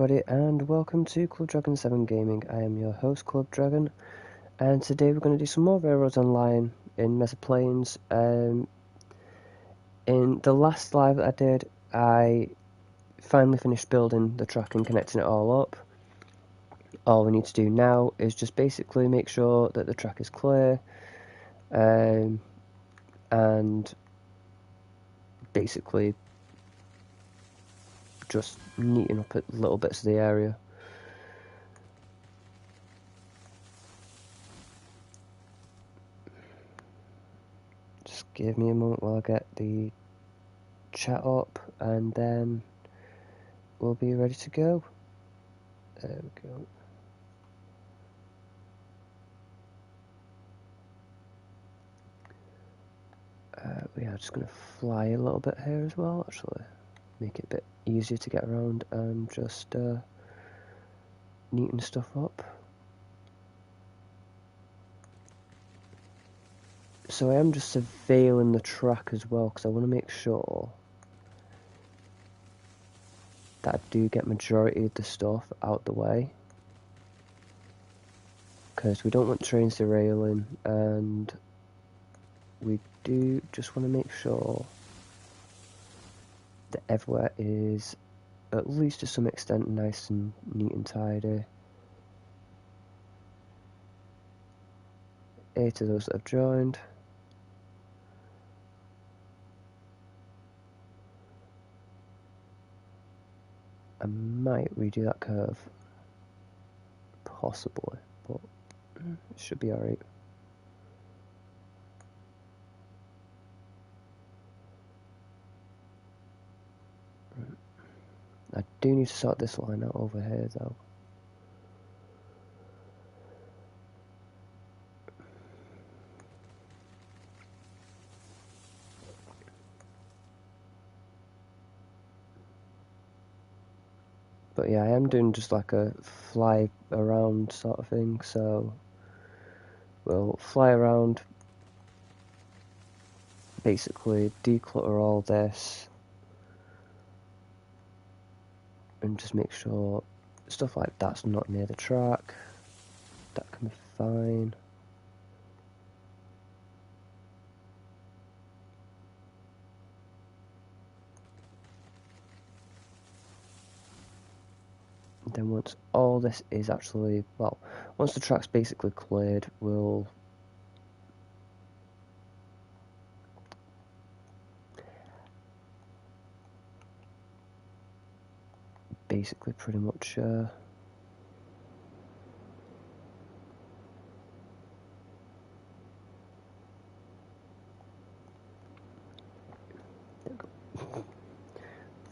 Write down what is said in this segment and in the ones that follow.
Everybody, and welcome to Club Dragon 7 Gaming. I am your host, Club Dragon, and today we're going to do some more Railroads Online in Mesa Plains. In the last live that I did, I finally finished building the track and connecting it all up. All we need to do now is just basically make sure that the track is clear, and basically just neaten up little bits of the area. Just give me a moment while I get the chat up, and then we'll be ready to go. There we go. We are just going to fly a little bit here as well, actually. Make it a bit easier to get around and just neaten stuff up. So I am just surveilling the track as well, because I want to make sure that I do get majority of the stuff out the way. Because we don't want trains derailing, and we do just want to make sure that everywhere is, at least to some extent, nice and neat and tidy. A to those that have joined. I might redo that curve, possibly, but it should be alright. I do need to sort this line out over here though. But yeah, I am doing just like a fly around sort of thing, so we'll fly around, basically declutter all this, and just make sure stuff like that's not near the track. That can be fine. And then once all this is actually, well, once the track's basically cleared, we'll basically pretty much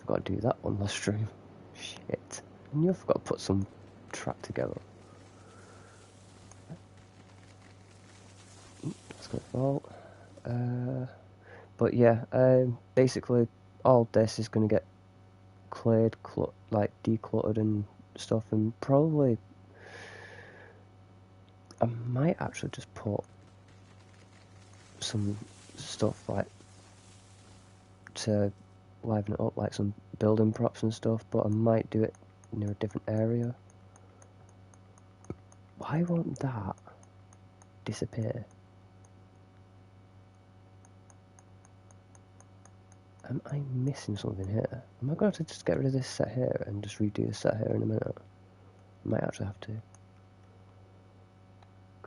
forgot to do that on the stream. Shit. I knew I forgot to put some track together. That's my fault. But yeah, basically all this is going to get cleared, like decluttered and stuff, and probably I might actually just put some stuff like to liven it up, like some building props and stuff, but I might do it near a different area. Why won't that disappear? Am I missing something here? Am I going to have to just get rid of this set here and just redo the set here in a minute? I might actually have to.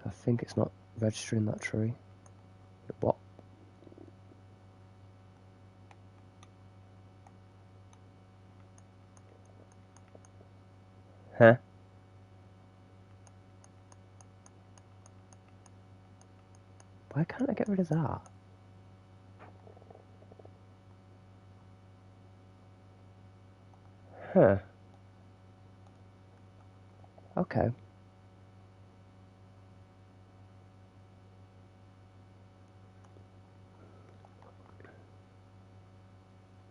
I think it's not registering that tree. What? Huh? Why can't I get rid of that? Huh. Okay.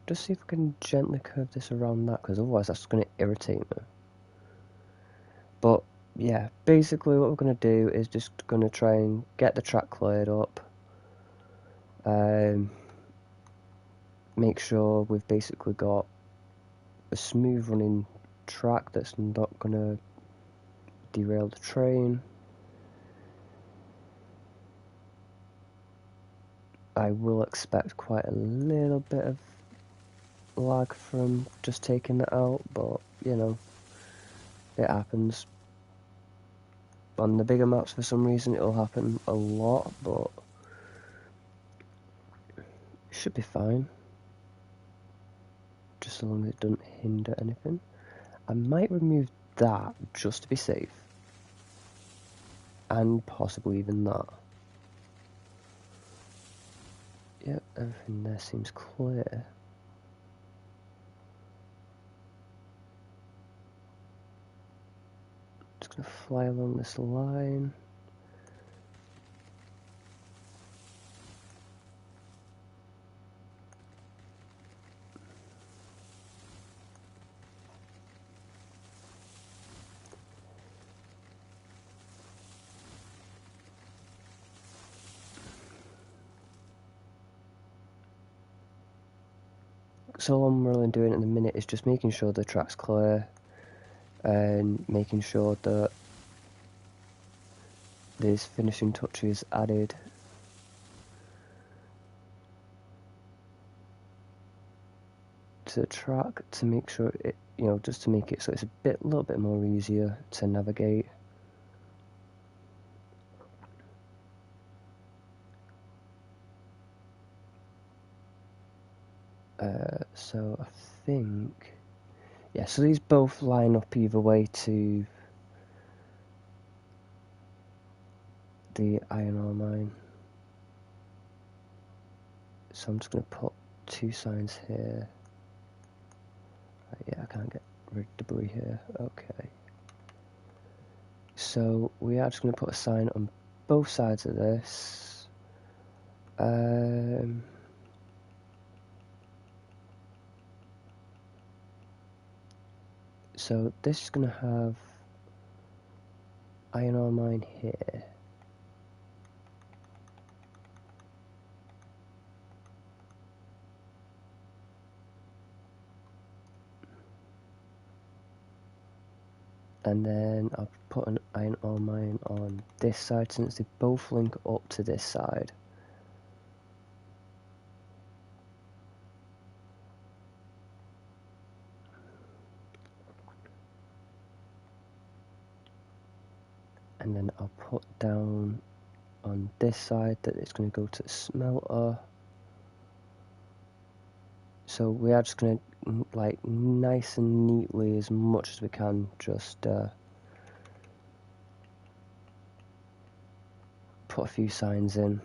Just see if I can gently curve this around that, because otherwise that's going to irritate me. But yeah, basically what we're going to do is just going to try and get the track cleared up. Make sure we've basically got a smooth running track that's not going to derail the train. I will expect quite a little bit of lag from just taking it out, but you know, it happens. On the bigger maps for some reason it'll happen a lot, but it should be fine. Just so long as it doesn't hinder anything. I might remove that just to be safe. And possibly even that. Yep, everything there seems clear. Just gonna fly along this line. So all I'm really doing at the minute is just making sure the track's clear and making sure that there's finishing touches added. To the track to make sure it, you know, just to make it so it's a little bit more easier to navigate. So I think, yeah, so these both line up either way to the iron ore mine. So I'm just going to put 2 signs here. Yeah, I can't get rid of debris here. Okay. So we are just going to put a sign on both sides of this. So this is going to have iron ore mine here. And then I'll put an iron ore mine on this side since they both link up to this side. And then I'll put down on this side that it's going to go to the smelter. So we are just going to, like, nice and neatly as much as we can, just put a few signs in.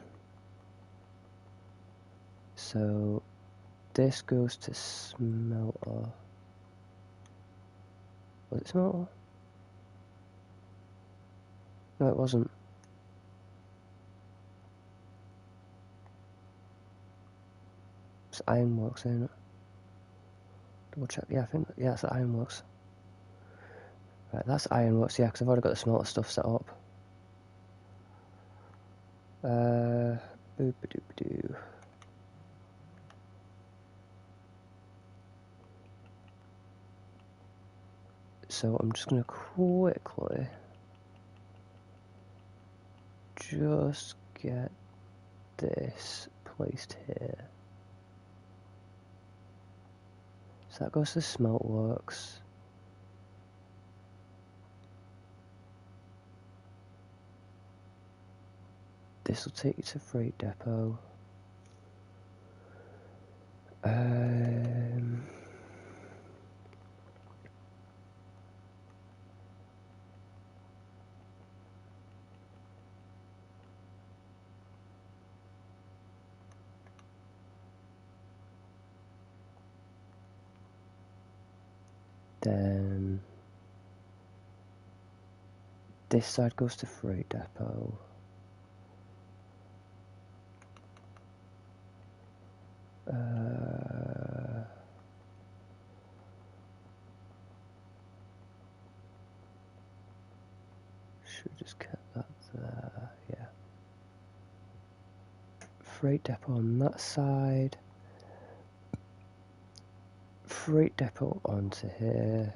So this goes to smelter. Was it smelter? No, it wasn't. It's ironworks, ain't it? Double check. Yeah, I think, yeah, it's ironworks. Right, that's ironworks, yeah, because I've already got the smelter stuff set up. Boop-a-doop-a-doo. So I'm just going to quickly just get this placed here. So that goes to Smeltworks. This will take you to Freight Depot. Then this side goes to Freight Depot. Should just get that there, yeah. Freight Depot on that side. Freight Depot onto here.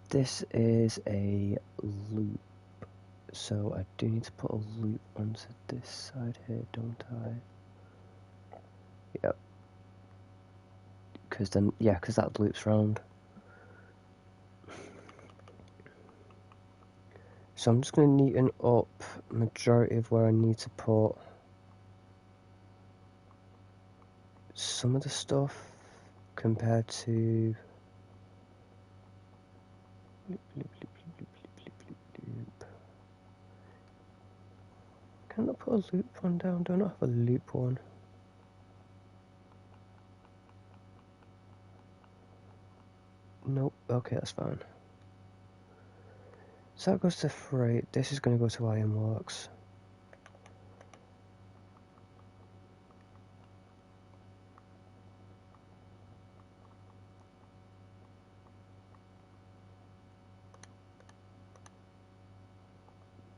This is a loop, so I do need to put a loop onto this side here, don't I? Yep. Because then, yeah, because that loops round. So I'm just going to neaten up majority of where I need to put some of the stuff compared to can I put a loop one down? Do I not have a loop one? Nope, okay, that's fine. So that goes to freight, this is going to go to ironworks.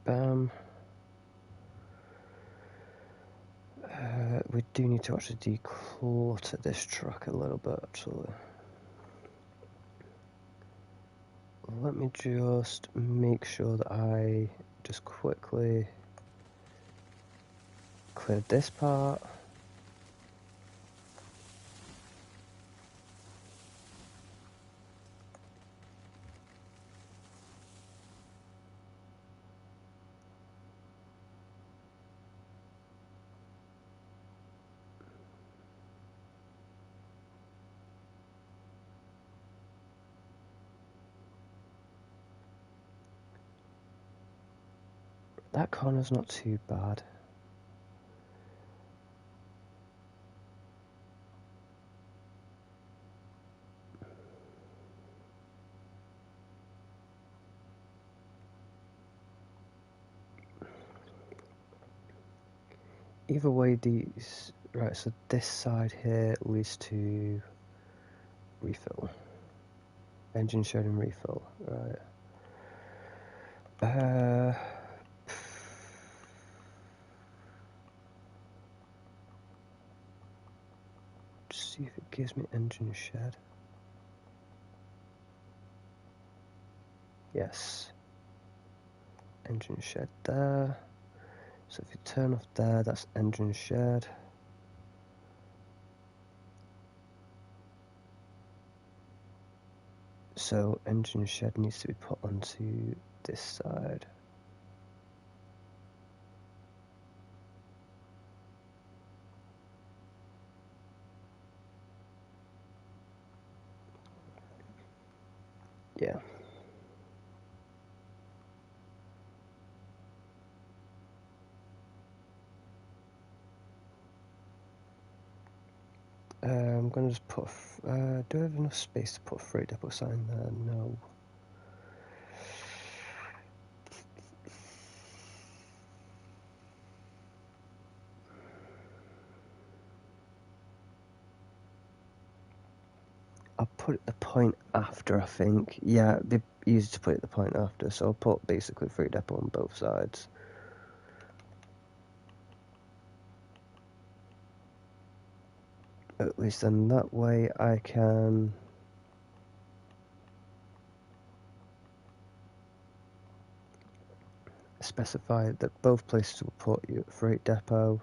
Bam. We do need to actually declutter this track a little bit, actually. Let me just make sure that I just quickly clear this part. That corner's not too bad. Either way, these... Right, so this side here leads to refill. Engine shed and refill, right. See if it gives me engine shed. Yes. Engine shed there. So if you turn off there, that's engine shed. So engine shed needs to be put onto this side. Yeah. I'm going to just put... do I have enough space to put a freight depot sign there? No. I'll put it the point after, I think. Yeah, it'd be easy to put it the point after, so I'll put basically freight depot on both sides. At least then that way I can specify that both places will put your freight depot.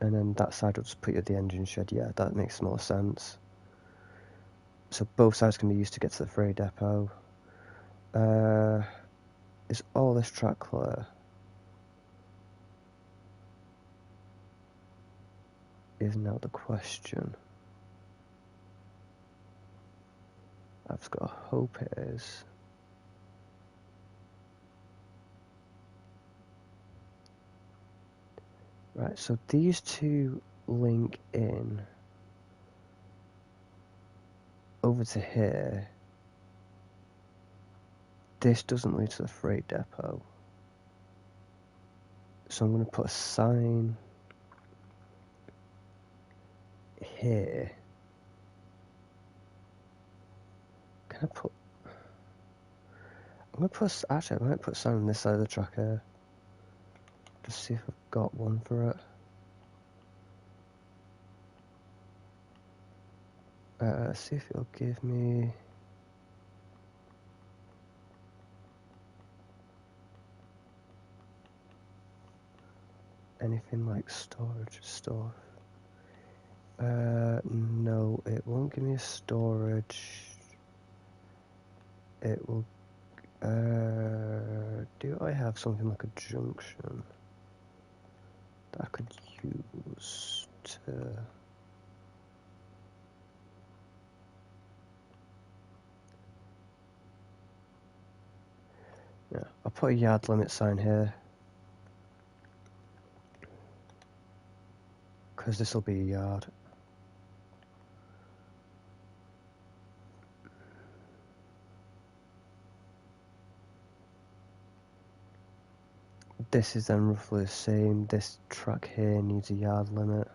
And then that side will just put you at the engine shed. Yeah, that makes more sense. So both sides can be used to get to the freight depot. Is all this track clear? Is now the question. I've just got to hope it is. Right, so these two link in over to here. This doesn't lead to the freight depot. So I'm going to put a sign here. Can I put... I'm gonna put, actually I might put sign on this side of the track here. Just see if I've got one for it. See if it'll give me... anything like storage stuff. No, it won't give me a storage. It will... do I have something like a junction that I could use to... Yeah, I'll put a yard limit sign here, because this will be a yard. This is then roughly the same. This track here needs a yard limit.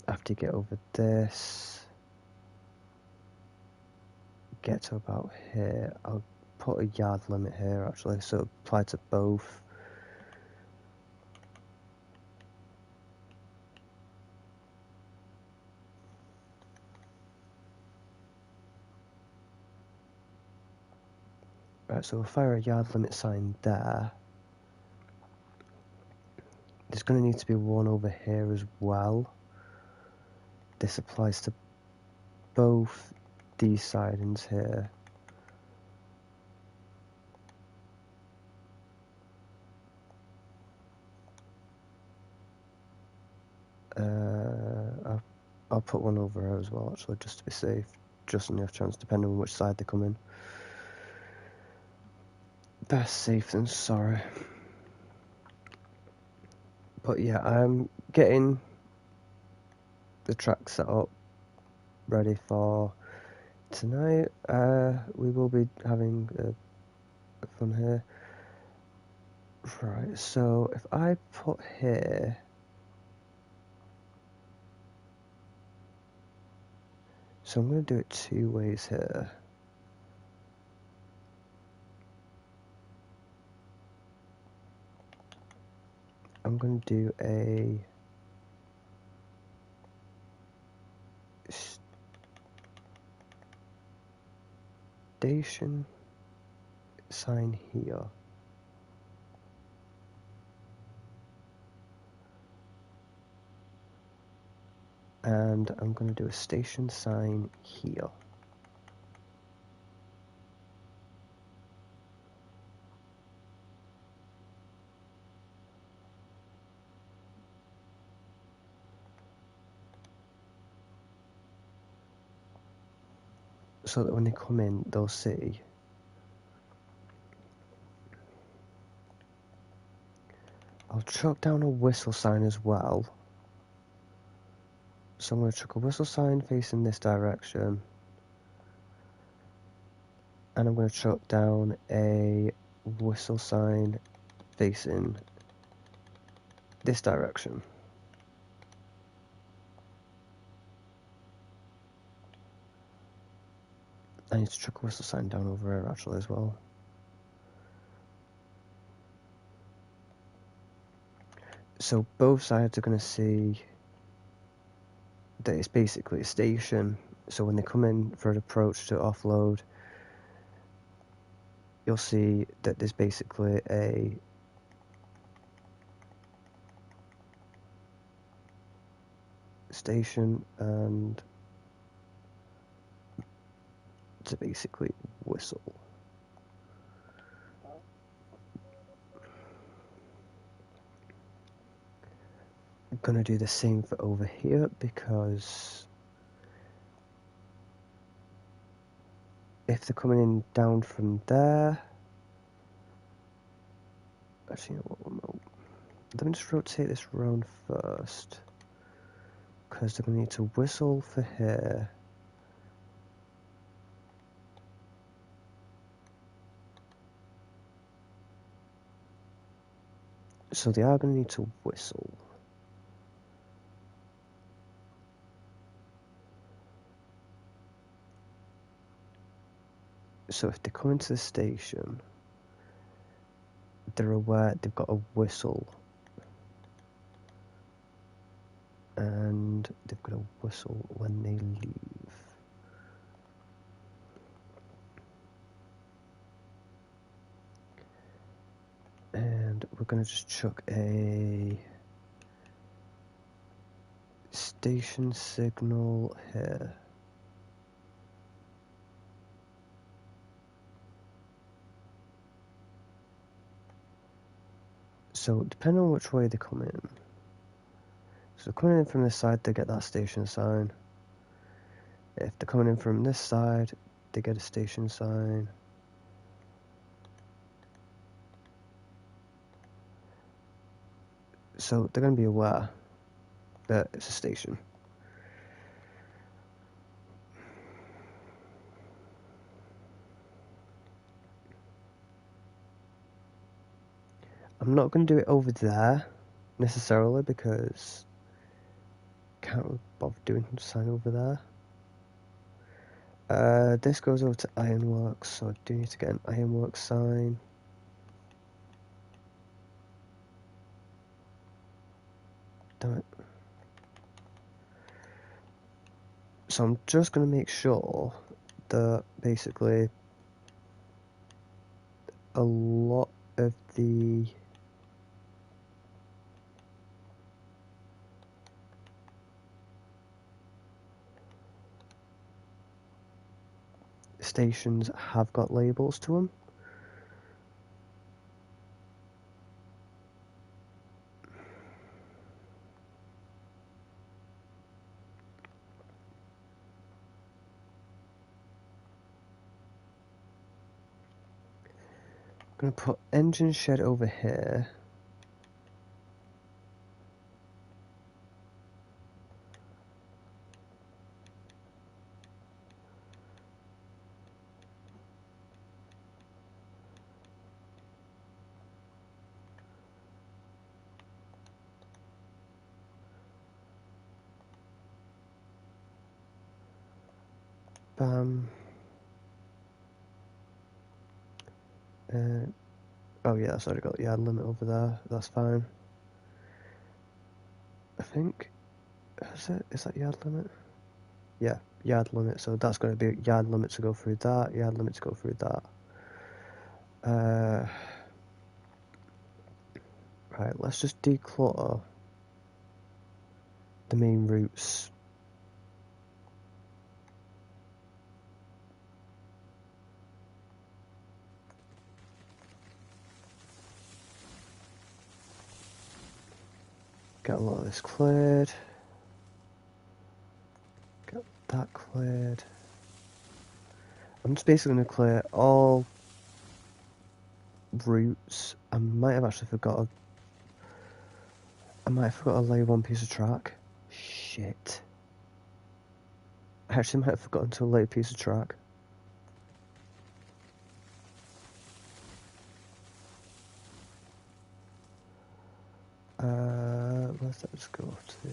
After you get over this, get to about here, I'll put a yard limit here actually, so it apply to both. Right, so we'll fire a yard limit sign there. There's going to need to be one over here as well. This applies to both these sidings here. I'll put one over here as well actually, just to be safe, just on the off chance, depending on which side they come in. Best safe than sorry. But yeah, I'm getting the track set up, ready for tonight. We will be having fun here. Right, so if I put here, so I'm going to do it two ways here. I'm going to do a station sign here. And I'm going to do a station sign here. So that when they come in, they'll see. I'll chuck down a whistle sign as well. So I'm going to chuck a whistle sign facing this direction. And I'm going to chuck down a whistle sign facing this direction. I need to chuck a whistle sign down over here actually as well. So both sides are going to see that it's basically a station. So when they come in for an approach to offload, you'll see that there's basically a station and to basically whistle. I'm going to do the same for over here because if they're coming in down from there, actually, you know what, let me just rotate this round first because they're going to need to whistle for here. So they are going to need to whistle. So if they come into the station, they're aware they've got a whistle. And they've got a whistle when they leave. And we're going to just chuck a station signal here. So depending on which way they come in. So coming in from this side, they get that station sign. If they're coming in from this side, they get a station sign. So they're going to be aware that it's a station. I'm not going to do it over there necessarily because can't really bother doing the sign over there. This goes over to Ironworks, so I do need to get an Ironworks sign. Damn it. So I'm just going to make sure that basically a lot of the stations have got labels to them. I'm going to put engine shed over here. Bam. Oh yeah, that's already got the yard limit over there. That's fine. I think, is that yard limit? Yeah, yard limit. So that's going to be yard limit to go through that, yard limit to go through that. Right, let's just declutter the main routes. Get a lot of this cleared. Get that cleared. I'm just basically going to clear all routes. I might have actually forgot. I might have forgot to lay one piece of track. Shit. I actually might have forgotten to lay a piece of track. Where's that just go to?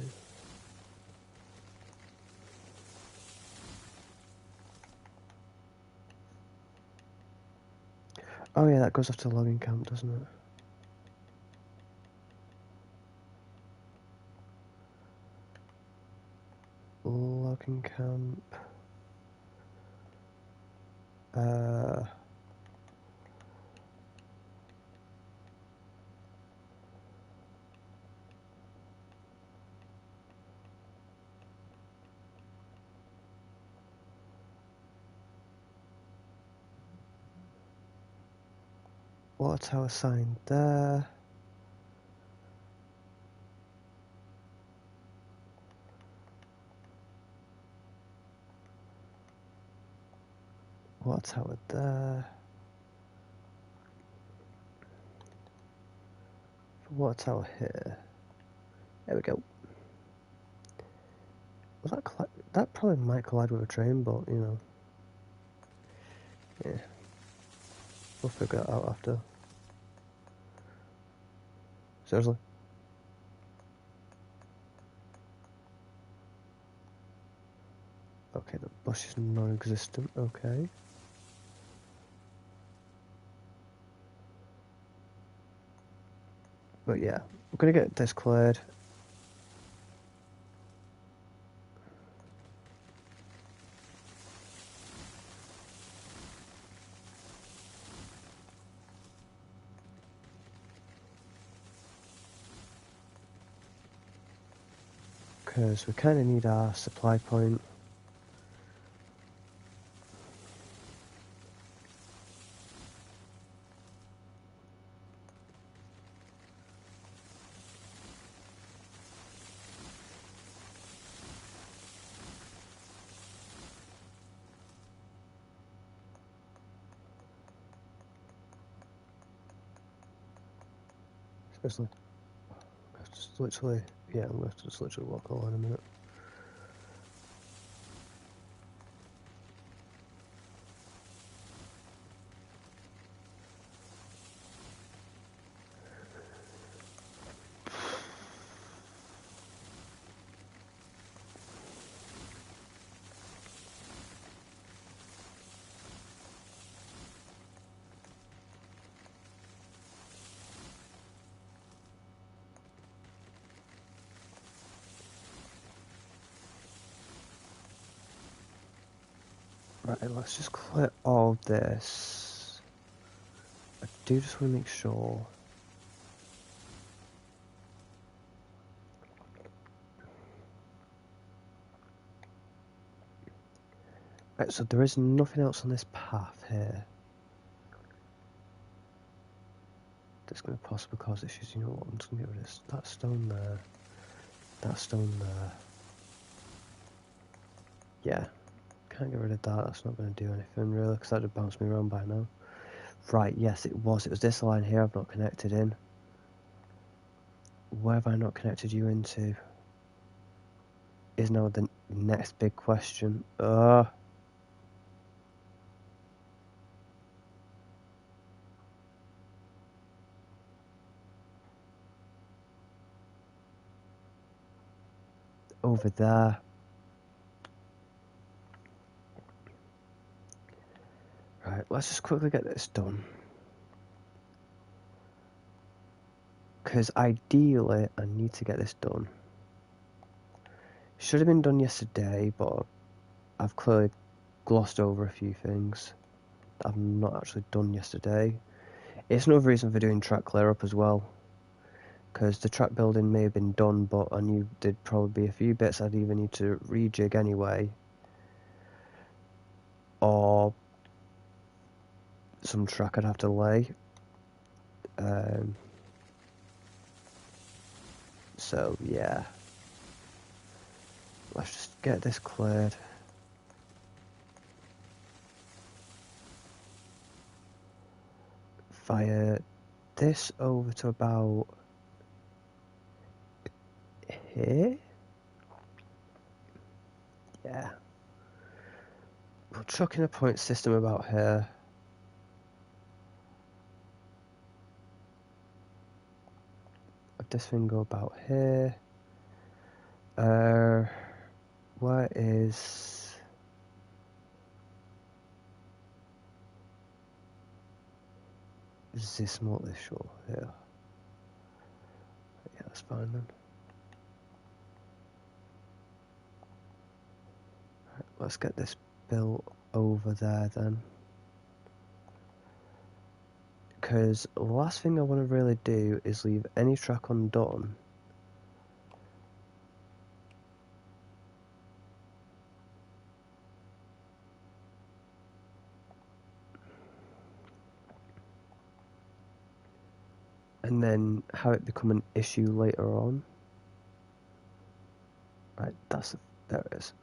Oh yeah, that goes off to the logging camp, doesn't it? Logging camp. Water tower sign there. Water tower there. Water tower here. There we go. Was that probably might collide with a train, but you know, yeah, we'll figure it out after. Seriously. Okay, the bush is non-existent. Okay. But yeah, we're going to get this cleared. Because we kind of need our supply point. Especially, just literally, yeah, I'm going to just literally walk along in a minute. Right, let's just clear all this. I do just want to make sure. Right, so there is nothing else on this path here that's going to possibly cause issues. You know what, I'm just going to get rid of that stone there, that stone there. Yeah, can't get rid of that, that's not going to do anything really, because that would bounce me around by now. Right, yes it was this line here I've not connected in. Where have I not connected you into? Is now the next big question. Over there. Right, let's just quickly get this done. Because ideally, I need to get this done. Should have been done yesterday, but I've clearly glossed over a few things that I've not actually done yesterday. It's another reason for doing track clear up as well. Because the track building may have been done, but I knew there'd probably be a few bits I'd either need to rejig anyway, or some track I'd have to lay. So yeah, let's just get this cleared. Fire this over to about here. Yeah. We'll chuck in a point system about here. Let this thing go about here. Where is this multi-shore here? Yeah, that's fine then. Right, let's get this built over there then. Because the last thing I want to really do is leave any track undone. And then have it become an issue later on. Right, there it is.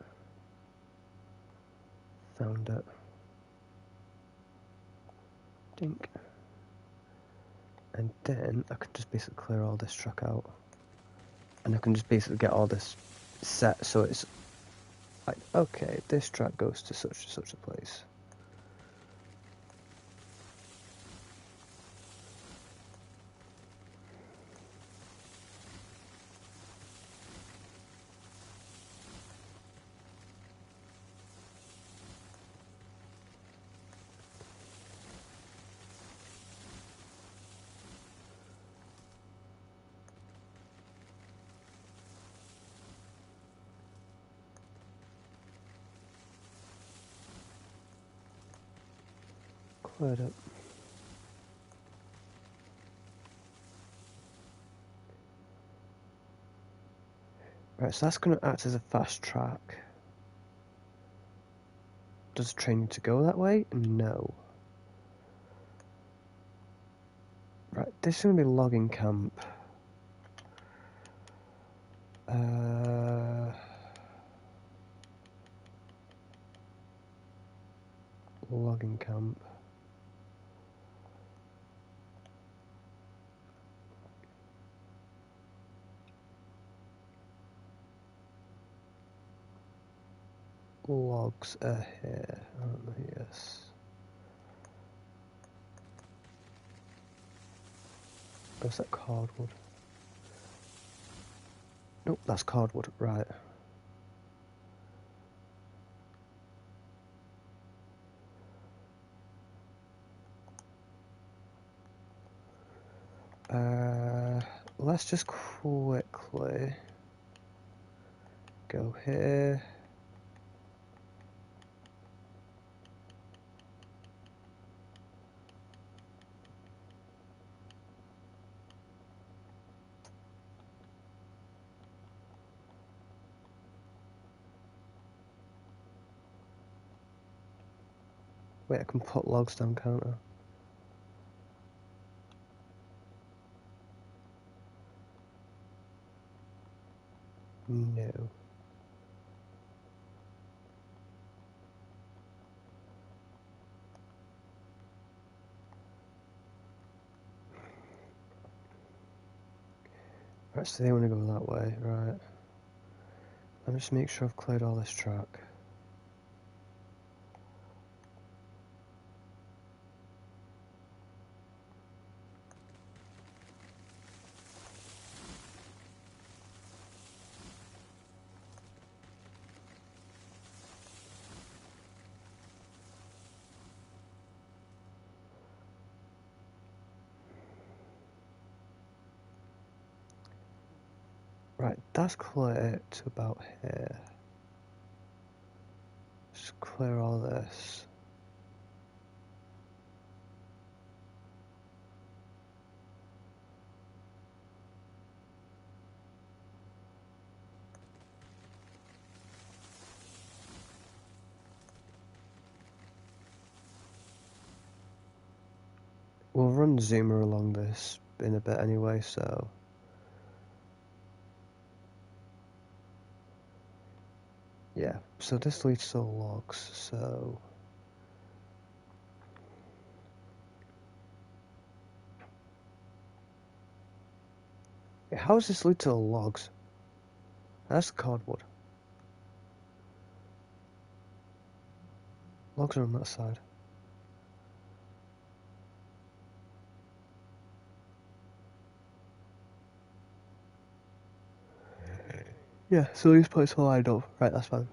Found it. Dink. And then I can just basically clear all this track out. And I can just basically get all this set so it's like, okay, this track goes to such and such a place. Word up. Right, so that's going to act as a fast track. Does the train need to go that way? No. Right, this is going to be logging camp. Logging camp. Logs are here. Yes. Where's that cardwood? Nope, that's cardwood. Right. Let's just quickly go here. Wait, I can put logs down, can't I? No. Right, so they want to go that way, right. Let me just make sure I've cleared all this track. Right, that's clear to about here. Just clear all this. We'll run Zoomer along this in a bit anyway, so... Yeah, so this leads to the logs, so... How does this lead to the logs? That's the cardwood. Logs are on that side. Yeah, so these points are lined up. Right, that's fine.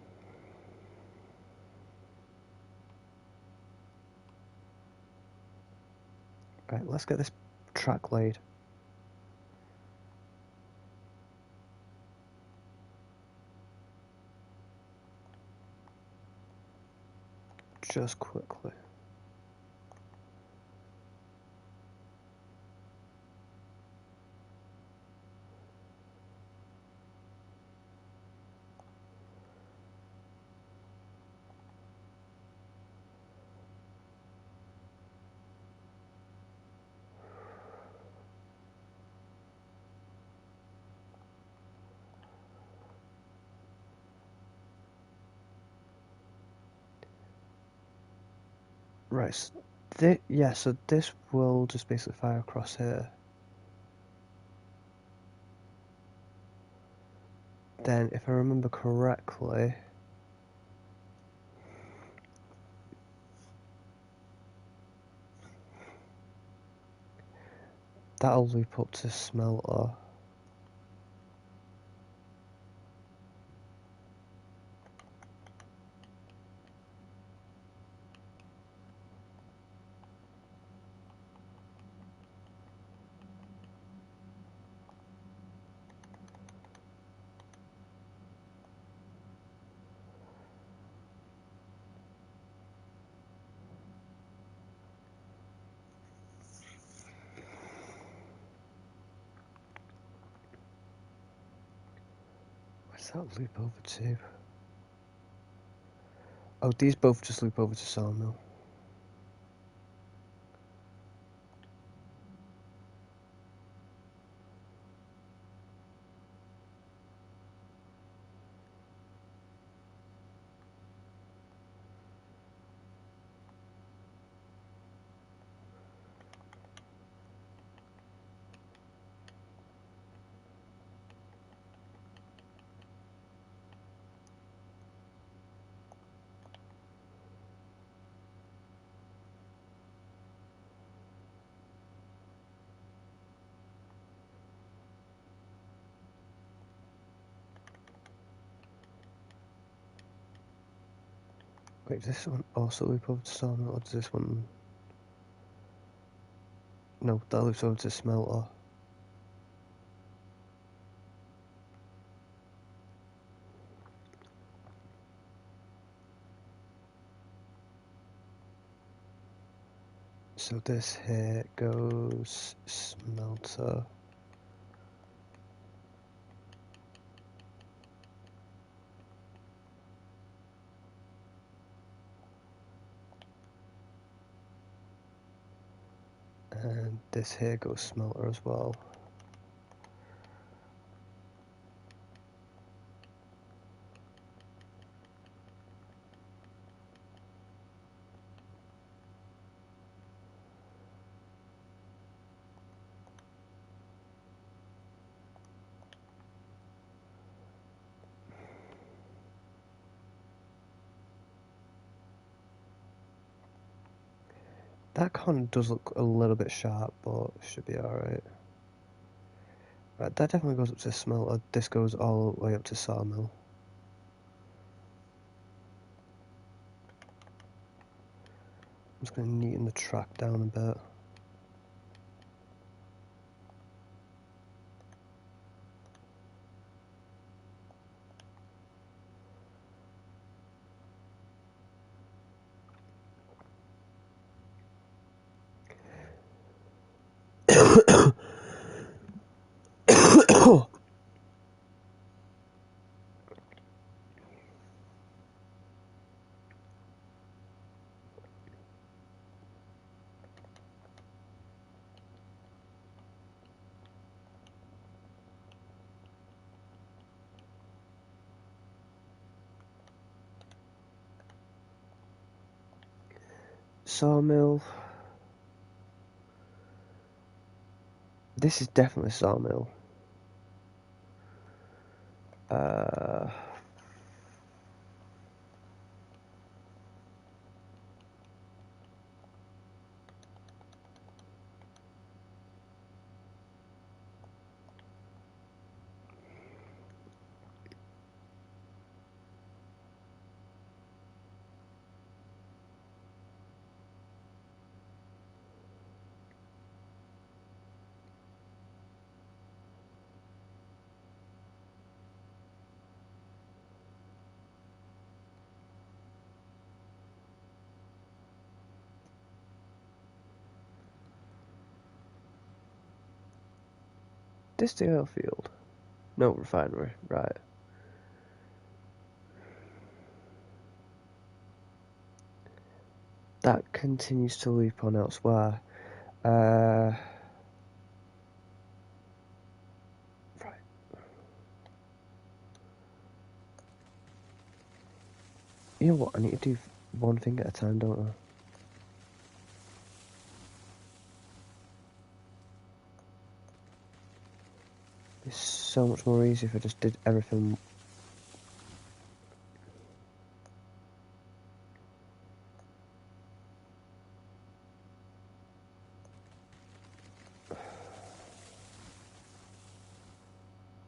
Right, let's get this track laid. Just quickly. Right, so yeah, so this will just basically fire across here. Then, if I remember correctly, that'll loop up to smelter. Where's that loop over to? Oh, these both just loop over to sawmill. Wait, does this one also loop over to sawmill, or does this one... No, that loops over to smelter. So this here goes smelter. And this here goes smelter as well. That kind of does look a little bit sharp, but should be alright. Right, that definitely goes up to smelter. This goes all the way up to sawmill. I'm just going to neaten the track down a bit. Sawmill. This is definitely sawmill. This the oil field? No, refinery, right. That continues to loop on elsewhere. Right. You know what, I need to do one thing at a time, don't I? It's so much more easy if I just did everything.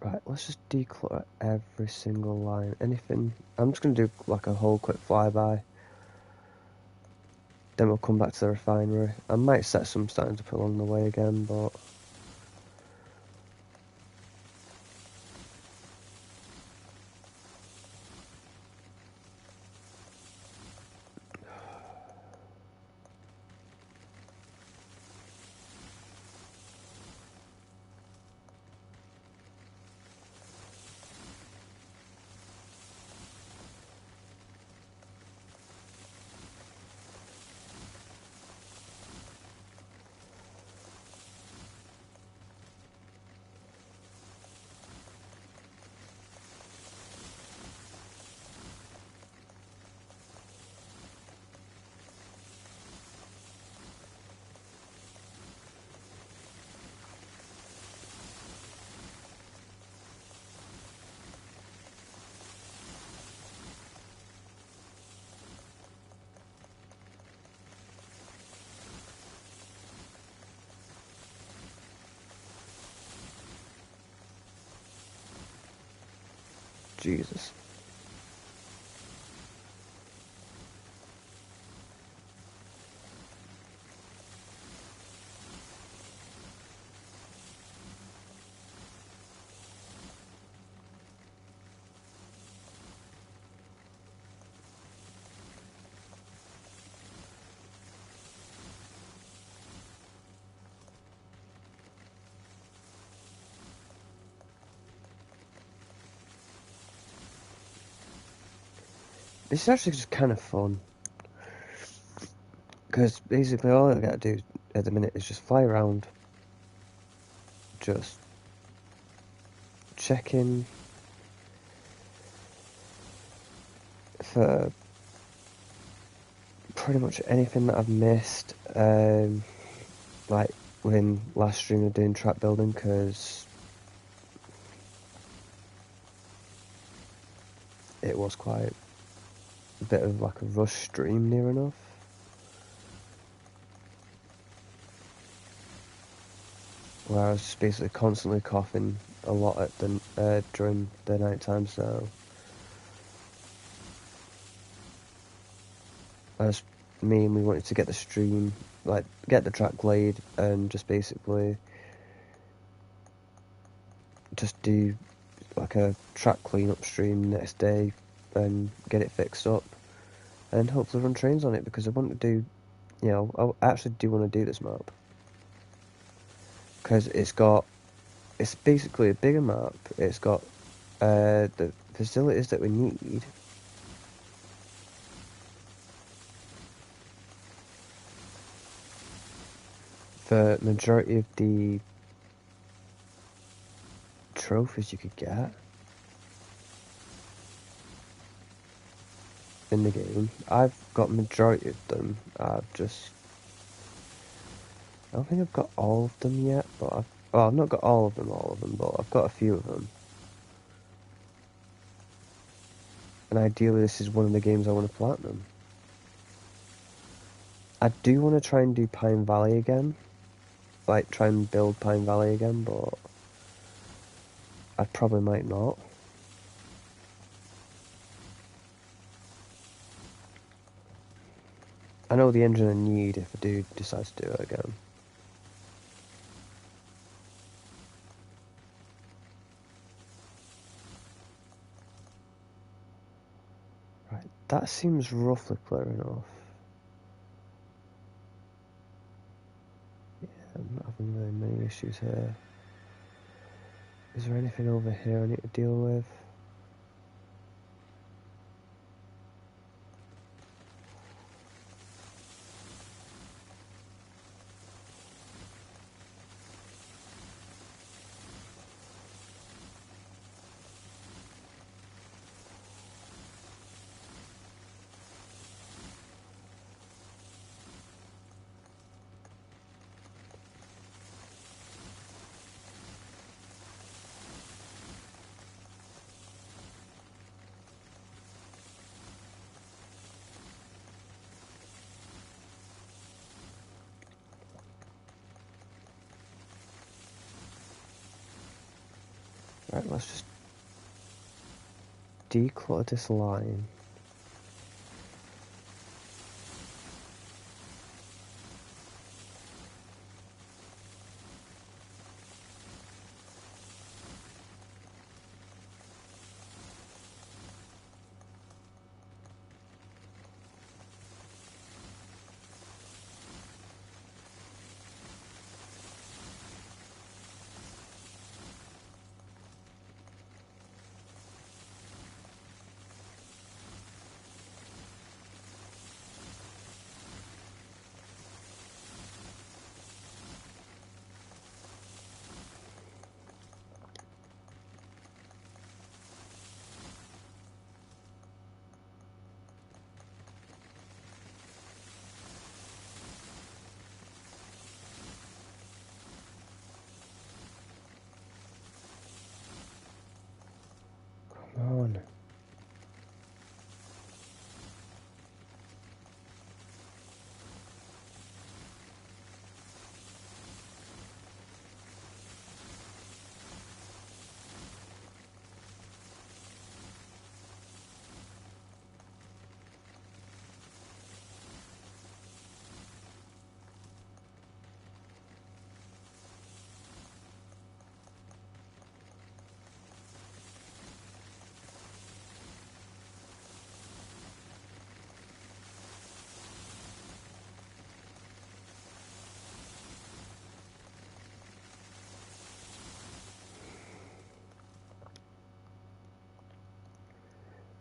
Right, let's just declutter every single line. Anything. I'm just going to do like a whole quick flyby. Then we'll come back to the refinery. I might set some stands up along the way again, but... Jesus. This is actually just kind of fun. Because basically all I gotta do at the minute is just fly around. Just checking for pretty much anything that I've missed. Like when last stream of doing trap building, because it was quite a bit of like a rush stream near enough. Where I was just basically constantly coughing a lot at the during the night time, so I just mainly wanted to get the stream, like get the track laid and just basically just do like a track cleanup stream next day and get it fixed up and hopefully run trains on it, because I want to do, you know, I actually do want to do this map because it's basically a bigger map. It's got the facilities that we need. For majority of the trophies you could get in the game. I've got majority of them. I don't think I've got all of them yet, but I've not got all of them, but I've got a few of them. And ideally this is one of the games I want to platinum. I do want to try and do Pine Valley again. Like, try and build Pine Valley again, but I probably might not. I know the engine I need if I do decide to do it again. Right, that seems roughly clear enough. Yeah, I'm not having really many issues here. Is there anything over here I need to deal with? Right, let's just declutter this line.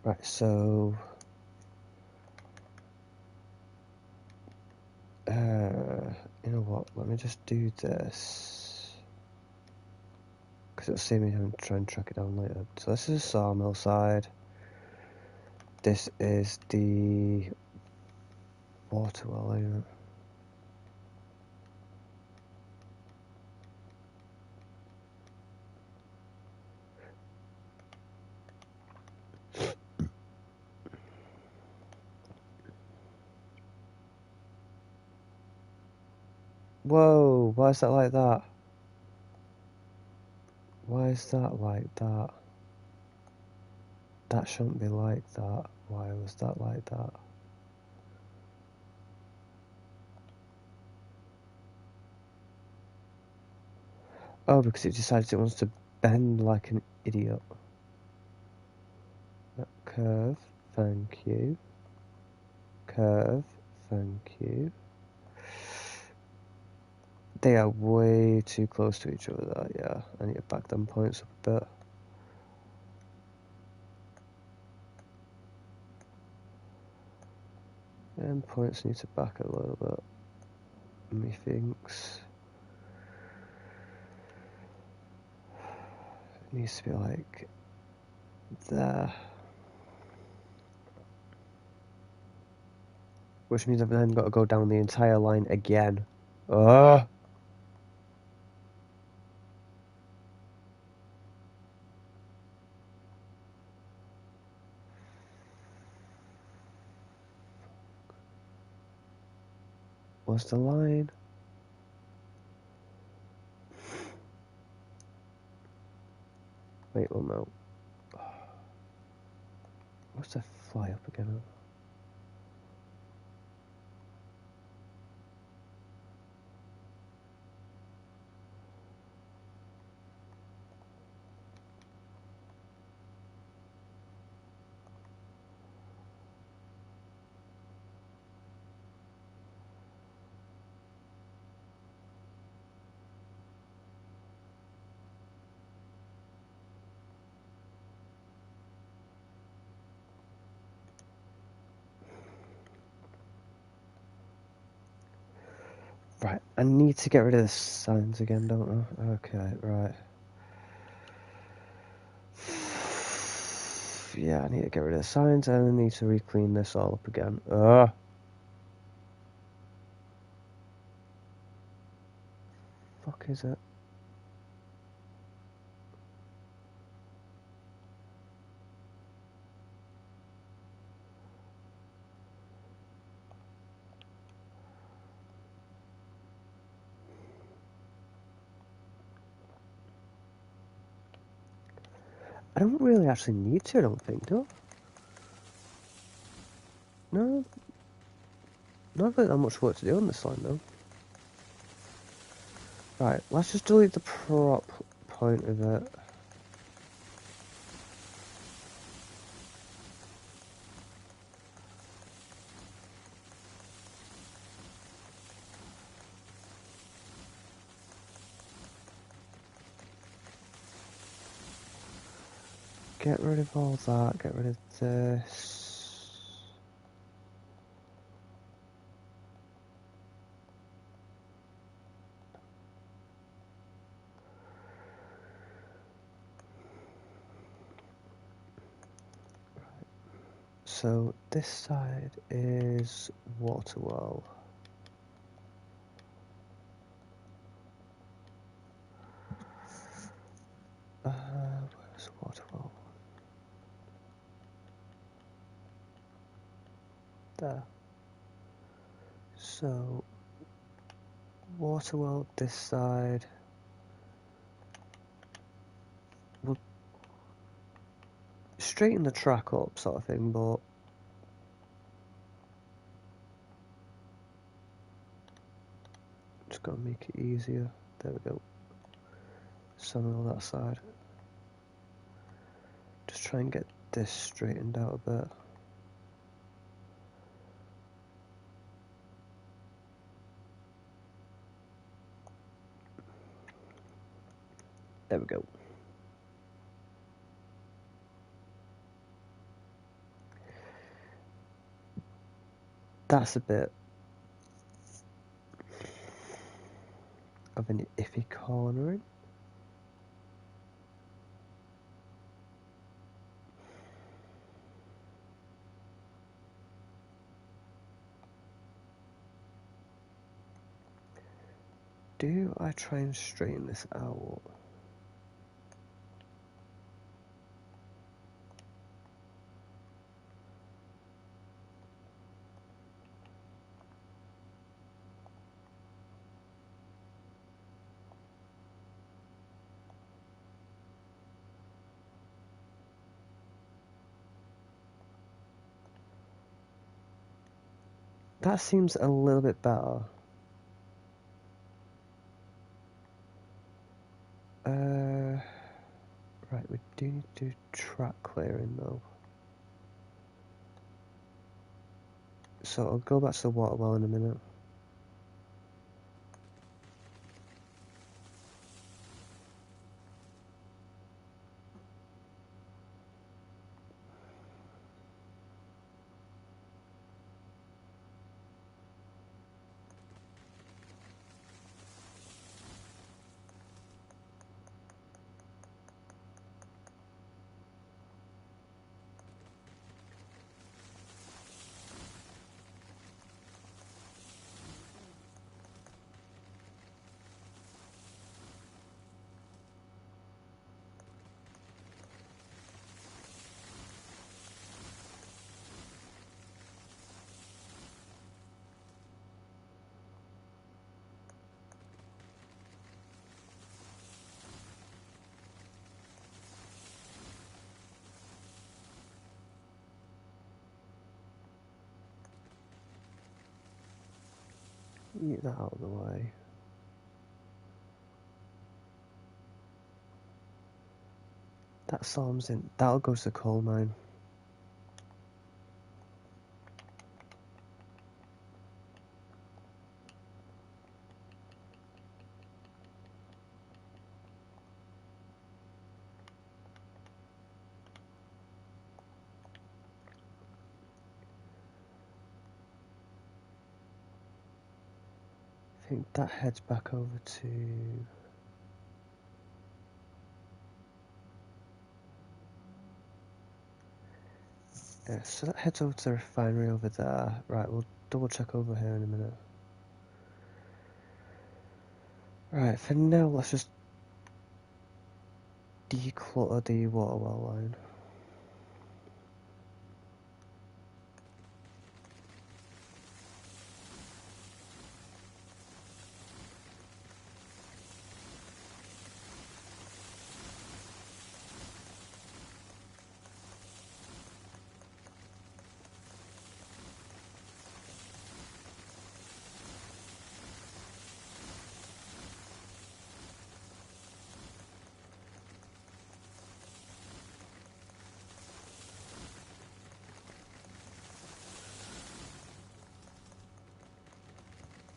Right, so you know what, let me just do this because it'll save me having to try and track it down later. So this is the sawmill side, this is the water well, isn't it? Whoa, why is that like that? Why is that like that? That shouldn't be like that. Why was that like that? Oh, because it decides it wants to bend like an idiot. Curve, thank you. Curve, thank you. They are way too close to each other there, yeah. I need to back them points up a bit. And points need to back a little bit, methinks. It needs to be like there. Which means I've then got to go down the entire line again. Ugh! What's the line? Wait, one minute. What's the fly up again? Right, I need to get rid of the signs again, don't I? Okay, right. Yeah, I need to get rid of the signs and I need to re-clean this all up again. Ugh! Fuck is it? I don't really actually need to, I don't think, do I? No, not really that much work to do on this line, though. Right, let's just delete the prop point of it. Get rid of all that, get rid of this. So this side is water well. Where's water well? There. So water well this side. We'll straighten the track up, sort of thing, but just gotta make it easier. There we go. Some on that side. Just try and get this straightened out a bit. There we go. that's a bit of an iffy cornering. Do I try and straighten this out? That seems a little bit better. Right, we do need to do track clearing though. So I'll go back to the water well in a minute. Get that out of the way. That Psalm's in. That'll go to the coal mine. I think that heads back over to. Yeah, so that heads over to the refinery over there. Right, we'll double check over here in a minute. Right, for now, let's just declutter the water well line.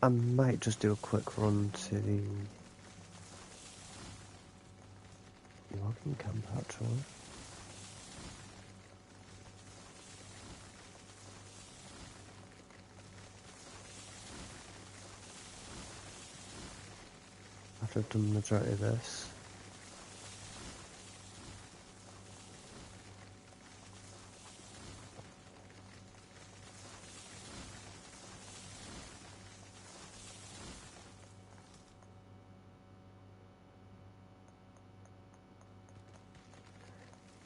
I might just do a quick run to the logging camp actually. After I've done the majority of this.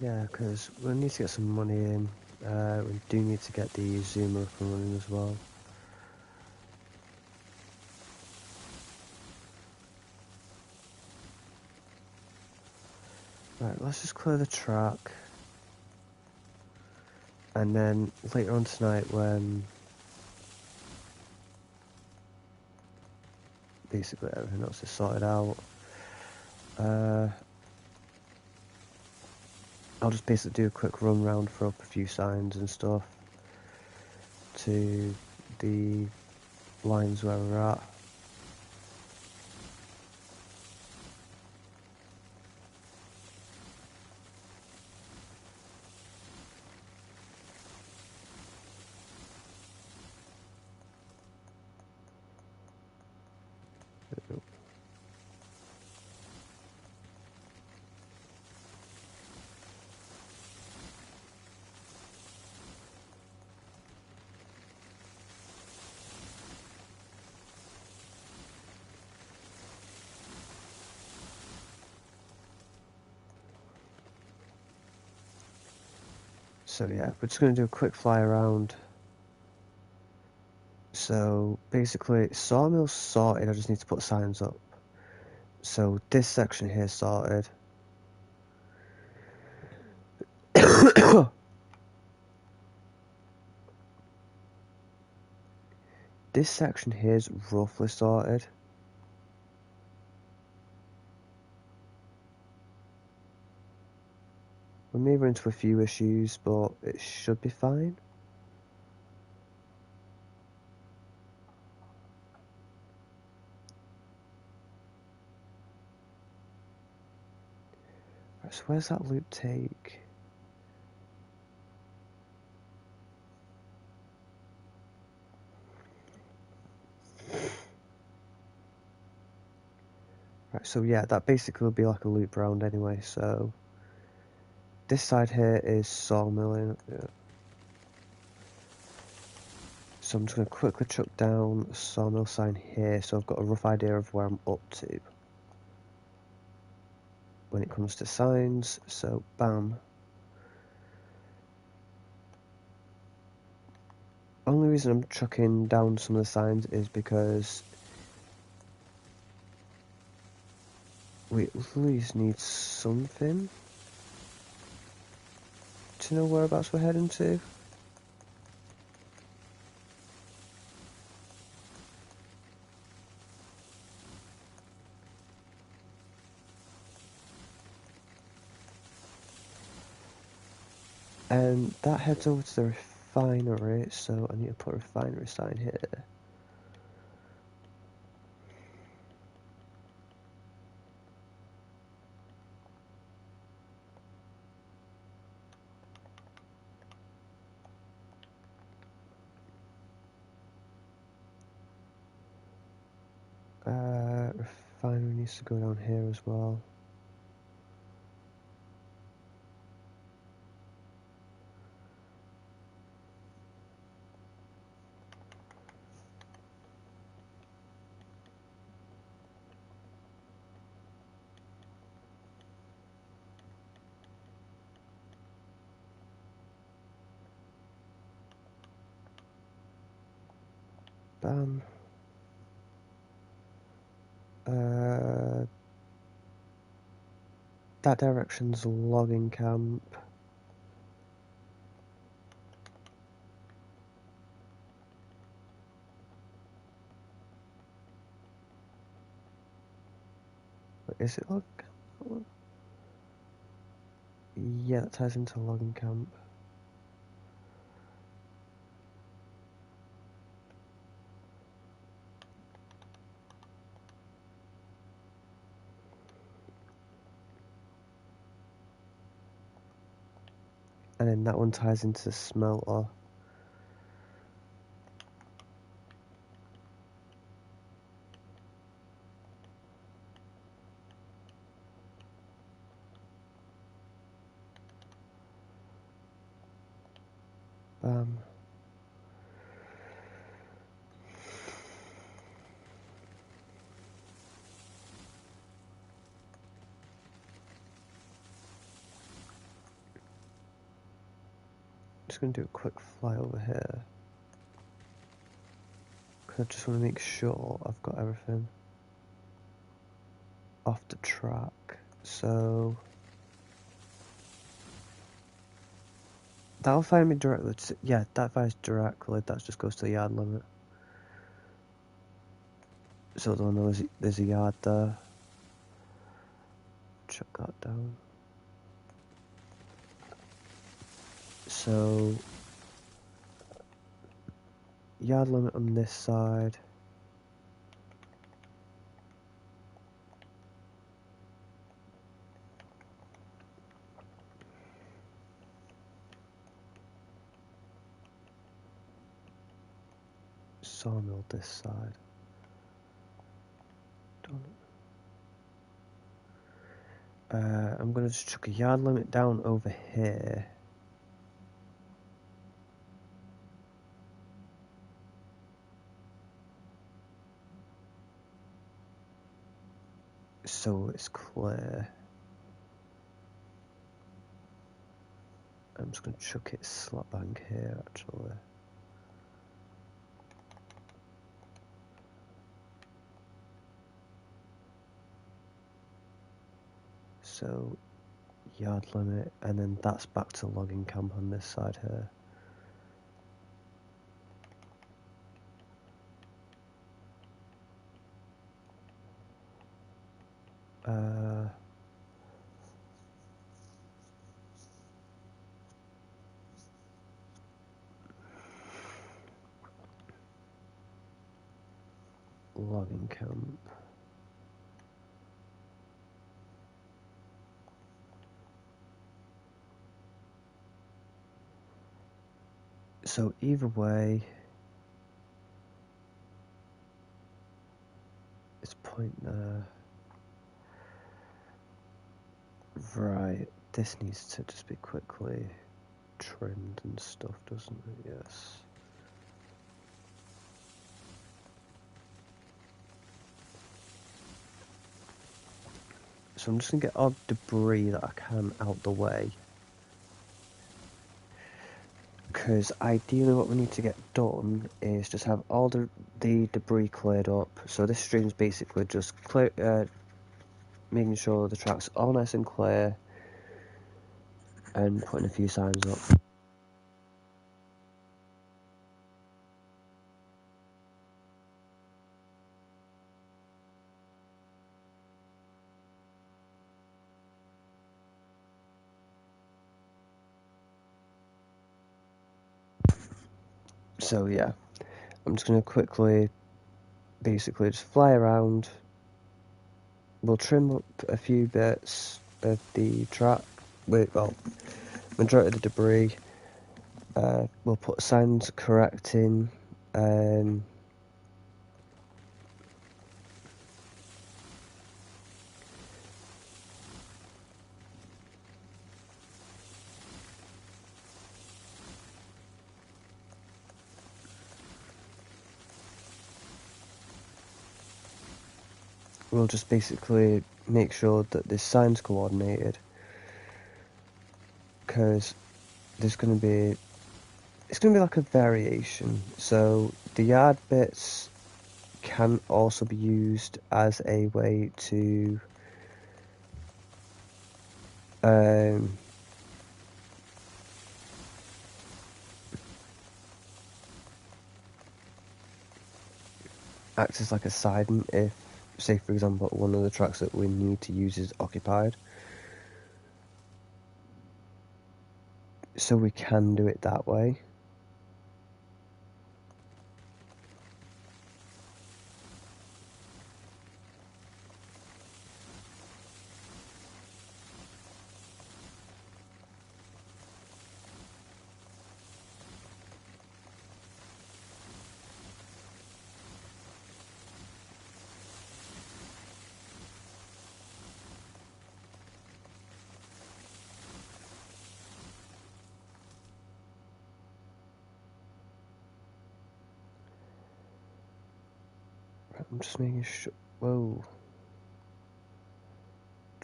Yeah, because we need to get some money in. We do need to get the zoomer up and running as well. Right, let's just clear the track. And then later on tonight when basically everything else is sorted out, I'll just basically do a quick run round, throw up a few signs and stuff to the lines where we're at. So yeah, we're just going to do a quick fly around. So basically, sawmill's sorted, I just need to put signs up. So this section here is sorted. This section here is roughly sorted. We may run into a few issues, but it should be fine. Right, so where's that loop take? Right, so yeah, that basically will be like a loop round anyway, so this side here is sawmilling. Yeah. So I'm just going to quickly chuck down a sawmill sign here so I've got a rough idea of where I'm up to when it comes to signs. So bam. Only reason I'm chucking down some of the signs is because we at least need something to know whereabouts we're heading to. And that heads over to the refinery, so I need to put a refinery sign here. Refinery needs to go down here as well. Bam. That direction's logging camp. Is it logging camp? Yeah, that ties into logging camp. And then that one ties into the smelter. Bam. Just gonna do a quick fly over here. Because I just want to make sure I've got everything off the track. So that'll fire me directly to, yeah, that fires directly, that just goes to the yard limit. So they'll know there's a yard there. Chuck that down. So yard limit on this side. Sawmill this side. I'm going to just chuck a yard limit down over here. So it's clear. I'm just going to chuck it slap bang here actually. So yard limit, and then that's back to logging camp on this side here. Logging camp. So either way, it's point there. Right, this needs to just be quickly trimmed and stuff, doesn't it? Yes. So I'm just going to get all debris that I can out the way. Because ideally what we need to get done is just have all the debris cleared up. So this stream's basically just making sure the track's all nice and clear and putting a few signs up. So yeah, I'm just going to quickly basically just fly around. We'll trim up a few bits of the track, well, majority of the debris. We'll put signs correcting. We'll just basically make sure that this sign's coordinated, because it's going to be like a variation. So the yard bits can also be used as a way to act as like a siding if, say for example, one of the tracks that we need to use is occupied. So we can do it that way. I'm just making sure. Whoa.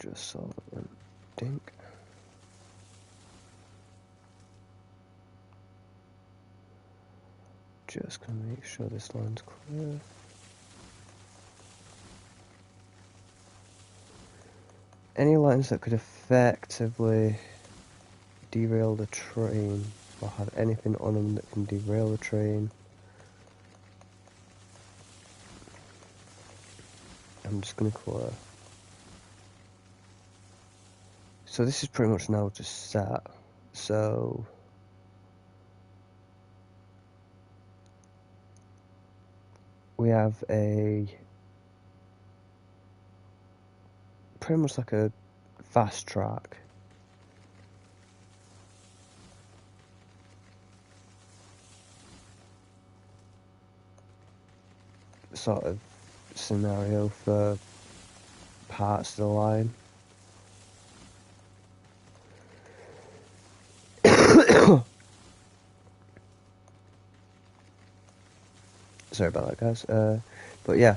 Just saw that one. Dink. Just gonna make sure this line's clear. Any lines that could effectively derail the train, or have anything on them that can derail the train, I'm just gonna clear. So this is pretty much now just set. So we have a pretty much like a fast track. Sort of scenario for parts of the line. Sorry about that, guys. But yeah.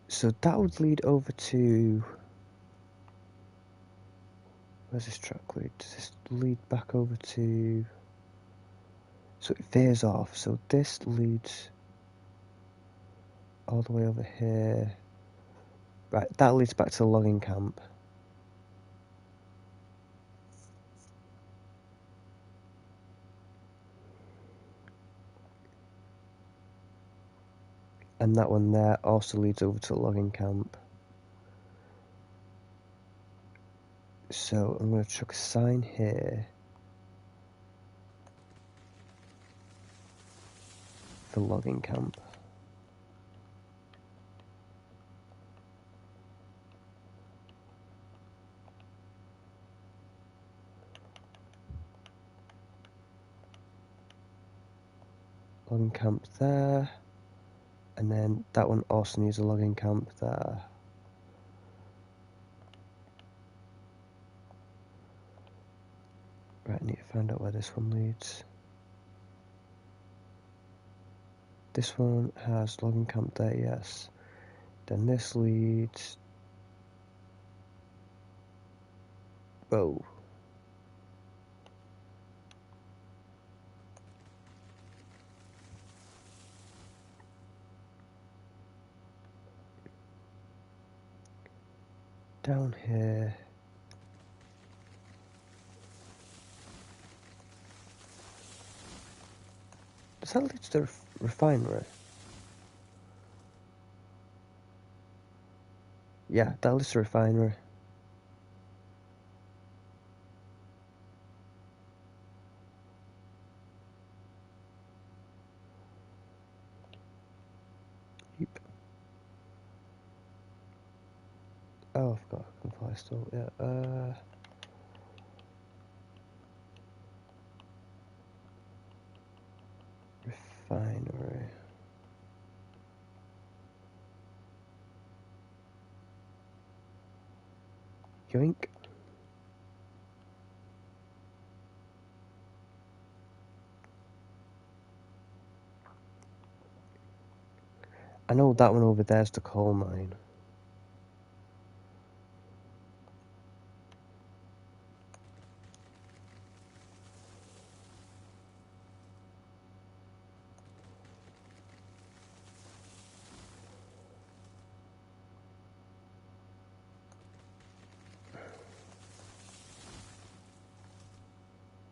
So that would lead over to... Where's this track lead? Does this lead back over to... So it veers off. So this leads all the way over here. Right, that leads back to the logging camp. And that one there also leads over to the logging camp. So I'm going to chuck a sign here for logging camp. Logging camp there. And then that one also needs a logging camp there. Right, I need to find out where this one leads. This one has logging camp there, yes. Then this leads... Whoa. Down here. Does that lead to the refinery? Yeah, that leads to the refinery. Yep. Oh, I forgot I can fly still. Yeah, refinery. Yoink. I know that one over there's the coal mine.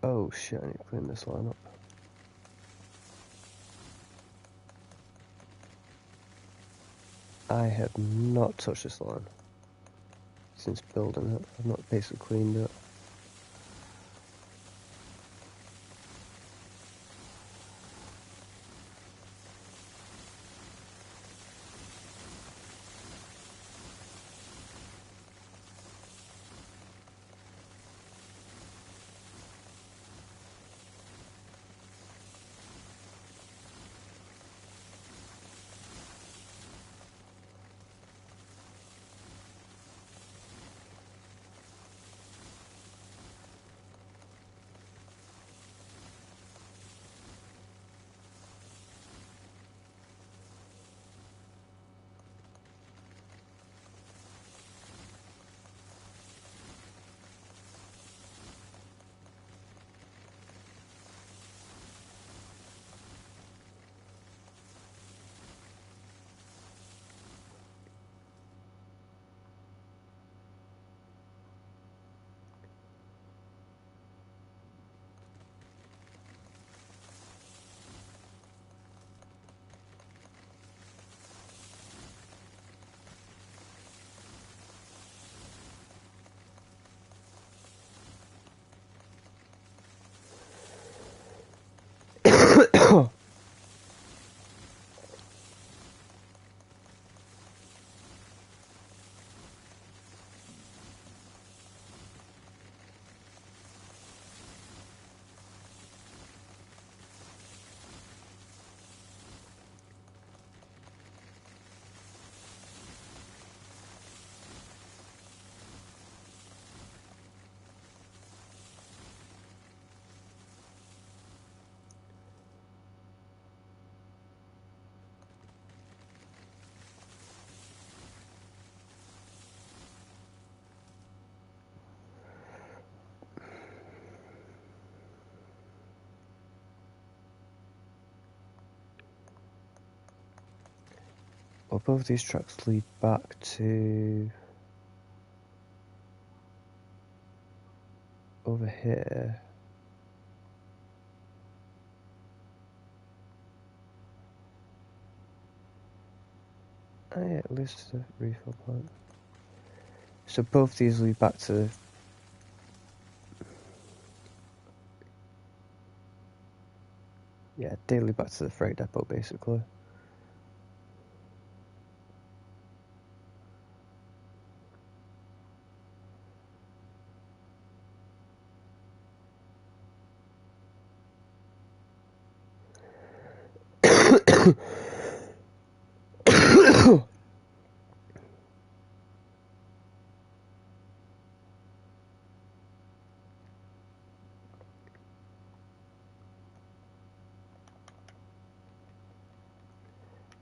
Oh shit, I need to clean this line up. I have not touched this line since building it. I've not basically cleaned it. Well, both these tracks lead back to over here. Oh yeah, it leads to the refill plant. So both these lead back to they lead back to the freight depot basically.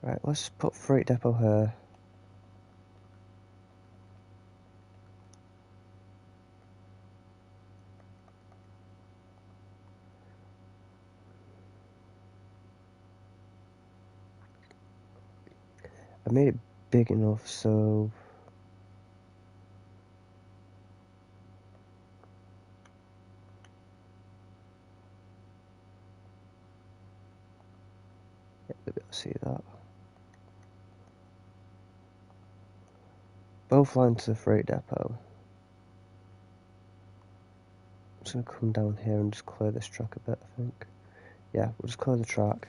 Right, let's put freight depot here. I made it big enough so you'll be able to see that. Both lines to the freight depot. I'm just going to come down here and just clear this track a bit, I think. Yeah, we'll just clear the track.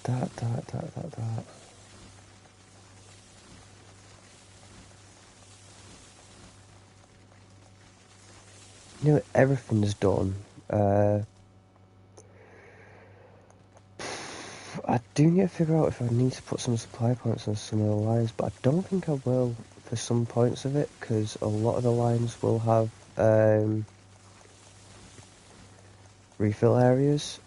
That. You know, everything is done. I do need to figure out if I need to put some supply points on some of the lines, but I don't think I will for some points of it, because a lot of the lines will have refill areas.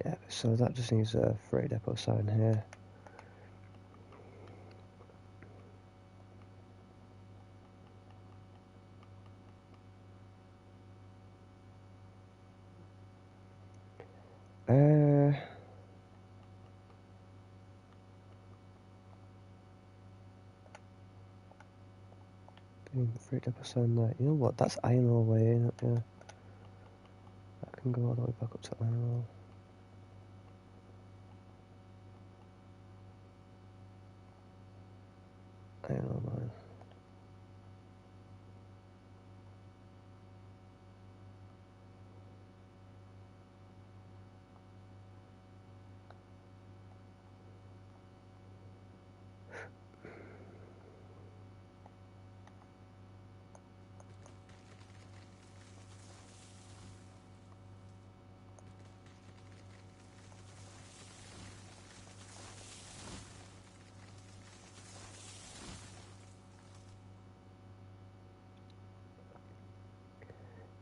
Yeah, so that just needs a freight depot sign here. Freight depot sign there. You know what? That's iron ore way, ain't it? Yeah. I can go all the way back up to iron ore. Iron ore mine.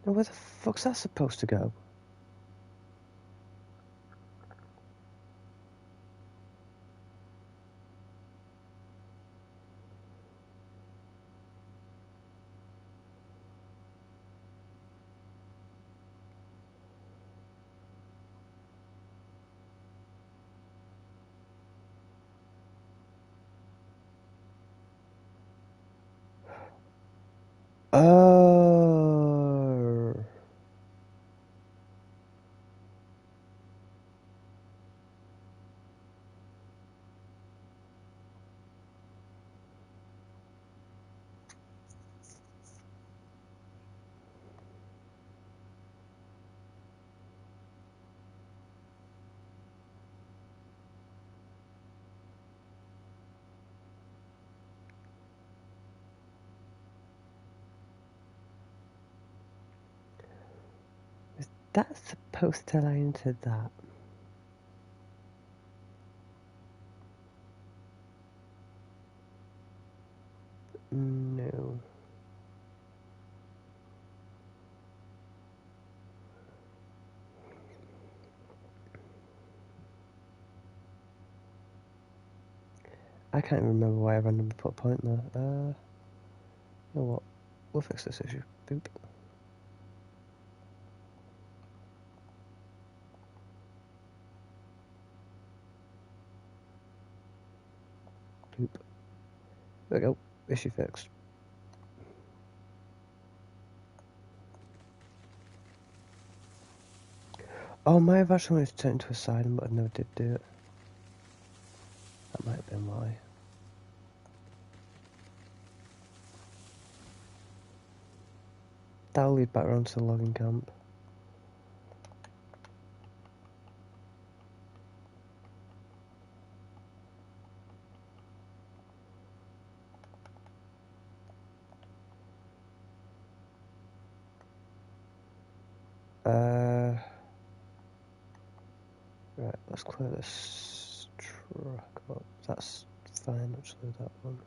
Now where the fuck's that supposed to go? Oh. Is that supposed to lie into that? No. I can't even remember why I randomly put a point there. You know what? We'll fix this issue. Boop. Boop. There we go. Issue fixed. Oh, my have actually wanted to turn into a siding, but I never did do it. That might have been why. That'll lead back around to the logging camp. Right, let's clear this truck up. That's fine, actually, that one.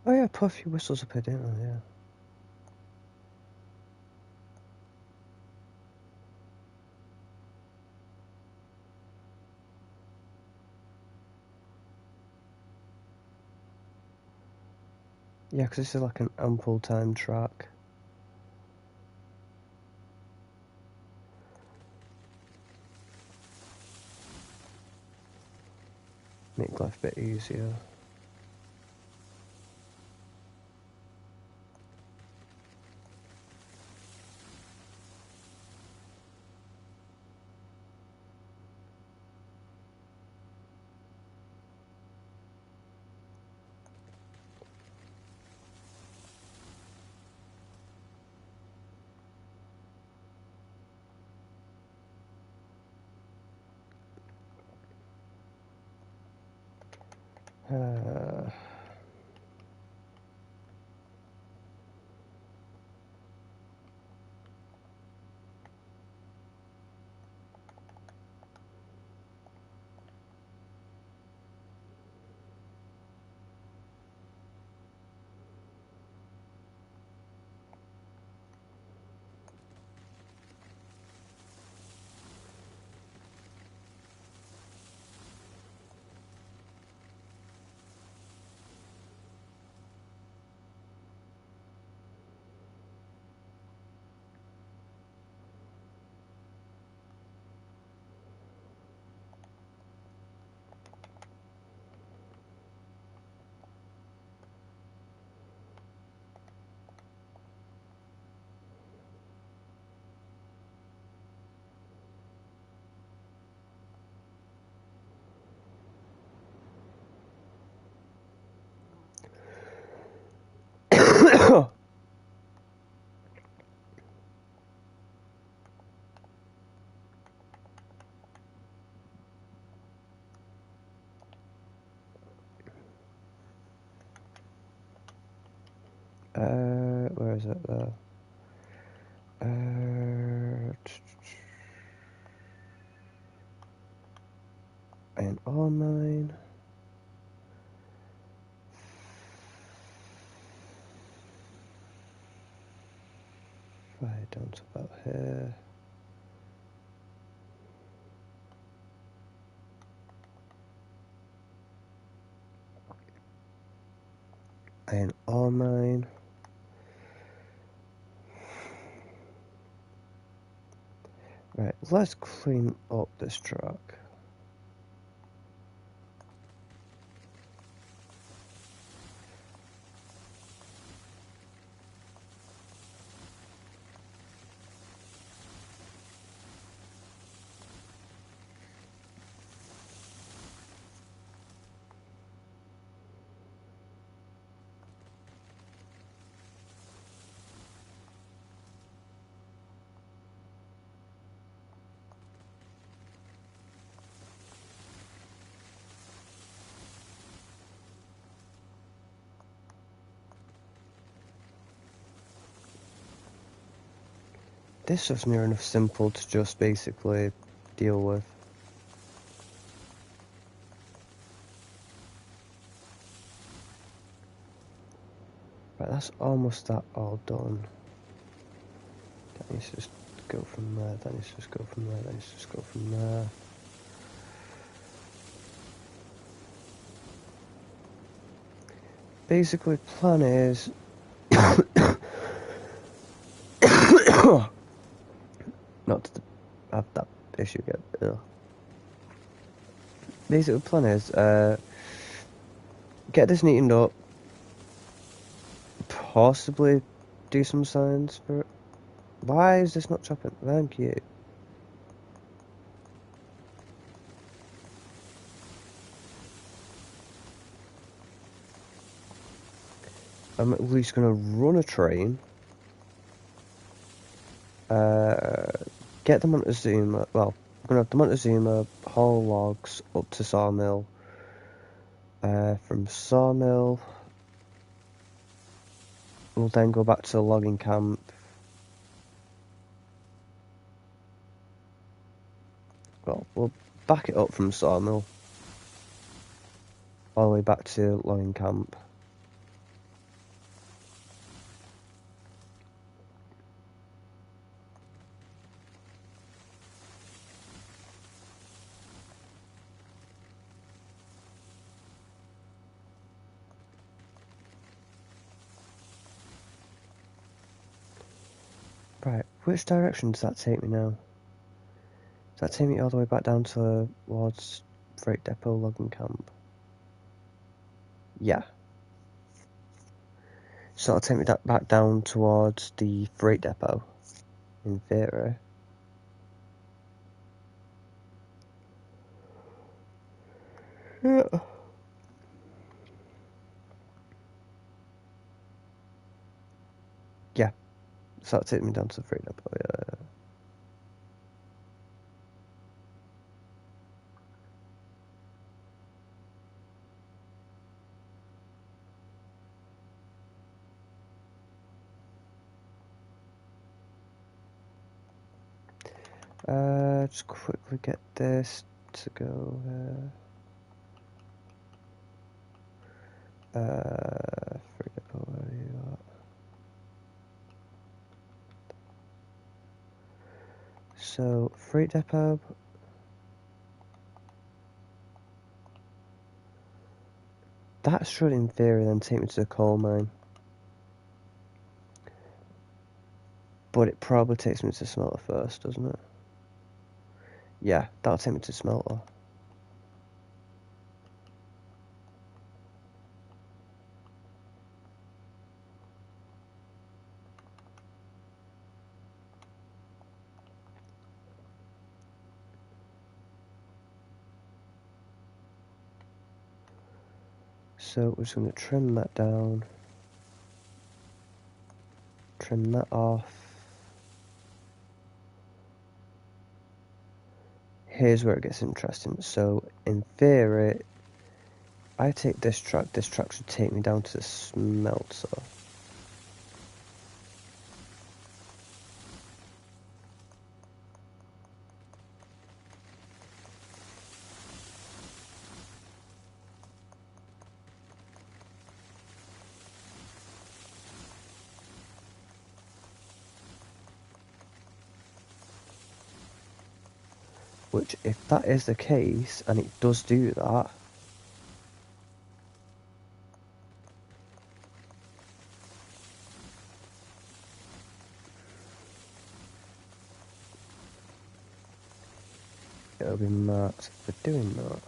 Oh yeah, put a few whistles up here, didn't I? Yeah. Yeah, because this is like an ample time track. Make life a bit easier. Uh, Where is it though? Iron ore mine. Right down to about here. Iron ore mine. Right, let's clean up this truck. This stuff's near enough simple to just basically deal with. Right, that's almost that all done. That needs to just go from there, that needs to just go from there, that needs to just go from there. Basically, plan is not to have that issue get ill. Basically, plan is get this neatened up, possibly do some signs for it. Why is this not chopping? Thank you. I'm at least going to run a train. Get the Montezuma. Well, I'm going to have the Montezuma haul logs up to Sawmill. From Sawmill, we'll then go back to the logging camp. Well, we'll back it up from Sawmill all the way back to logging camp. Right, which direction does that take me now? Does that take me all the way back down towards Freight Depot logging camp? Yeah. So it'll take me back down towards the Freight Depot, in theory. Yeah. Yeah. So that'll take me down to the Freight Depot, yeah. Just quickly get this to go there. Freight Depot, where are you at? So, Freight Depot. That should, in theory, then take me to the coal mine. But it probably takes me to smelter first, doesn't it? Yeah, that'll take me to smelter. So we're just going to trim that down. Trim that off. Here's where it gets interesting. So, in theory, I take this truck should take me down to the smelter. Which, if that is the case, and it does do that, it'll be marked for doing that.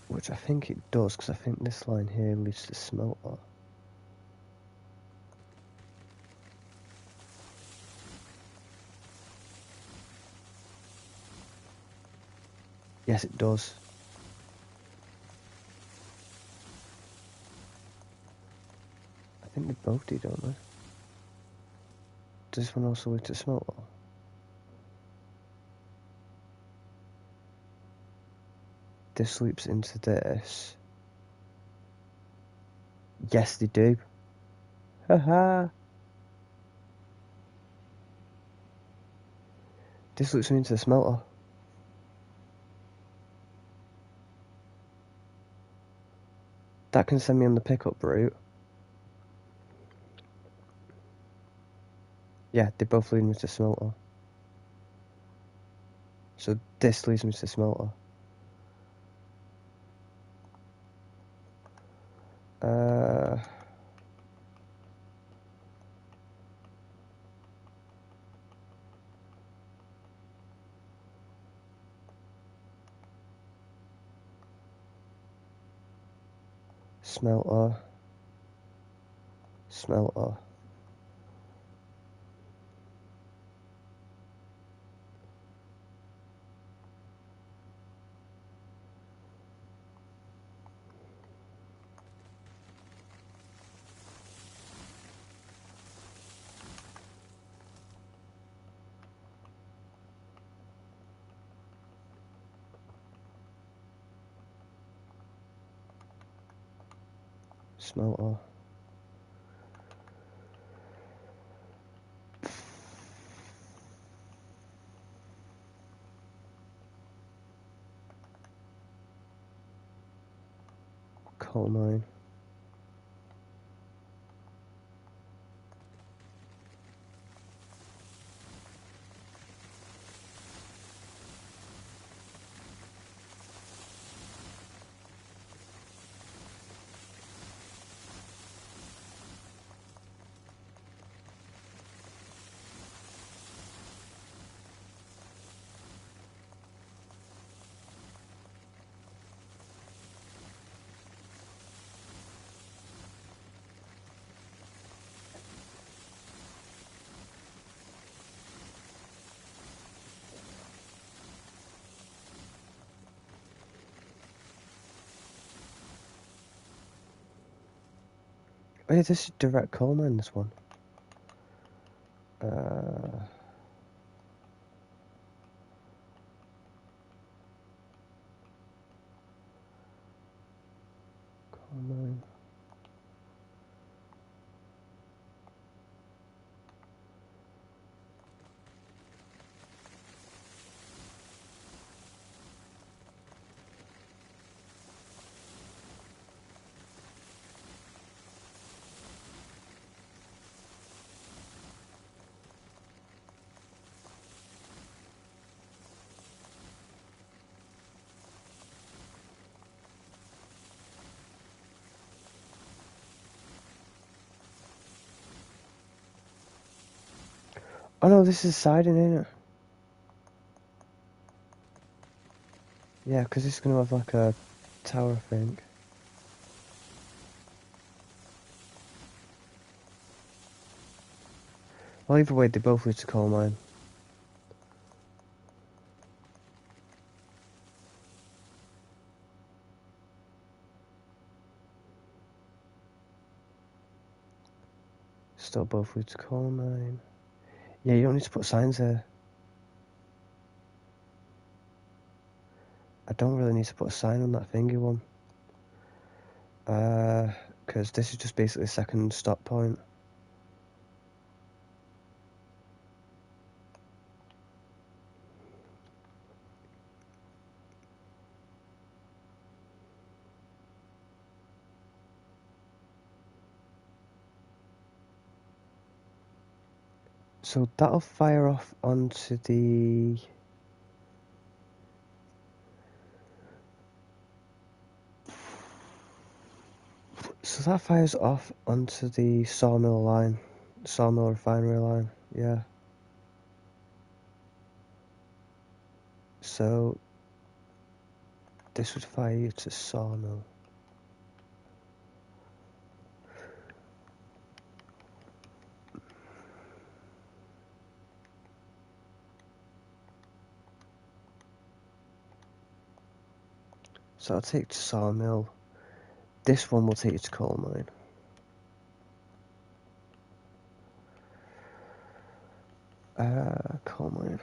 Which I think it does, because I think this line here leads to smelter. Yes, it does. I think they both do, don't they? Does this one also lead to smelter? This loops into this. Yes, they do. Haha! This loops me into the smelter. That can send me on the pickup route. Yeah, they both lead me to smelter. So this leads me to smelter. Smelter. Smelter. Smelter. Coal mine. Oh yeah, this is direct coal mine, this one. Coal mine. Oh no, this is siding, ain't it? Yeah, because it's going to have like a tower, I think. Well, either way, they both lead to coal mine. Still both lead to coal mine. Yeah, you don't need to put signs there. I don't really need to put a sign on that thingy one. Because this is just basically a second stop point. So that'll fire off onto the... So that fires off onto the sawmill line, sawmill refinery line, yeah. So this would fire you to sawmill. So I'll take you to sawmill. This one will take you to coal mine. Coal mine.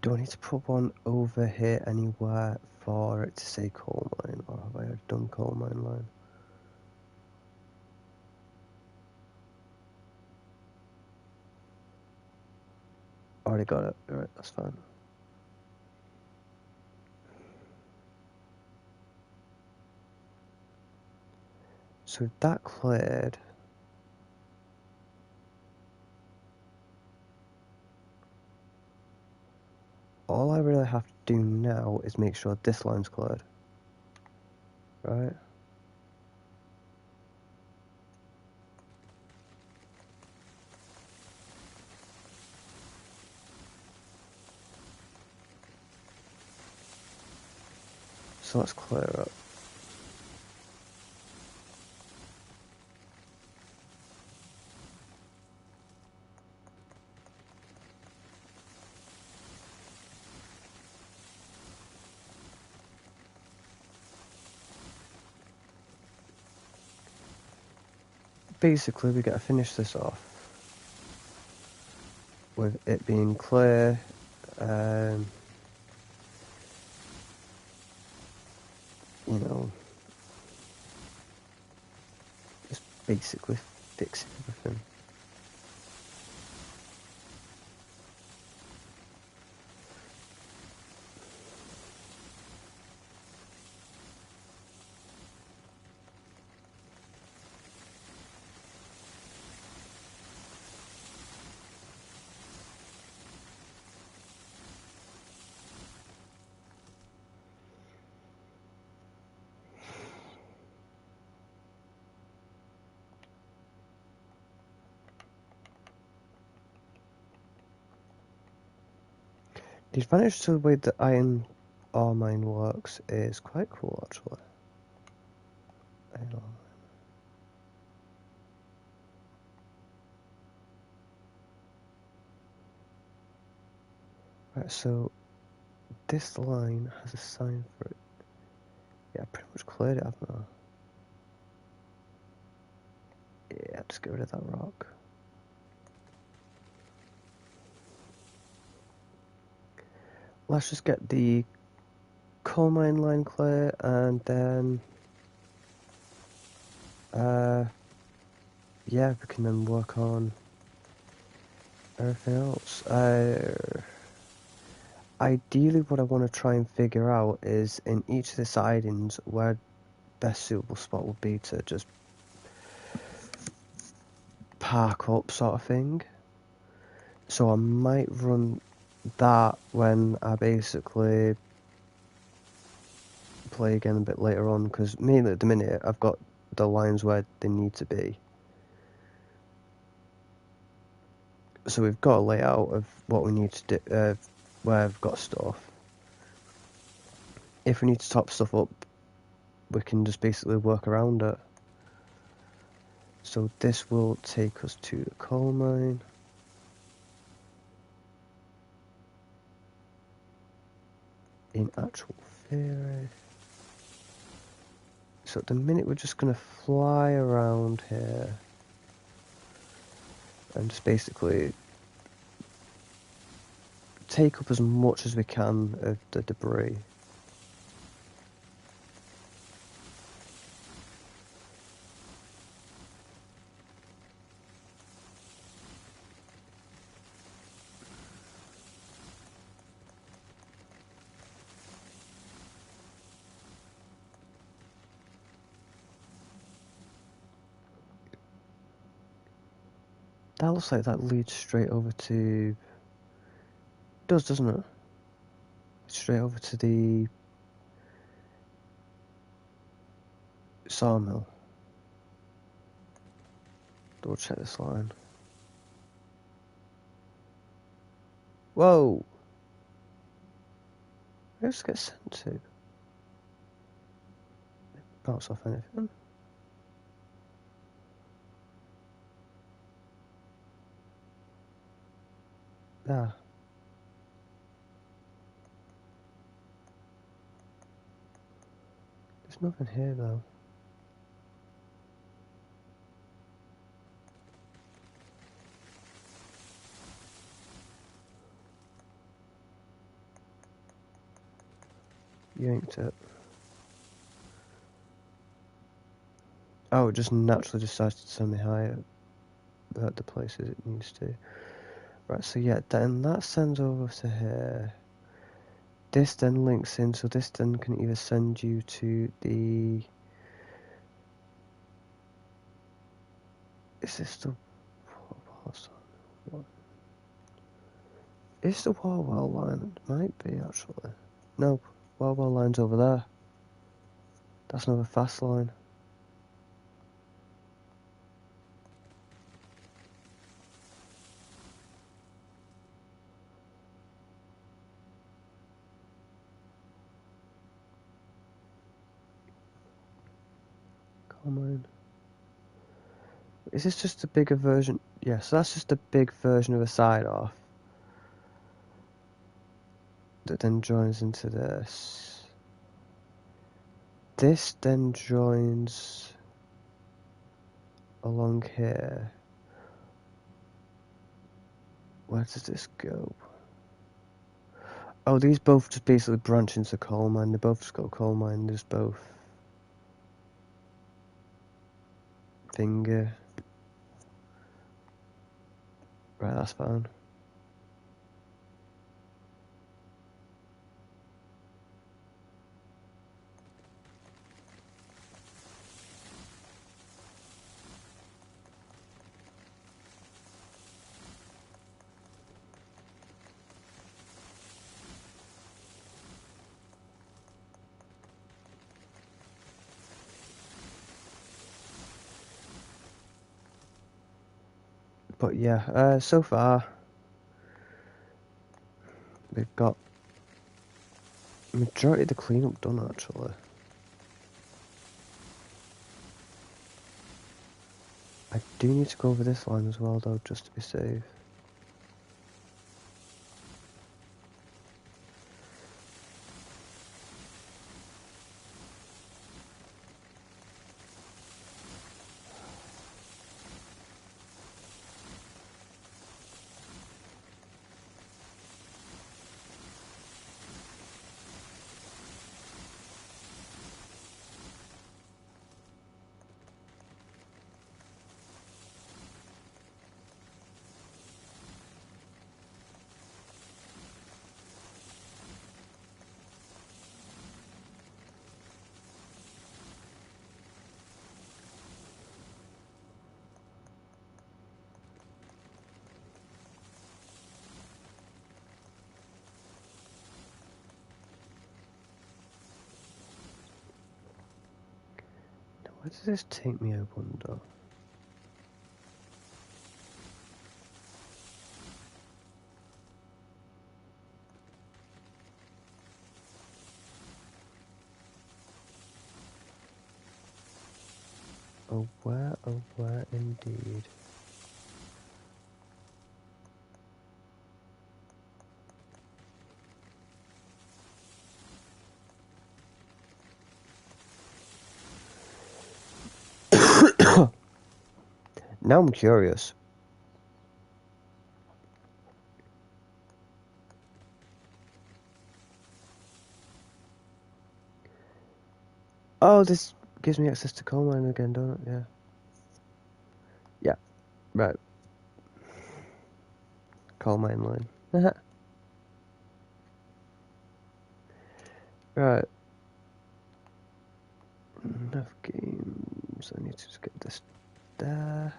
Do I need to put one over here anywhere for it to say coal mine, or have I already done coal mine line? Already got it. Alright, that's fine. So that cleared. All I really have to do now is make sure this line's cleared. Right? So let's clear up. Basically, we gotta finish this off with it being clear. You know, just basically fixing everything. The advantage to the way the iron ore mine works is quite cool, actually. Iron ore mine. Right, so this line has a sign for it. Yeah, I pretty much cleared it, haven't I? Yeah, just get rid of that rock. Let's just get the coal mine line clear, and then yeah, we can then work on everything else. Ideally what I want to try and figure out is in each of the sidings where best suitable spot would be to just park up, sort of thing. So I might run that when I basically play again a bit later on, because mainly at the minute I've got the lines where they need to be. So we've got a layout of what we need to do, where I've got stuff. If we need to top stuff up, we can just basically work around it. So this will take us to the coal mine. In actual theory. So at the minute we're just going to fly around here and just basically take up as much as we can of the debris. That looks like that leads straight over to... It does, doesn't it? Straight over to the sawmill. Double check this line. Whoa! Where does it get sent to? Bounce off anything? Ah. There's nothing here though. Yanked it. Oh, it just naturally decides to send me higher at the places it needs to. Right, so yeah, then that sends over to here. This then links in, so this then can either send you to the... Is this the... Is the Warwell line? It might be, actually. No, Warwell line's over there. That's another fast line. Come on. Is this just a bigger version? Yeah, so that's just a big version of a side off that then joins into this. This then joins along here. Where does this go? Oh, these both just basically branch into the coal mine. They both just got a coal mine. There's both finger. Right, that's fine. But yeah, so far we've got majority of the cleanup done actually. I do need to go over this line as well though, just to be safe. Now, where does this take me, I wonder? Oh where indeed. Now I'm curious. Oh, this gives me access to coal mine again, don't it? Yeah. Yeah, right. Coal mine line. Right. Enough games. I need to just get this there.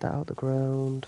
that out the ground.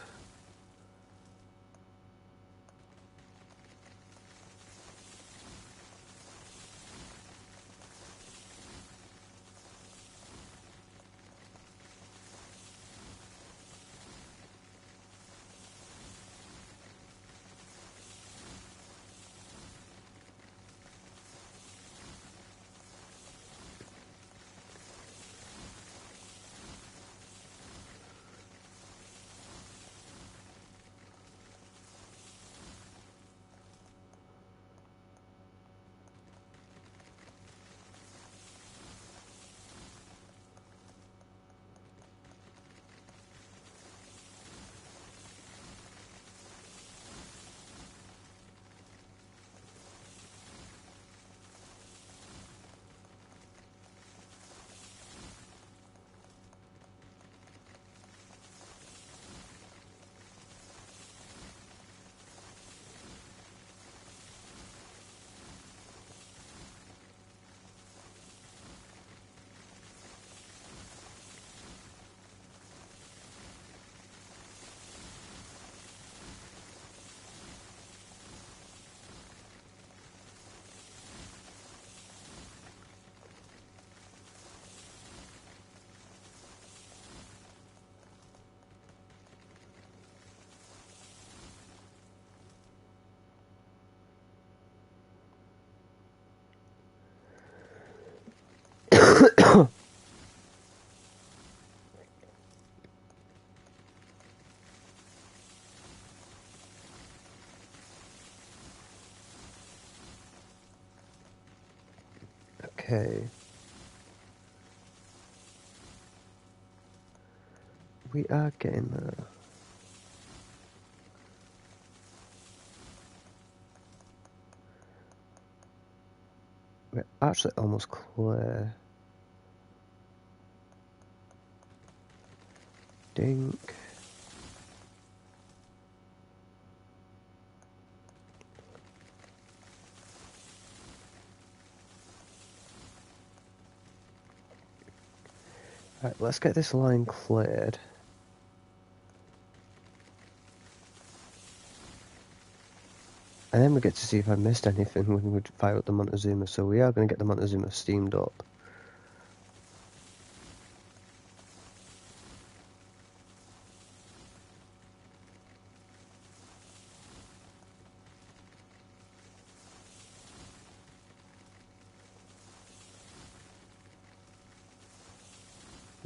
Okay. We are getting there. We're actually almost clear. Dink. Right, let's get this line cleared. And then we get to see if I missed anything when we fire up the Montezuma. So we are going to get the Montezuma steamed up.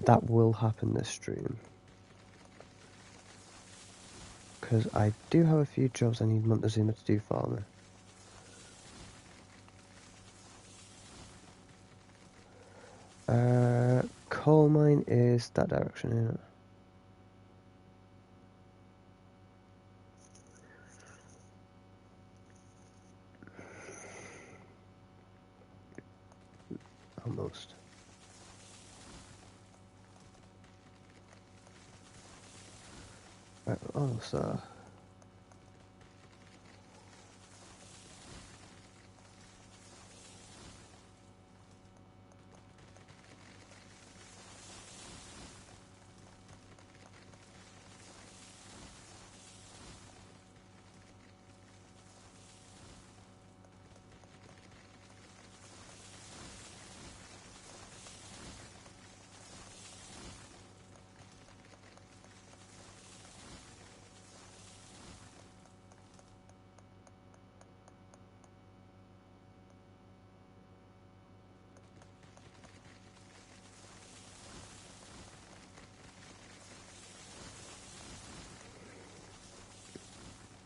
That will happen this stream. Because I do have a few jobs I need Montezuma to do for me. Coal mine is that direction, isn't it? Almost. Right, almost there.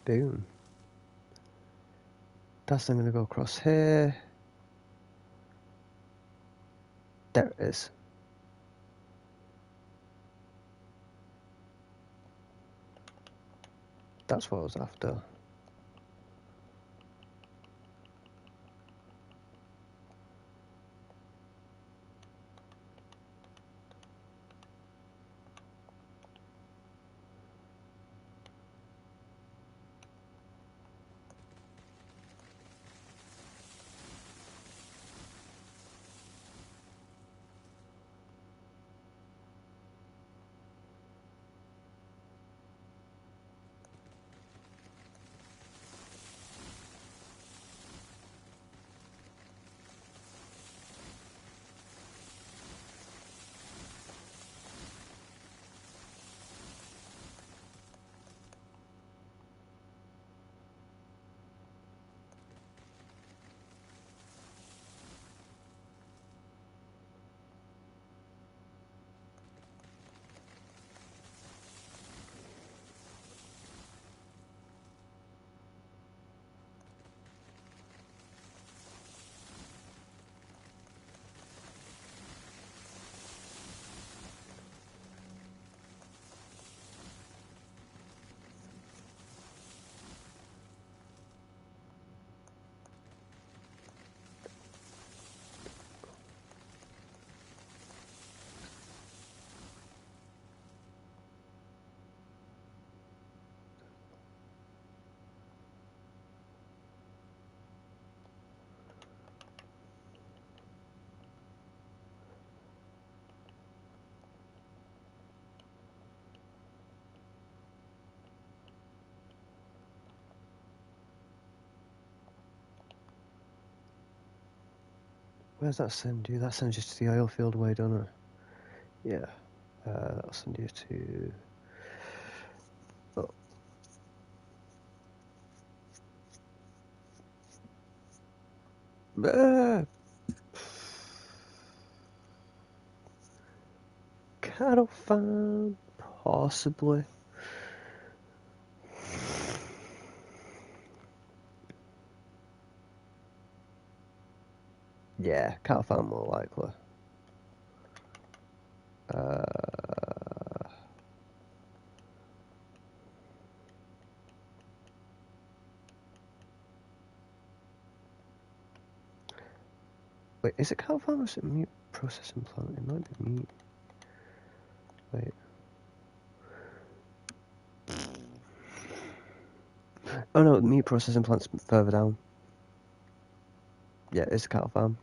Boom. That's then going to go across here. There it is. That's what I was after. Where's that send you? That sends you to the oil field way, doesn't it? Yeah. That'll send you to... Oh. Cattle farm, possibly. Yeah, cattle farm more likely. Wait, is it cattle farm or is it meat processing plant? It might be meat. Wait. Oh no, meat processing plant's further down. Yeah, it's a cattle farm.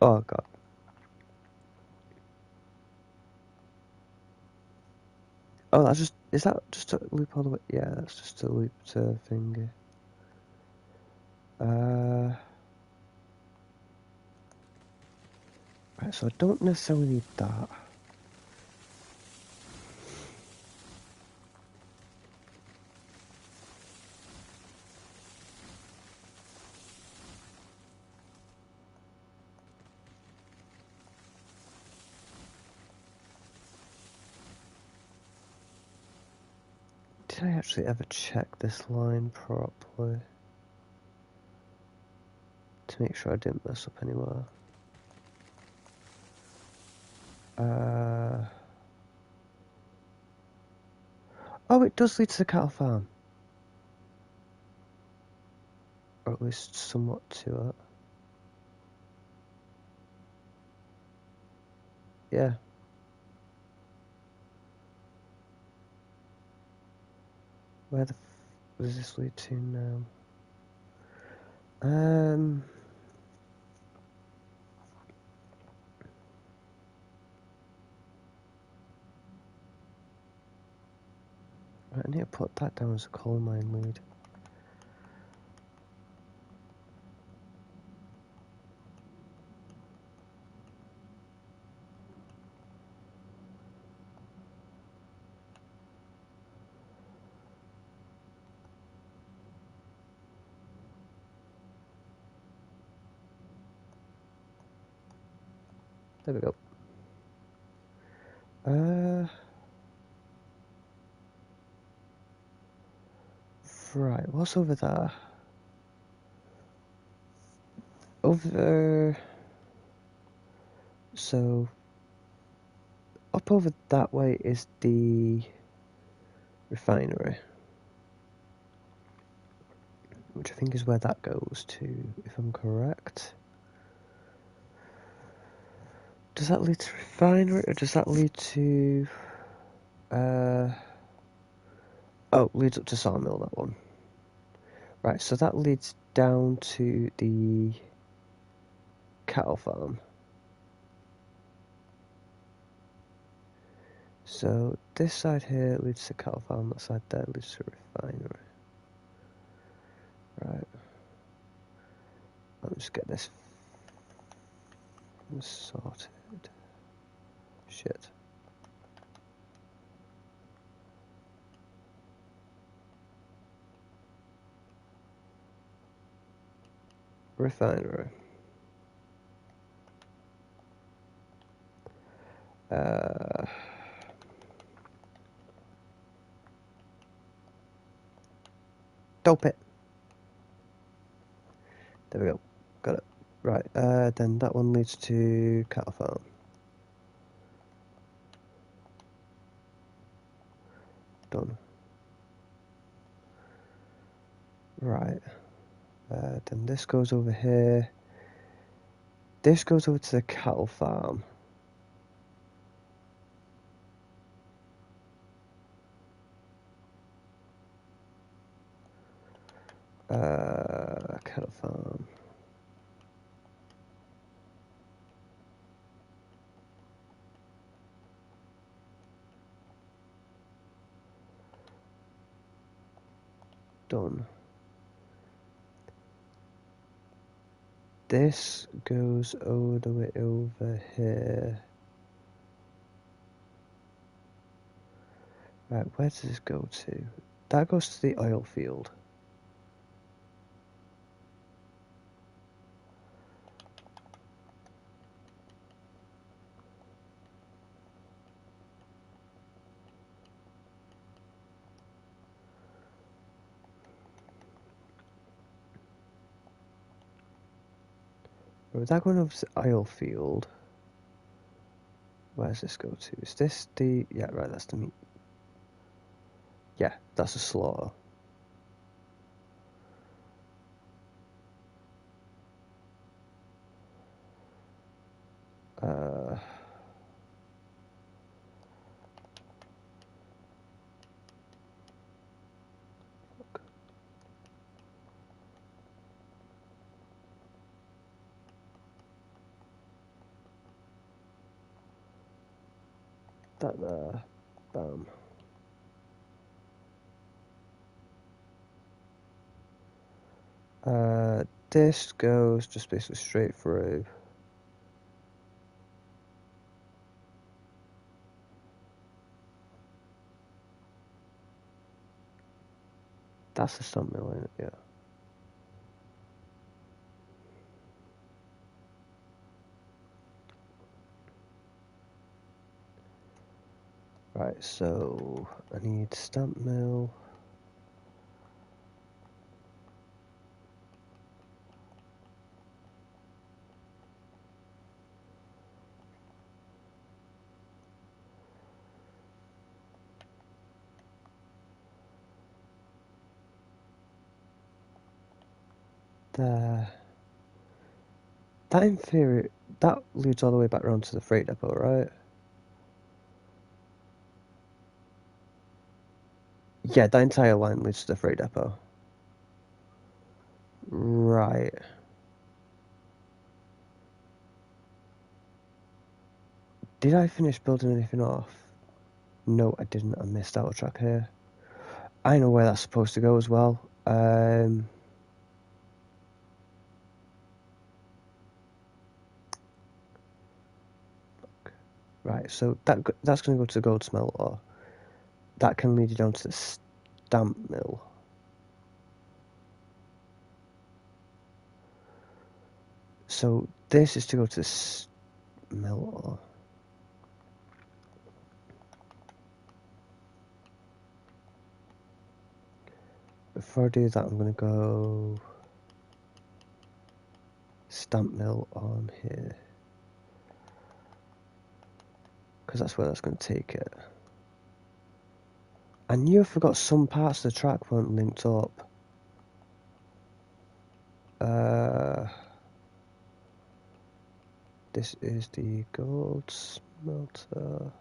Oh god. Oh, that's just... Is that just a loop all the way? Yeah, that's just a loop to thingy. Right, so I don't necessarily need that. Did I actually ever check this line properly? To make sure I didn't mess up anywhere. Oh, it does lead to the cattle farm. Or at least somewhat to it. Yeah. Where the f does this lead to now? I need to put that down as a coal mine lead. There we go. Right, what's over there? Over... So... Up over that way is the refinery. Which I think is where that goes to, if I'm correct. Does that lead to refinery, or does that lead to... Oh, leads up to sawmill, that one. Right, so that leads down to the cattle farm. So this side here leads to cattle farm, that side there leads to refinery. Right. I'll just get this sorted. Shit. Refinery. Dope it. There we go. Got it. Right, then that one leads to cattle farm. Done. Right. Then this goes over here. This goes over to the cattle farm. Cattle farm. Done. This goes all the way over here. Right, where does this go to? That goes to the oil field. Right, that going over to the oil field. Where does this go to? Is this the... Yeah, right, that's the meat. Yeah, that's a slaughter. That there. Bam. This goes just basically straight through. That's the stump mill, isn't it? Yeah. Right, so I need stamp mill. There. That in theory, that leads all the way back around to the freight depot, right? Yeah, that entire line leads to the freight depot. Right. Did I finish building anything off? No, I didn't. I missed out a track here. I know where that's supposed to go as well. Right, so that's going to go to the gold smelter. That can lead you down to the stamp mill. So this is to go to the smelter. Before I do that, I'm going to go stamp mill on here, because that's where that's going to take it. I knew I forgot some parts of the track weren't linked up. This is the gold smelter.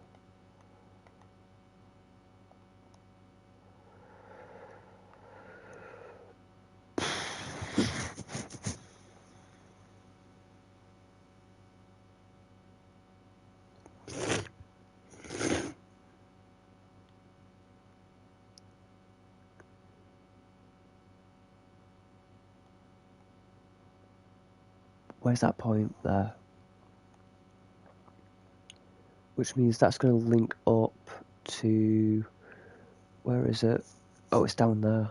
Where's that point there? Which means that's going to link up to... Where is it? Oh, it's down there.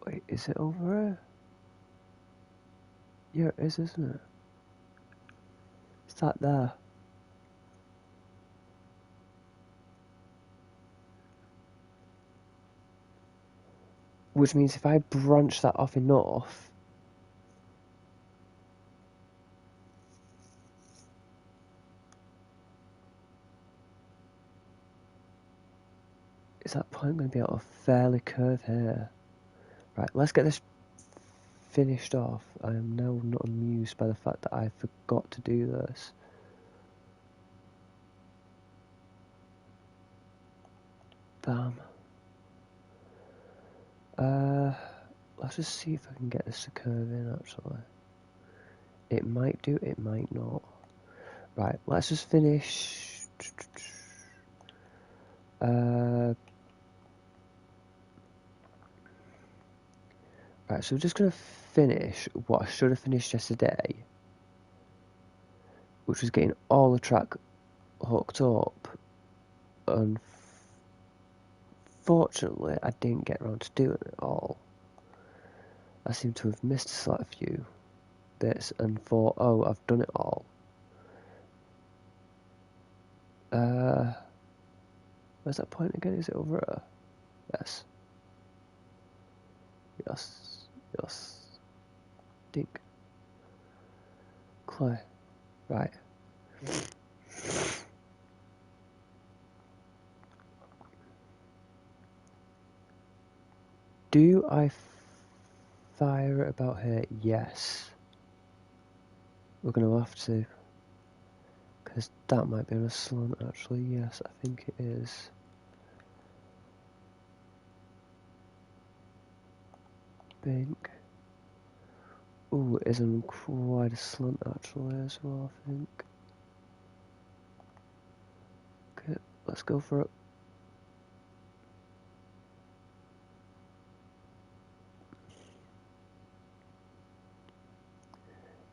Wait, is it over here? Yeah, it is, isn't it? It's that there. Which means if I branch that off enough... Is that point going to be able to fairly curve here? Right, let's get this finished off. I am now not amused by the fact that I forgot to do this. Bam. Let's just see if I can get this to curve in, actually. It might do, it might not. Right, let's just finish... Right, so we're just going to finish what I should have finished yesterday, which was getting all the track hooked up. Unfortunately, I didn't get around to doing it all. I seem to have missed a slight few bits and thought, oh, I've done it all. Where's that point again? Is it over here? Yes. Yes. Yes. Dink. Clay. Right. Do I fire it about here? Yes. We're going to have to. Because that might be on a slant, actually. Yes, I think it is. Bink. Ooh, it is on quite a slant, actually, as well, I think. Okay, let's go for it.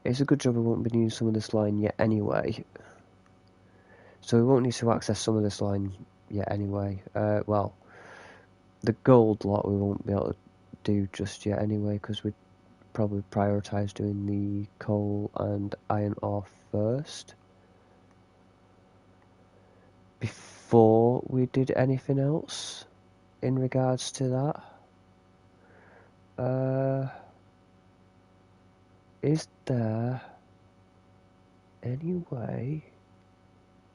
It's a good job we won't be using some of this line yet anyway. So we won't need to access some of this line yet anyway. Well, the gold lot we won't be able to do just yet anyway, because we'd probably prioritise doing the coal and iron ore first before we did anything else in regards to that. Is there any way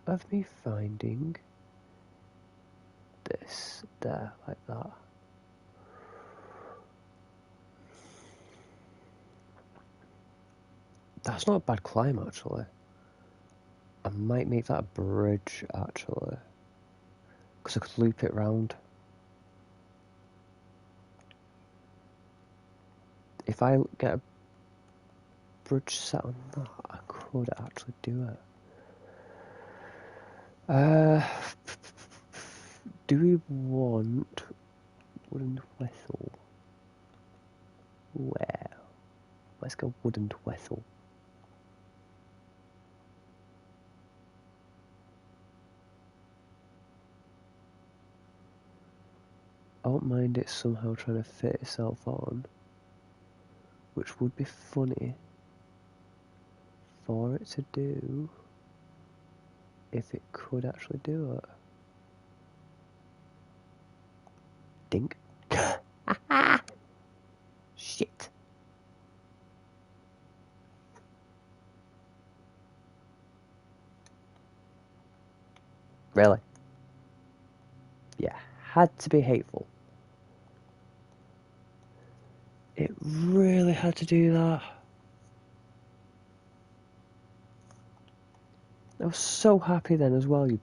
of me finding this there like that? That's not a bad climb, actually. I might make that a bridge, actually, because I could loop it round. If I get a bridge set on that, I could actually do it. Uh, do we want wooden vessel? Well, let's go wooden vessel. I don't mind it somehow trying to fit itself on, which would be funny for it to do if it could actually do it. Dink. Shit. Really? Yeah, had to be hateful. It really had to do that. I was so happy then as well, you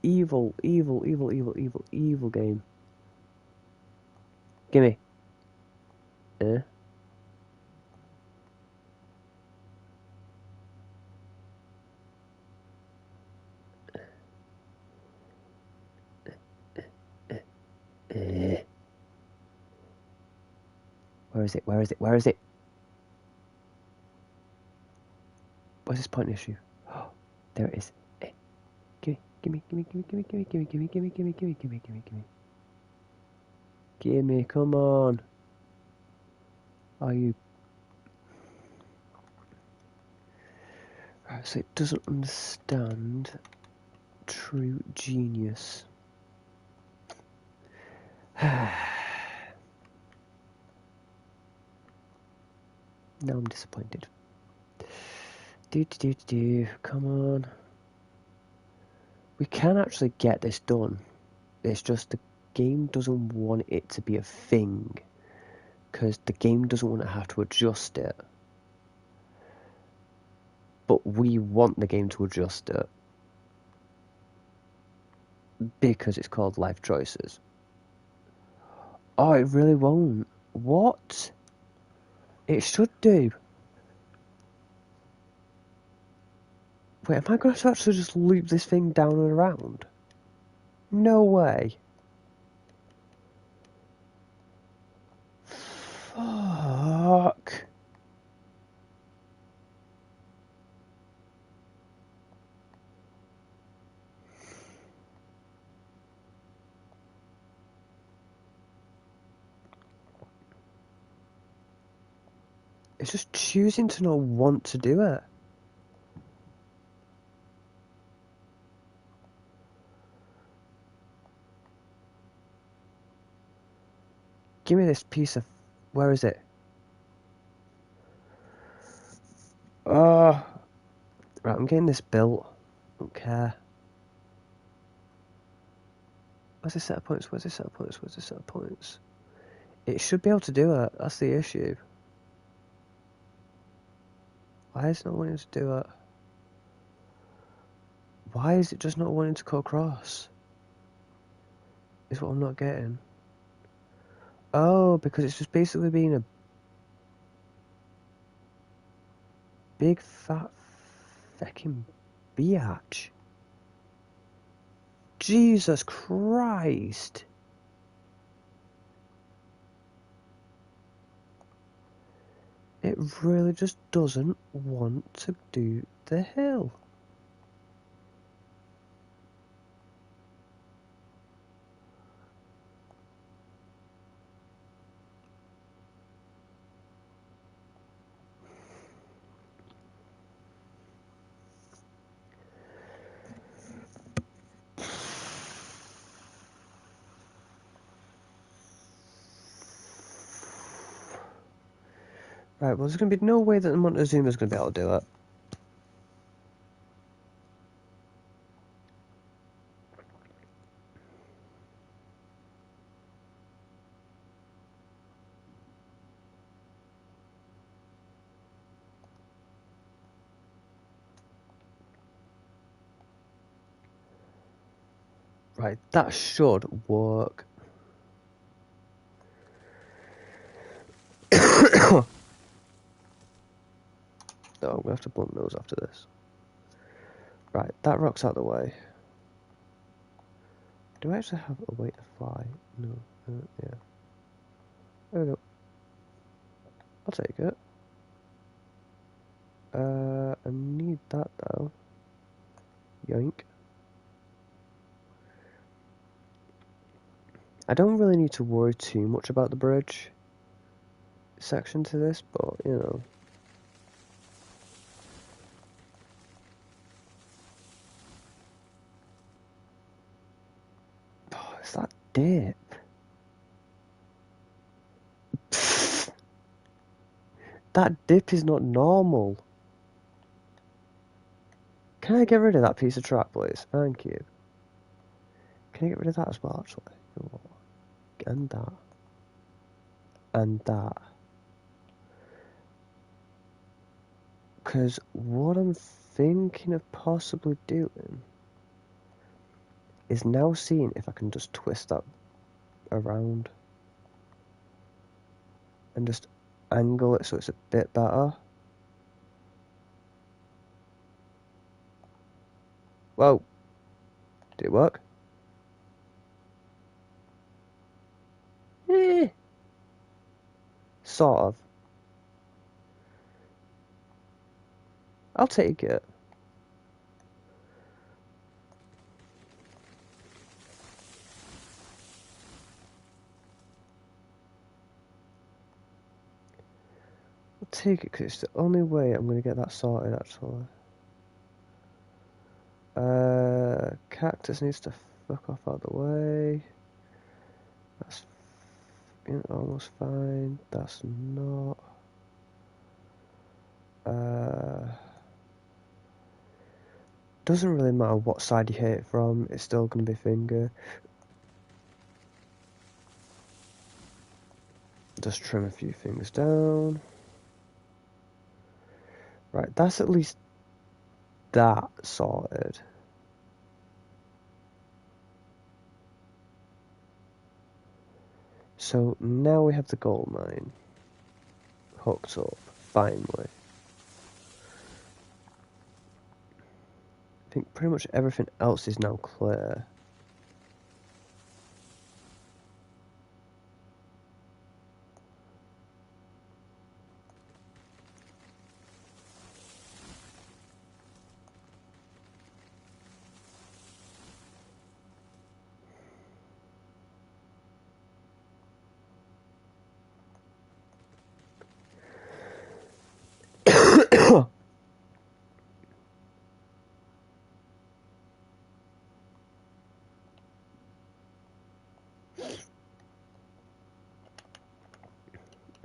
evil, evil, evil, evil, evil, evil game. Gimme. Eh? Eh. Where is it? Where is it? Where is it? Where's this point issue? Oh, there it is. Eh. Gimme, gimme, gimme, gimme, gimme, gimme, gimme, gimme, gimme, gimme, gimme, gimme, gimme, gimme. Gimme, come on. Are you... Right, so it doesn't understand true genius. Now I'm disappointed. Come on. We can actually get this done. It's just the game doesn't want it to be a thing. Because the game doesn't want to have to adjust it. But we want the game to adjust it. Because it's called life choices. Oh, it really won't. What? It should do. Wait, am I going to actually just loop this thing down and around? No way. Fuck. It's just choosing to not want to do it. Give me this piece of... Where is it? Oh. Right, I'm getting this built. Don't care. Where's the set of points? Where's the set of points? Where's the set of points? It should be able to do it. That's the issue. Why is it not wanting to do it? Why is it just not wanting to go across? Is what I'm not getting. Oh, because it's just basically being a big fat fucking biatch. Jesus Christ. It really just doesn't want to do the hill. Right, well there's going to be no way that the Montezuma's going to be able to do it. Right, that should work. Oh, I'm going to have to blunt nose after this. Right, that rock's out of the way. Do I actually have a way to fly? No. Yeah. There we go. I'll take it. I need that though. Yoink. I don't really need to worry too much about the bridge section to this, but you know. Oh, it's that dip. That dip is not normal. Can I get rid of that piece of track, please? Thank you. Can I get rid of that as well, actually? And that. And that. Because what I'm thinking of possibly doing is now seeing if I can just twist that around and just angle it so it's a bit better. Whoa! Did it work? Eh. Sort of. I'll take it. I'll take it because it's the only way I'm going to get that sorted, actually. Cactus needs to fuck off out of the way. That's almost fine. That's not. Doesn't really matter what side you hit it from, it's still going to be finger. Just trim a few things down. Right, that's at least that sorted. So now we have the gold mine hooked up, finally. I think pretty much everything else is now clear.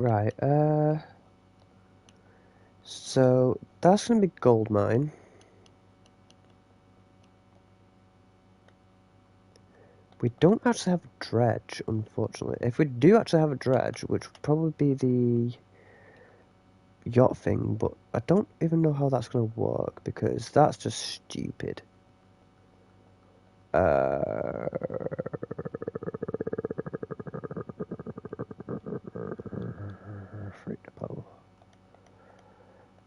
Right, so that's going to be gold mine. We don't actually have a dredge, unfortunately. If we do actually have a dredge, which would probably be the yacht thing, but I don't even know how that's going to work, because that's just stupid. Freak the power.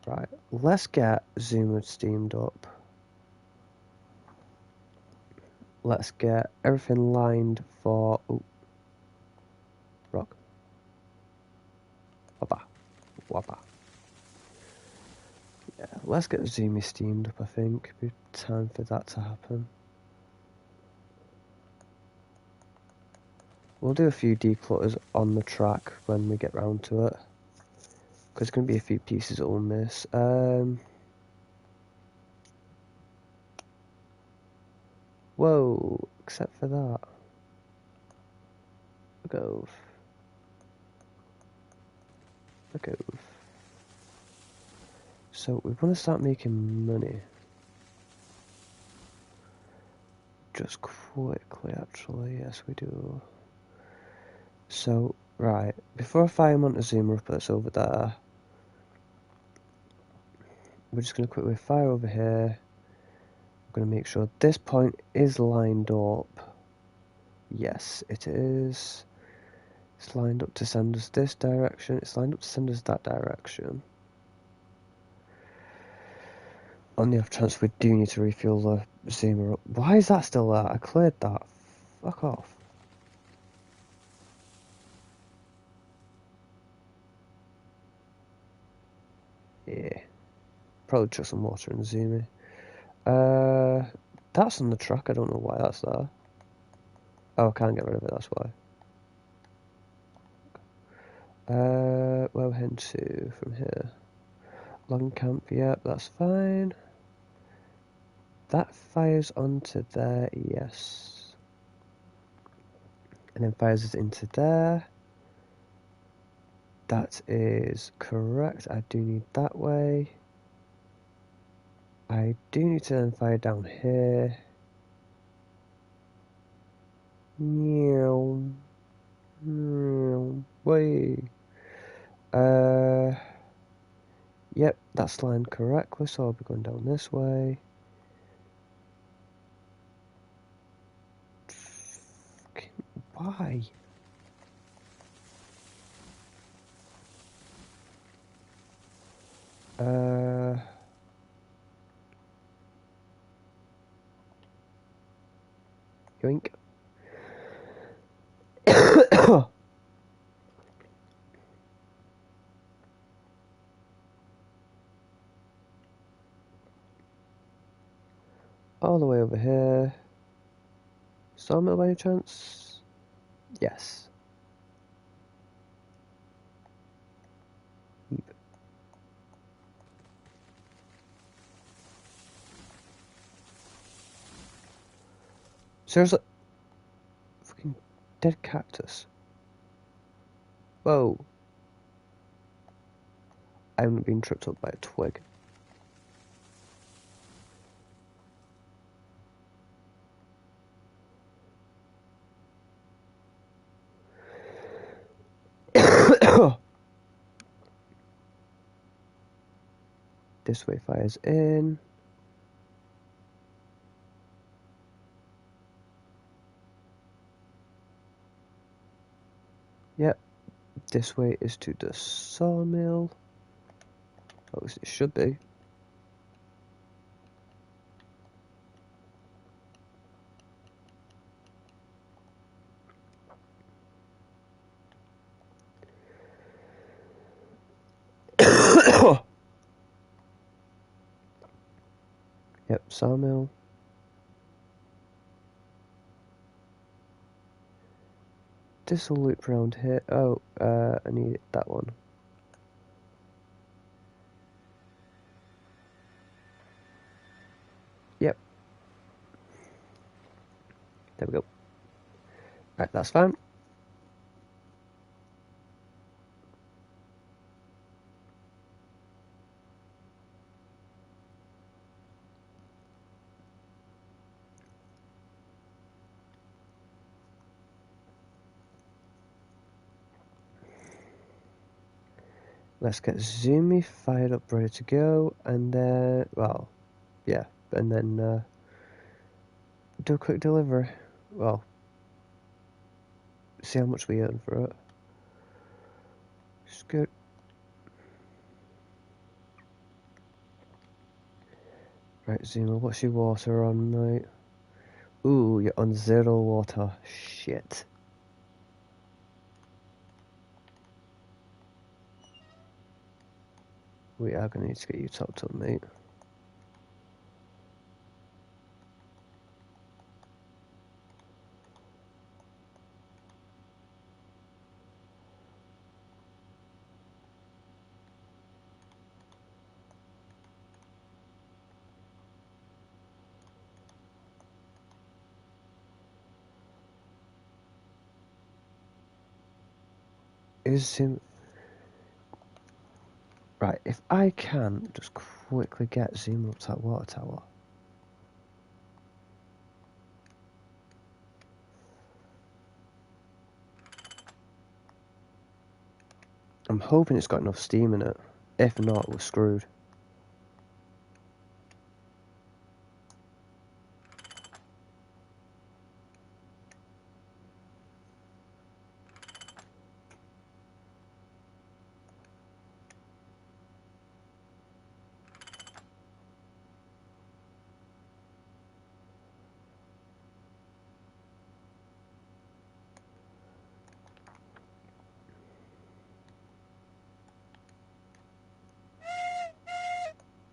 Right, let's get Zoomer steamed up. Let's get everything lined for... Ooh. Rock. Wabba. Wabba. Yeah, let's get Zoomy steamed up, I think. It'll be time for that to happen. We'll do a few declutters on the track when we get round to it. Because there's going to be a few pieces that we'll miss. Whoa, except for that. Look over. So we want to start making money. Just quickly, actually. Yes, we do. So, right. Before I fire him onto Zoomer up that's over there, we're just going to quickly fire over here. I'm going to make sure this point is lined up. Yes, it is. It's lined up to send us this direction. It's lined up to send us that direction. On the off chance we do need to refuel the zoomer up. Why is that still there? I cleared that. Fuck off. Yeah. Probably chuck some water in the zoomer. That's on the track. I don't know why that's there. Oh, I can't get rid of it, that's why. Where we're heading to from here. Long camp, yep, that's fine. That fires onto there, yes. And then fires us into there. That is correct. I do need that way. I do need to then fire down here. Meow. Meow. Way. Yep, that's lined correctly, so I'll be going down this way. Why? Yoink. All the way over here. Sawmill by any chance? Yes. Seriously? Fucking dead cactus. Whoa. I haven't been tripped up by a twig. This way fires in. Yep. This way is to the sawmill. At least it should be. Yep, sawmill. This will loop around here. Oh, I need that one. Yep. There we go. Right, that's fine. Let's get Zoomy fired up, ready to go, and then, well, yeah, and then do a quick delivery. Well, see how much we earn for it. It's good. Right, Zuma, what's your water on, mate? Ooh, you're on 0 water. Shit. We are going to need to get you topped up, mate. Is him... Right, if I can just quickly get Zuma up to that water tower. I'm hoping it's got enough steam in it. If not, we're screwed.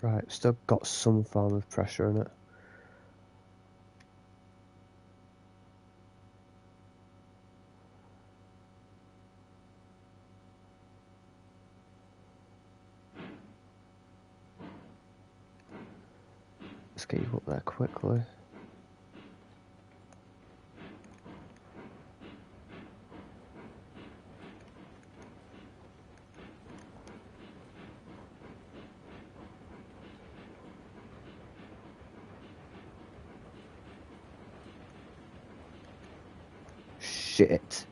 Right, still got some form of pressure in it. Let's get you up there quickly. Shit.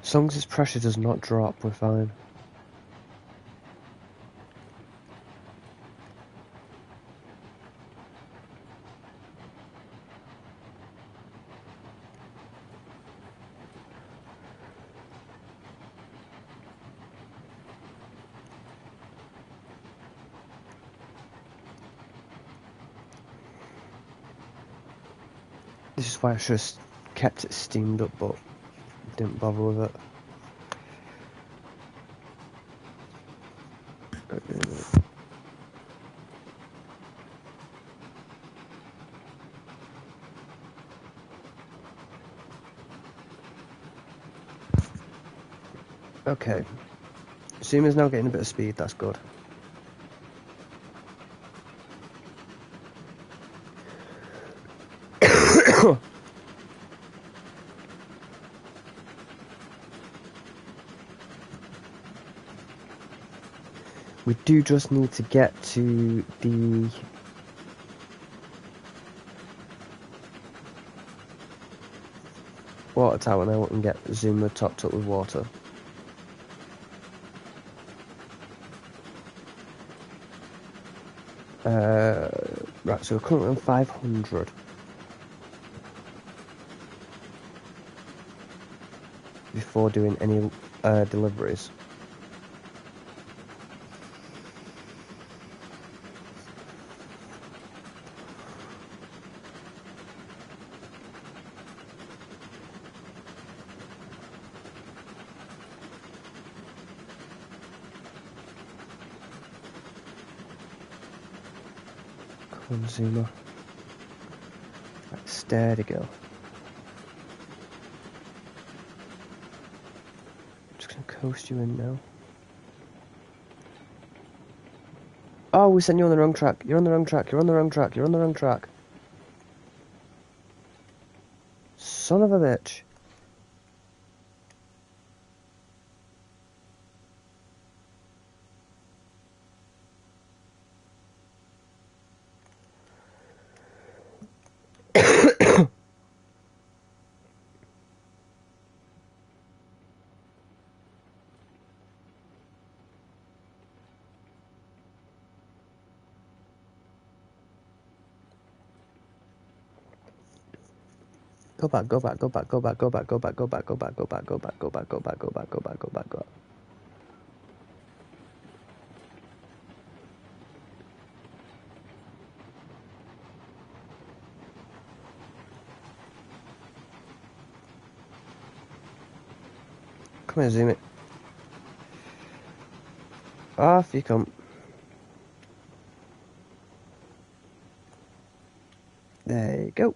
As long as his pressure does not drop, we're fine. This is why I should have kept it steamed up, but didn't bother with it. Okay. Seema's now getting a bit of speed, that's good. We do just need to get to the water tower now and get Zuma topped up with water. Right, so we're currently on 500. Before doing any deliveries. Come on, Zuma. Right, steady girl. Just gonna coast you in now. Oh, we sent you on the wrong track. You're on the wrong track. You're on the wrong track. You're on the wrong track. Son of a bitch. Go back, go back, go back, go back, go back, go back, go back, go back, go back, go back, go back, go back, go back, go back, go back, go back. Come here, zoom it. Off you come. There you go.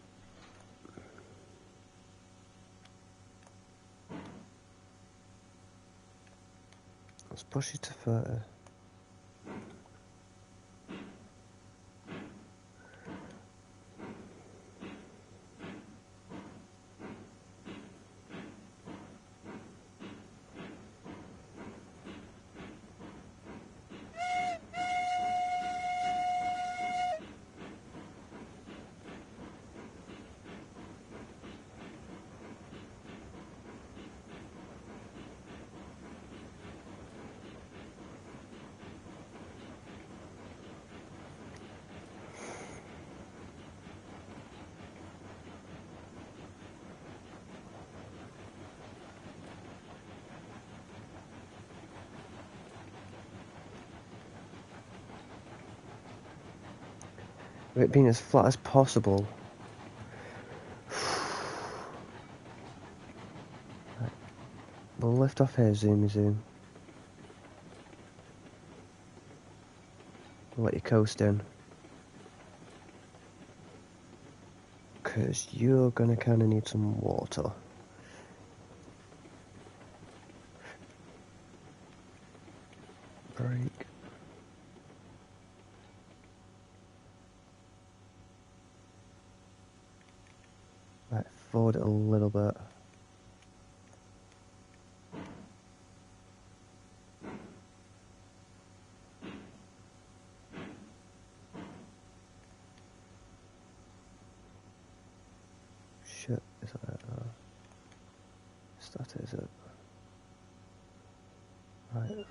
Let's push you to 30. with it being as flat as possible. Right. We'll lift off here, zoomy zoom. We'll let you coast in. Because you're gonna kinda need some water. Break. Right, forward it a little bit. Shit, is that it? That is it. Right.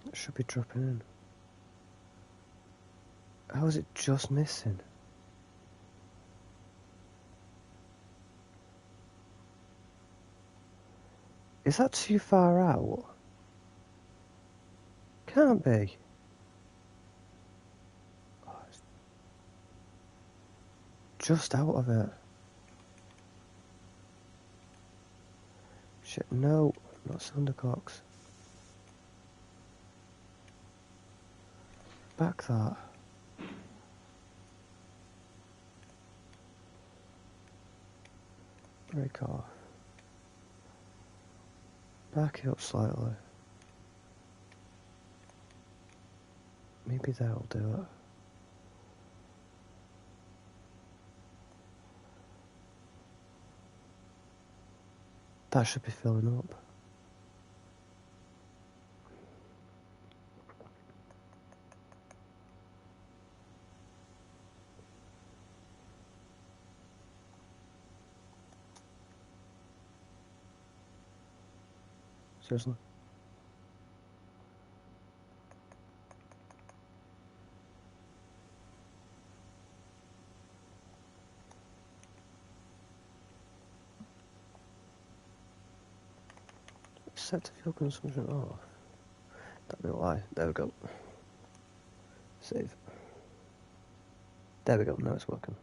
It should be dropping in. How is it just missing? Is that too far out? Can't be. Oh, it's just out of it. Shit, no, not Sandercox. Back that. Break off. Back it up slightly. Maybe that'll do it. That should be filling up. Seriously? Set the fuel consumption off. That'd be why. There we go. Save. There we go, now it's working.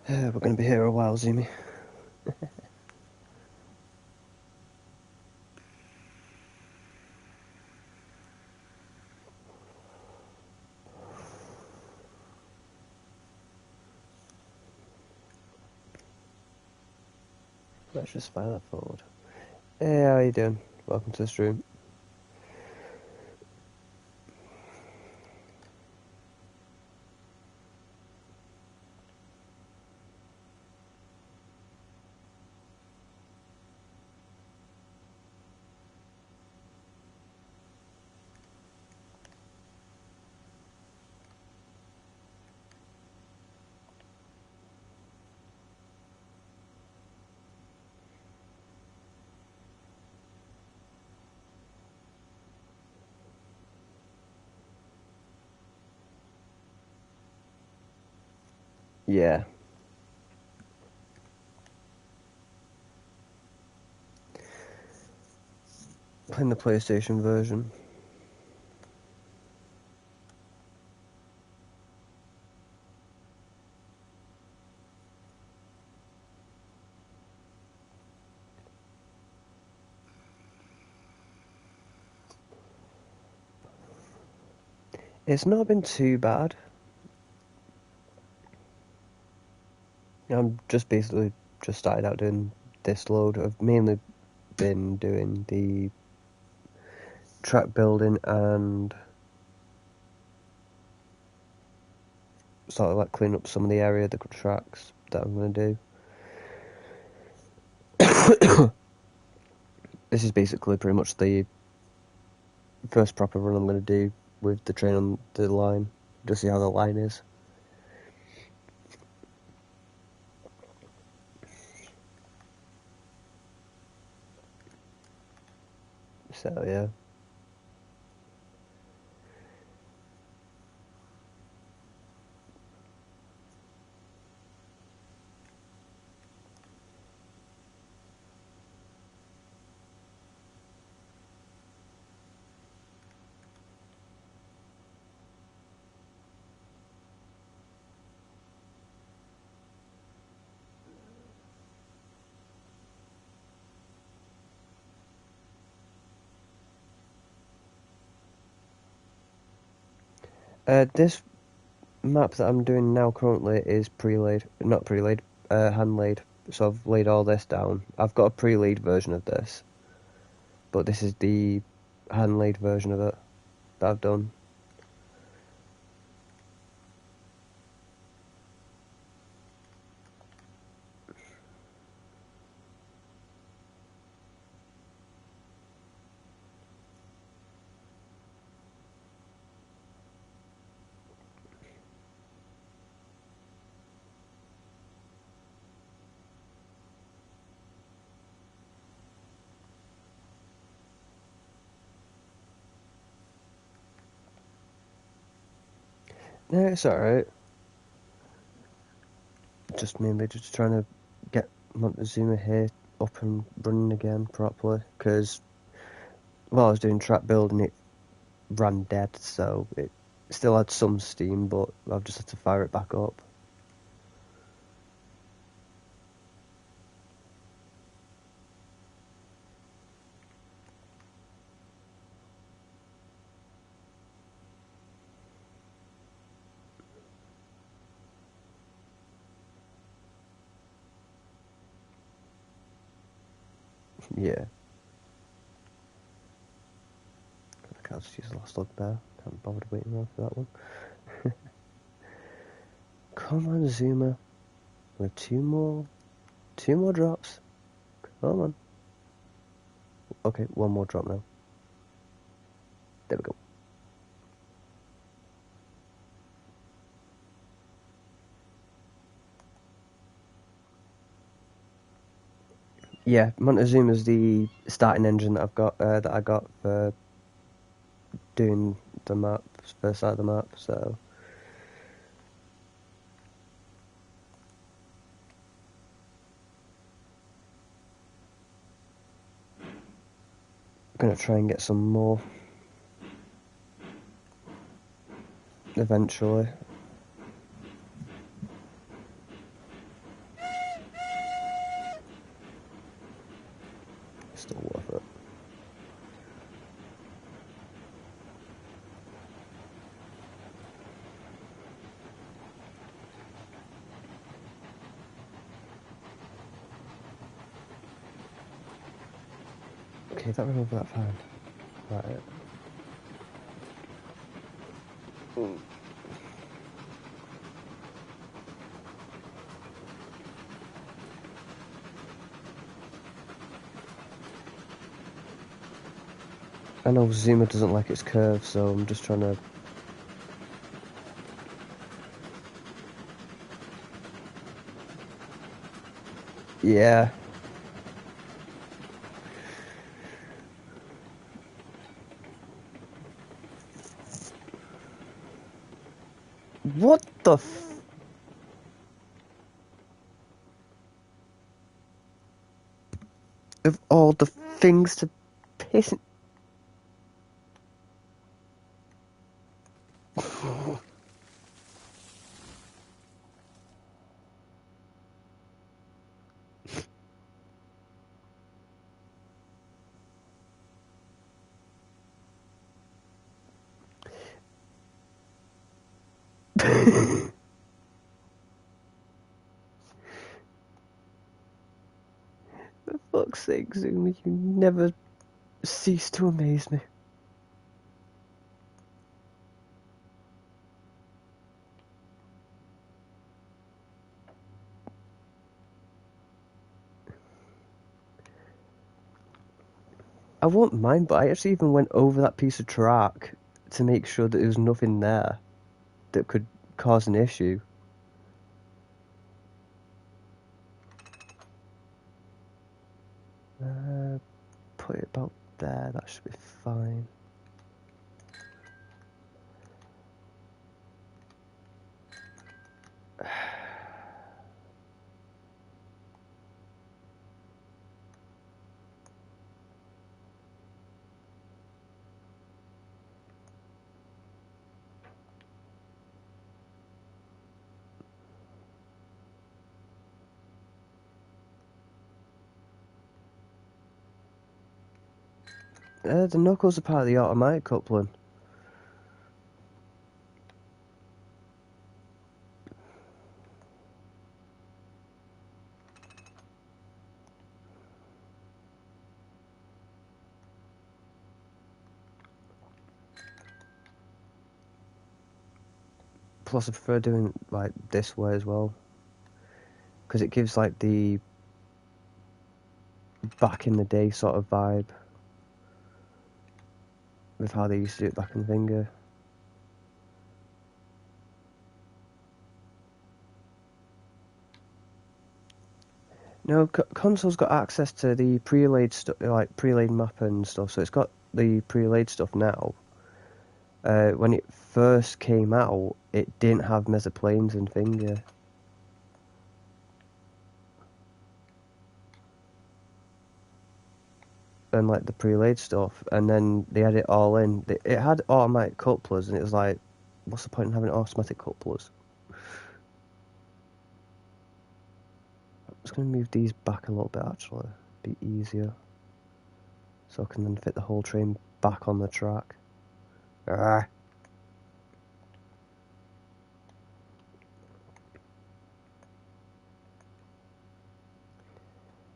We're going to be here a while, Zoomy. Let's just fire that forward. Hey, how you doing? Welcome to the stream. Yeah. Playing the PlayStation version. It's not been too bad. I'm just basically just started out doing this load. I've mainly been doing the track building and sort of like cleaning up some of the area, the tracks, that I'm going to do. This is basically pretty much the first proper run I'm going to do with the train on the line, to see how the line is. So yeah. This map that I'm doing now currently is pre-laid, not pre-laid, hand-laid. So I've laid all this down. I've got a pre-laid version of this, but this is the hand-laid version of it that I've done. No, it's alright. Just mainly just trying to get Montezuma here up and running again properly, because while I was doing track building it ran dead, so it still had some steam, but I've just had to fire it back up. Yeah. I can't just use the last lug there. Can't bother waiting around for that one. Come on, Zuma. With two more drops. Come on. Okay, one more drop now. There we go. Yeah, Montezuma's the starting engine that I've got that I got for doing the map, first side of the map. So I'm gonna try and get some more eventually. Still worth it. Okay, that ran over that fine. Right. I know Zuma doesn't like its curves, so I'm just trying to. Yeah. What the f... Of all the things to piss... For fuck's sake, Zuma, you never cease to amaze me. I won't mind, but I actually even went over that piece of track to make sure that there was nothing there that could cause an issue. Put it about there, that should be fine. The knuckles are part of the automatic coupling. Plus I prefer doing like this way as well, because it gives like the back in the day sort of vibe with how they used to do it back in the finger. No, console's got access to the pre-laid stuff, like pre-laid map and stuff, so it's got the pre-laid stuff now. When it first came out, it didn't have mesa planes and finger. And like the pre-laid stuff, and then they had it all in. It had automatic couplers, and it was like, what's the point in having automatic couplers? I'm just going to move these back a little bit actually, be easier. So I can then fit the whole train back on the track. Ah.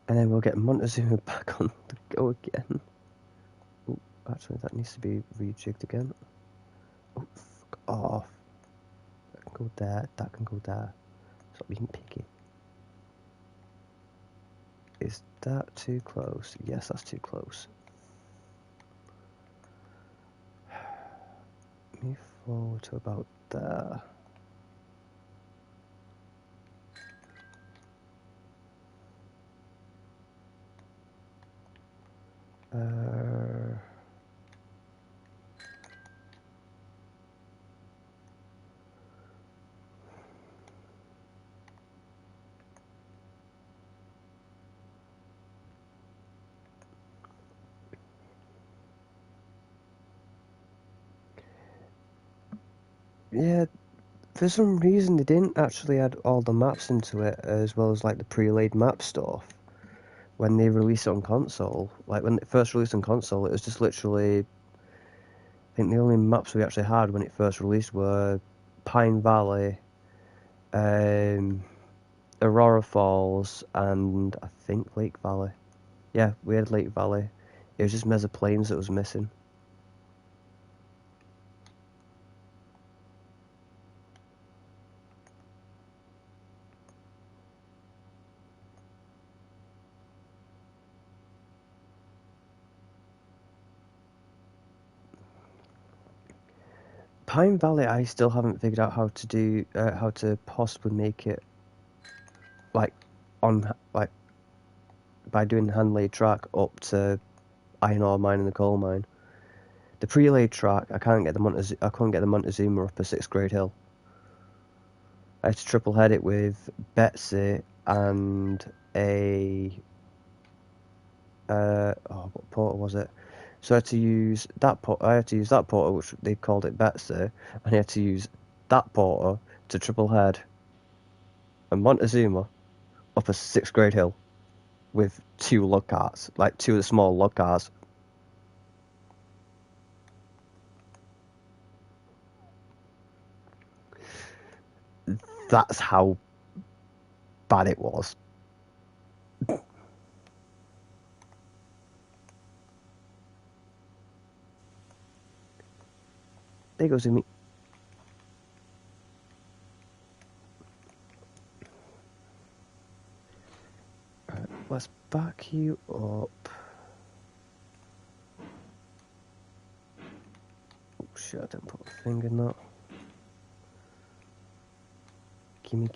And then we'll get Montezuma back on the go again. Ooh, actually, that needs to be rejigged again. Oh, fuck off. That can go there, that can go there. Stop being picky. Is that too close? Yes, that's too close. Move forward to about there. Yeah, for some reason they didn't actually add all the maps into it, as well as like the pre-laid map stuff. When they released it on console, like when it first released on console, it was just literally, I think the only maps we actually had when it first released were Pine Valley, Aurora Falls, and I think Lake Valley. Yeah, we had Lake Valley. It was just Mesa Plains that was missing. Pine Valley, I still haven't figured out how to possibly make it like on like by doing hand laid track up to iron ore mine and the coal mine. The pre-laid track, I couldn't get the Montezuma up a 6th grade hill. I had to triple head it with Betsy and a what porter was it? So I had to use that porter, which they called it Betsy, and I had to use that porter to triple head a Montezuma up a 6th grade hill with 2 lug carts, like 2 of the small lug cars. That's how bad it was. There goes me. Let's back you up. shit, I didn't put a thing in that. Gimme. Eh.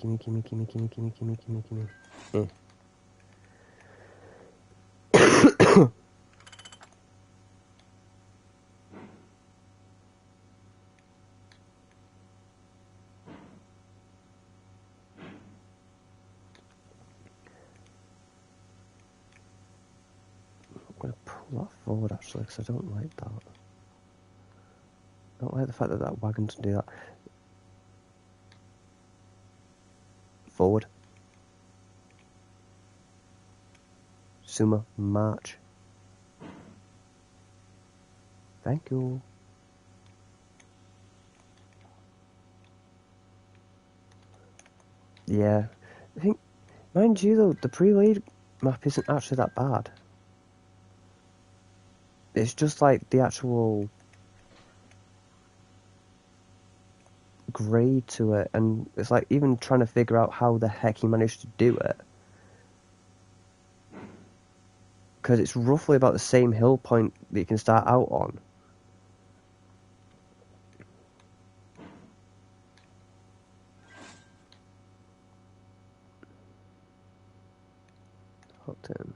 I'm going to pull that forward actually, because I don't like that. I don't like the fact that that wagon doesn't do that. Forward. Sumo, march. Thank you. Yeah. I think, mind you though, the pre-laid map isn't actually that bad. It's just like the actual grade to it, and it's like even trying to figure out how the heck he managed to do it. Because it's roughly about the same hill point that you can start out on. Hooked in.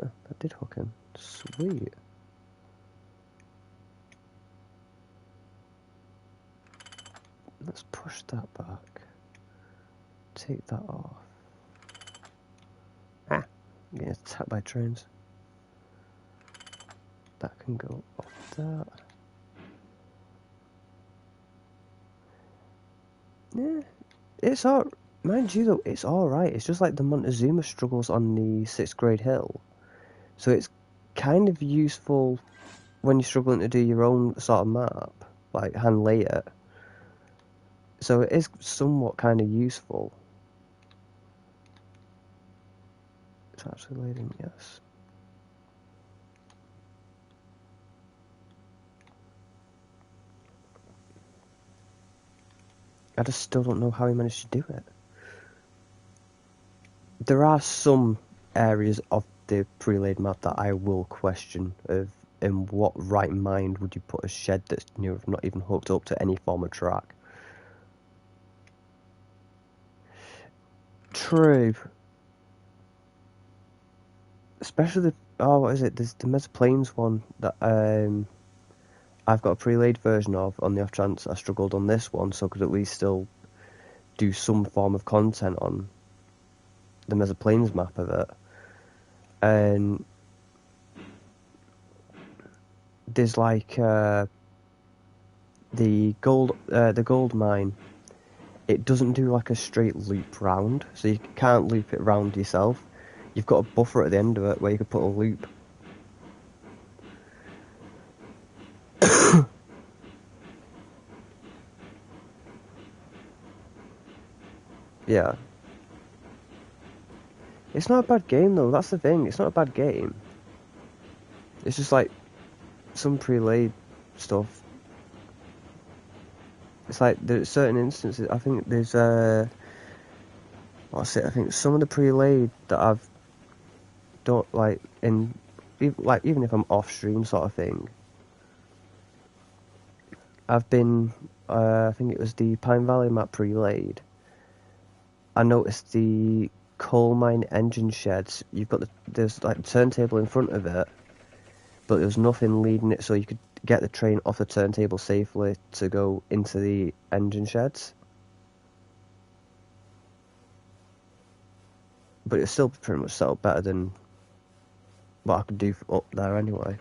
Oh, that did hook in. Sweet. Let's push that back. Take that off. Ah! I'm getting attacked by trains. That can go off that. Yeah. It's all... Mind you though, it's alright. It's just like the Montezuma struggles on the 6th grade hill. So it's kind of useful when you're struggling to do your own sort of map. Like, hand lay it. So it is somewhat kind of useful. It's actually laid in, yes. I just still don't know how he managed to do it. There are some areas of the pre-laid map that I will question of in what right mind would you put a shed that's not even hooked up to any form of track. True. Especially what is it? There's the Mesa Plains one that I've got a pre-laid version of on the off chance I struggled on this one, so I could at least still do some form of content on the Mesa Plains map of it. And there's like the gold mine. It doesn't do like a straight loop round, so you can't loop it round yourself. You've got a buffer at the end of it where you could put a loop. Yeah. It's not a bad game though, that's the thing, it's not a bad game. It's just like some pre-laid stuff. It's like there's certain instances, I think there's what's it, I think some of the pre-laid that I've done like even if I'm off stream sort of thing. I've been I think it was the Pine Valley map pre-laid. I noticed the coal mine engine sheds. You've got there's like a turntable in front of it, but there was nothing leading it, so you could get the train off the turntable safely to go into the engine sheds. But it's still pretty much set up better than what I could do up there anyway.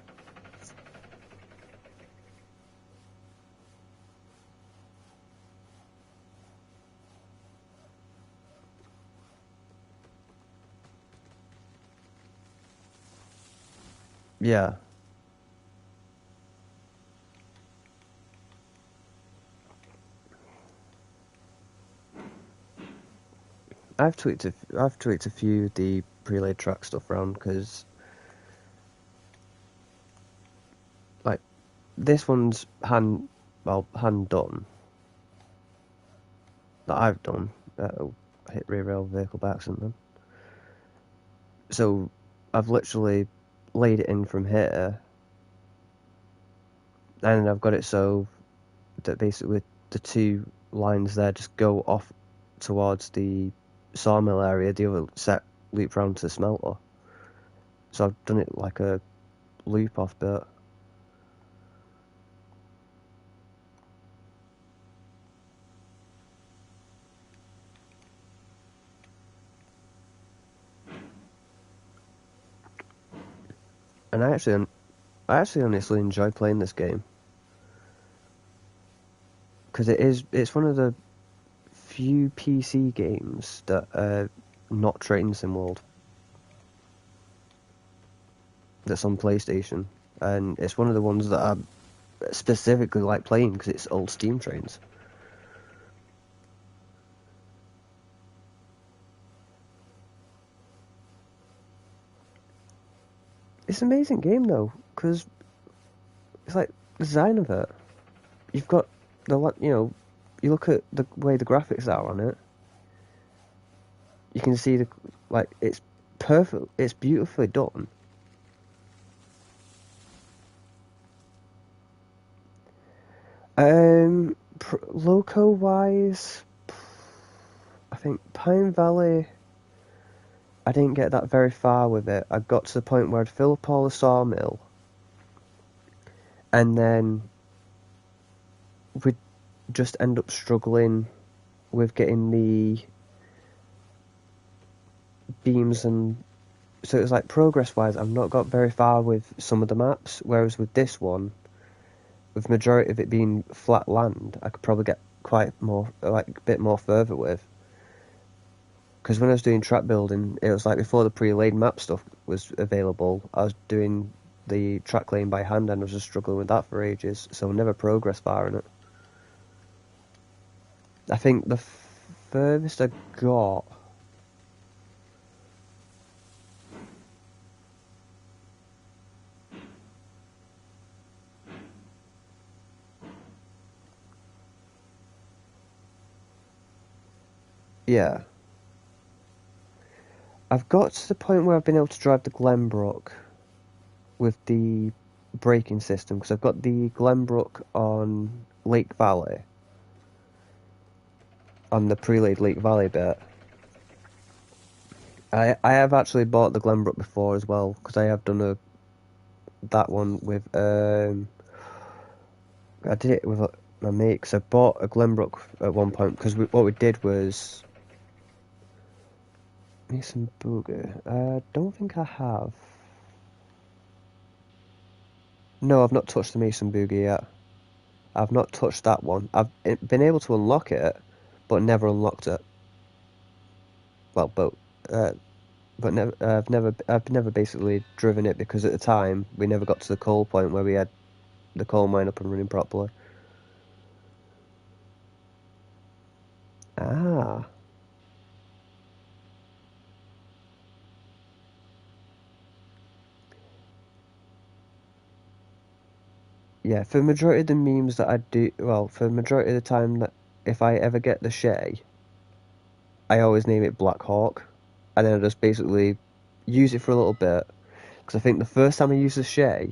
Yeah. I've tweaked a few of the pre-laid track stuff around because, like, this one's hand done that I've done. Hit rear rail vehicle by accident then. So I've literally laid it in from here, and I've got it so that basically the two lines there just go off towards the sawmill area, the other set loop round to the smelter. So I've done it like a loop off bit. And I actually honestly enjoy playing this game. Because it's one of the few PC games that are not Train Sim World. That's on PlayStation. And it's one of the ones that I specifically like playing because it's old steam trains. It's an amazing game though, because it's like the design of it. You've got you look at the way the graphics are on it. You can see it's perfect. It's beautifully done. Loco wise, I think Pine Valley. I didn't get that very far with it. I got to the point where I'd fill up all the sawmill, and then we'd just end up struggling with getting the beams, and so it was like progress-wise, I've not got very far with some of the maps, whereas with this one, with majority of it being flat land, I could probably get a bit more further with. Because when I was doing track building, it was like before the pre-laid map stuff was available, I was doing the track laying by hand and I was just struggling with that for ages, so I never progressed far in it. I think the furthest I got... Yeah. I've got to the point where I've been able to drive the Glenbrook with the braking system, because I've got the Glenbrook on Lake Valley, on the pre-laid Lake Valley bit. I have actually bought the Glenbrook before as well, because I have done that one with I did it with my mate, because I bought a Glenbrook at one point, because what we did was Mason Booger. I don't think I have. No, I've not touched the Mason Booger yet. I've not touched that one. I've been able to unlock it, but never unlocked it. Well, but never, I've never basically driven it, because at the time we never got to the coal point where we had the coal mine up and running properly. Ah. Yeah, for the majority of the memes that I do, well, for the majority of the time that if I ever get the Shay, I always name it Black Hawk, and then I just basically use it for a little bit, because I think the first time I used the Shay,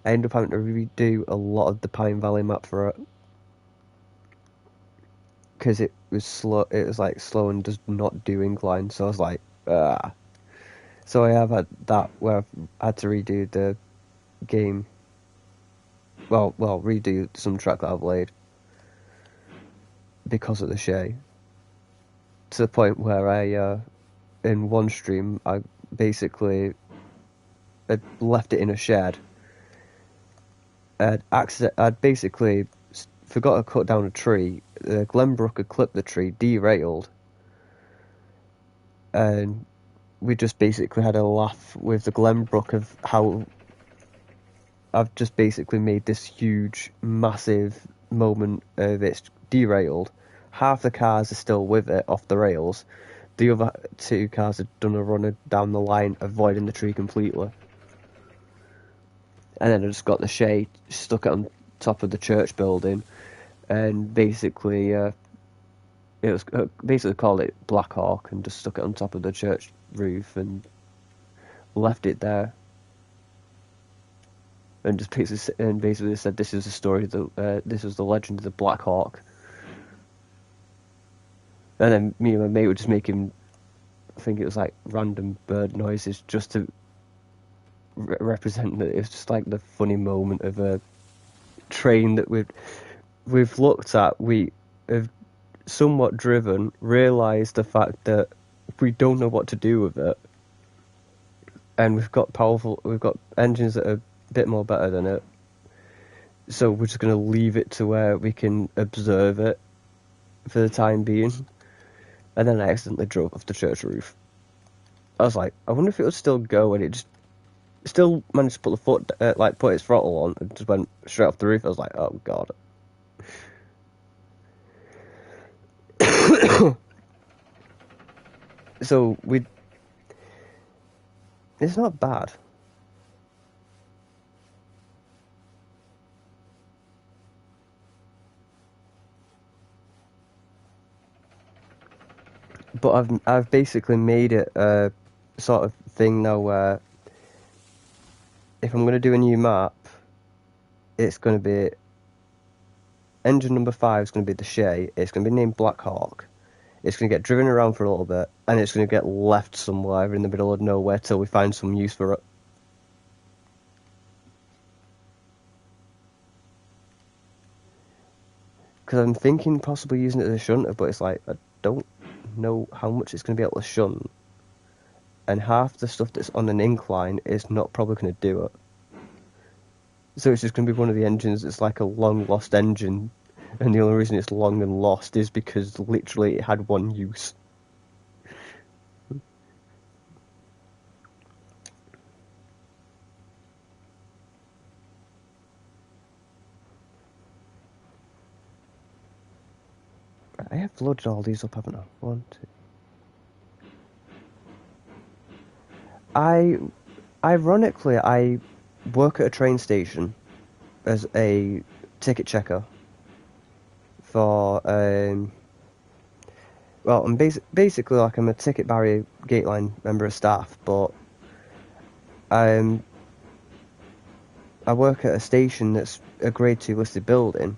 I ended up having to redo a lot of the Pine Valley map for it, because it was slow. It was like slow and just not do incline. So I was like, ah. So I have had that where I've had to redo the game. Well, redo some track that I've laid because of the Shay. To the point where I, in one stream, I basically had left it in a shed. I'd basically forgot to cut down a tree. Glenbrook had clipped the tree, derailed, and we just basically had a laugh with the Glenbrook of how I've just basically made this huge, massive moment of it's derailed. Half the cars are still with it off the rails. The other two cars had done a runner down the line, avoiding the tree completely. And then I just got the shade, stuck it on top of the church building, and basically, it was basically called it Black Hawk, and just stuck it on top of the church roof and left it there. and just basically said this is the story that this was the legend of the Black Hawk. And then me and my mate would just make him think it was like random bird noises just to represent that it's just like the funny moment of a train that we've looked at, we have somewhat driven, realised the fact that we don't know what to do with it, and we've got engines that are a bit more better than it, so we're just going to leave it to where we can observe it for the time being. And then I accidentally drove off the church roof. I was like, I wonder if it would still go, and it just still managed to put the foot, put its throttle on, and just went straight off the roof. I was like, oh god. So it's not bad. But I've basically made it a sort of thing now where if I'm going to do a new map, it's going to be engine number 5 is going to be the Shay. It's going to be named Black Hawk. It's going to get driven around for a little bit, and it's going to get left somewhere in the middle of nowhere till we find some use for it. Because I'm thinking possibly using it as a shunter, but it's like, I don't know how much it's going to be able to shunt. And half the stuff that's on an incline is not probably going to do it. So it's just going to be one of the engines that's like a long lost engine. And the only reason it's long and lost is because literally it had one use. I have loaded all these up, haven't I? 1, 2. Ironically, I work at a train station as a ticket checker for, well, I'm basically like I'm a ticket barrier gate-line member of staff, but I work at a station that's a Grade 2 listed building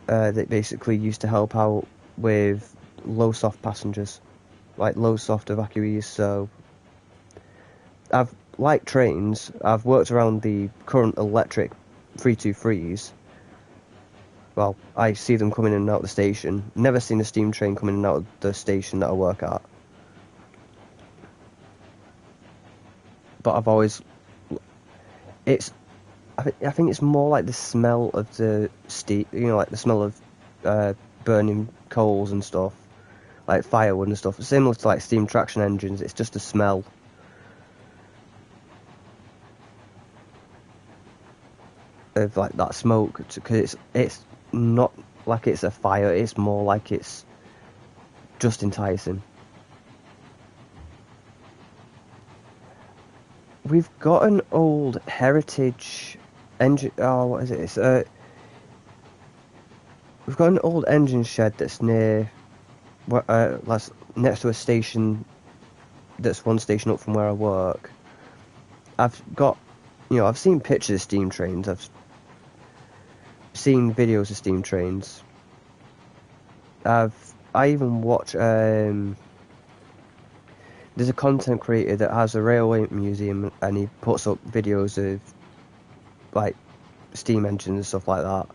that basically used to help out with low-soft passengers, like low-soft evacuees. So like trains, I've worked around the current electric 323s. Well, I see them coming in and out of the station. Never seen a steam train coming in and out of the station that I work at. But I've always... I think it's more like the smell of the steam, like the smell of burning coals and stuff, like firewood and stuff. Similar to like steam traction engines, it's just a smell. Of like that smoke, because it's not like it's a fire, it's more like it's just enticing. We've got an old heritage engine. Oh, what is it? We've got an old engine shed that's near, next to a station. That's one station up from where I work. I've seen pictures of steam trains. I've seen videos of steam trains. I even watch. There's a content creator that has a railway museum, and he puts up videos of like steam engines and stuff like that,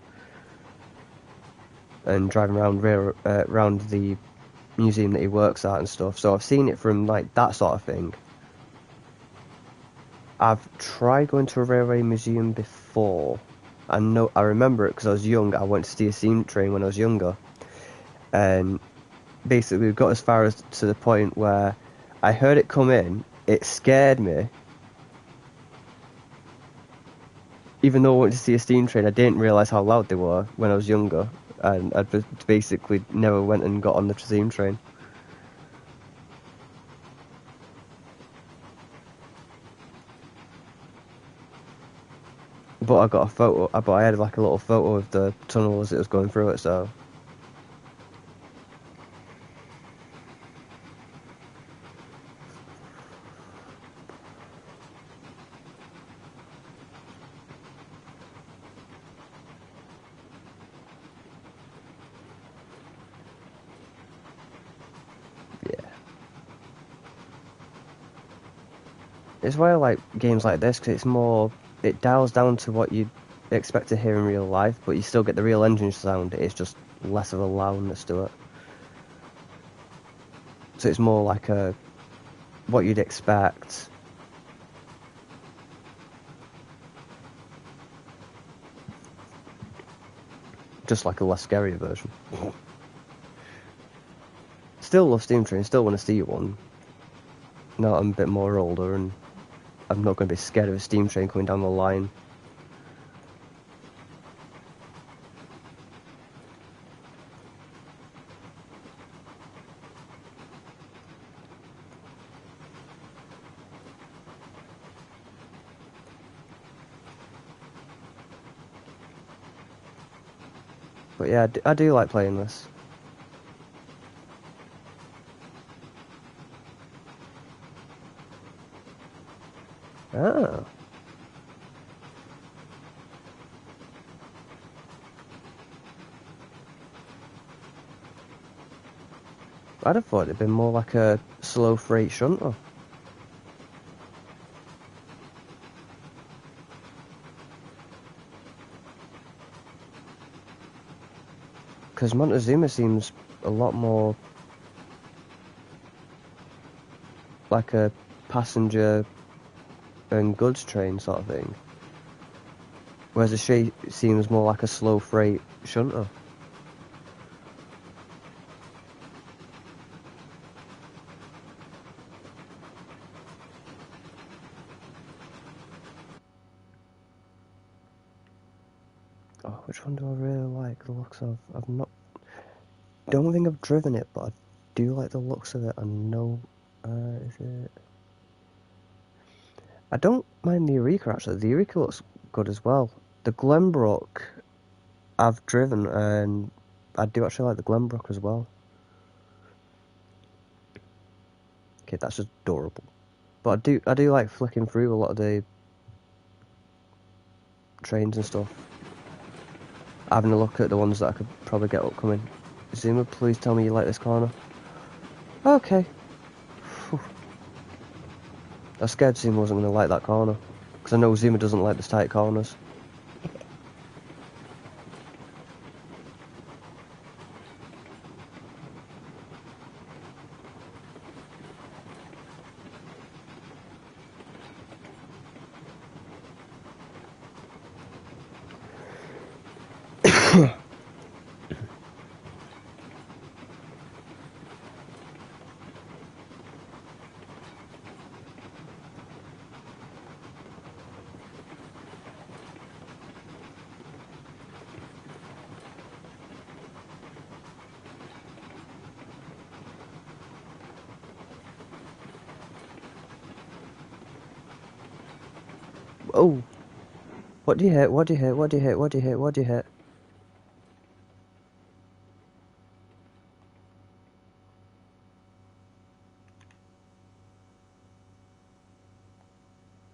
and driving around the museum that he works at and stuff. So I've seen it from like that sort of thing. I've tried going to a railway museum before. I remember it because I was young. I went to see a steam train when I was younger, and basically we got as far as to the point where I heard it come in. It scared me. Even though I went to see a steam train, I didn't realise how loud they were when I was younger, and I basically never went and got on the steam train. But I got a photo. But I had like a little photo of the tunnel as it was going through it. So It's why I like games like this, because it dials down to what you'd expect to hear in real life, but you still get the real engine sound. It's just less of a loudness to it. So it's more like what you'd expect. Just like a less scary version. Still love Steam Train, still want to see one. Now I'm a bit more older and I'm not going to be scared of a Steam Train coming down the line. But yeah, I do like playing this. Ah. I'd have thought it'd been more like a slow freight shunter. Because Montezuma seems a lot more like a passenger and goods train sort of thing. Whereas the shape seems more like a slow freight shunter. Oh, which one do I really like the looks of? Don't think I've driven it, but I do like the looks of it. I know, is it? I don't mind the Eureka actually. The Eureka looks good as well. The Glenbrook I've driven, and I do actually like the Glenbrook as well. Okay, that's just adorable. But I do like flicking through a lot of the trains and stuff. Having a look at the ones that I could probably get upcoming. Zuma, please tell me you like this corner. Okay. Whew. I was scared Zuma wasn't going to like that corner. Because I know Zuma doesn't like the tight corners. Oh! What do you hit? What do you hit? What do you hit? What do you hit? What do you hit?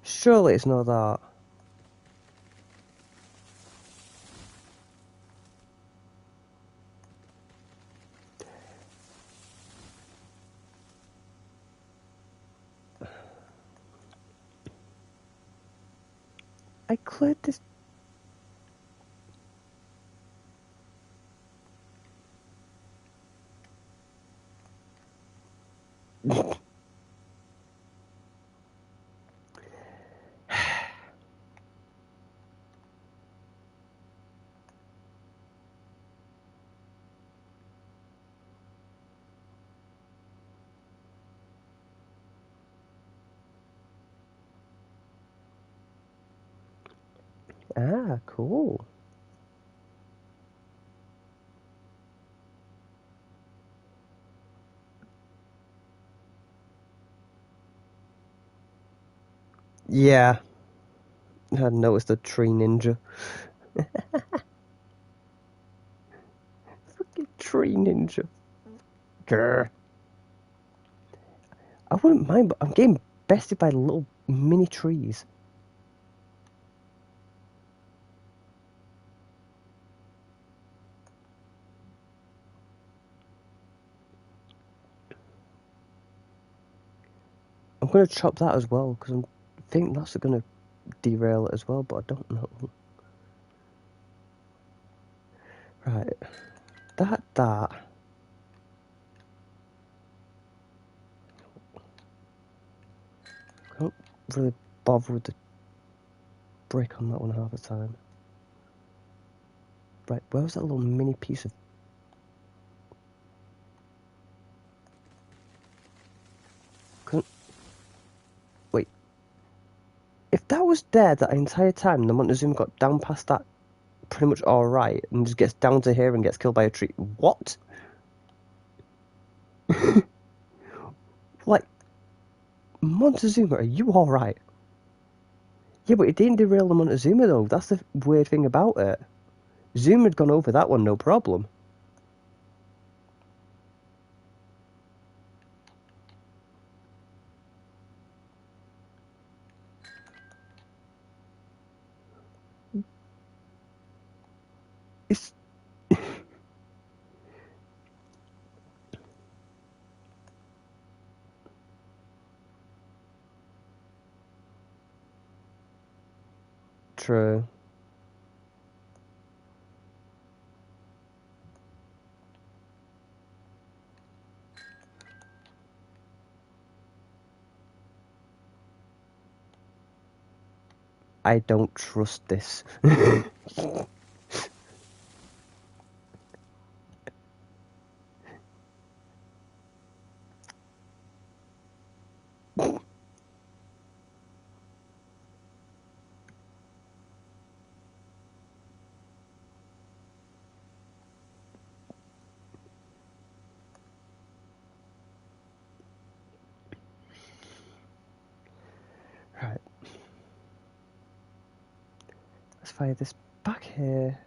Surely it's not that. I cleared this. Ah, cool. Yeah. I noticed the tree ninja. Fucking tree ninja. Grr. I wouldn't mind, but I'm getting bested by little mini trees. I'm gonna chop that as well, because I'm think that's going to derail it as well, but I don't know. Right. That. I don't really bother with the brick on that one half the time. Right, where was that little mini piece of... Wait. If that was there that entire time, the Montezuma got down past that pretty much alright, and just gets down to here and gets killed by a tree. What? Like, Montezuma, are you alright? Yeah, but it didn't derail the Montezuma though. That's the weird thing about it. Zoom had gone over that one, no problem. It's... True. I don't trust this. Right. Let's fire this back here.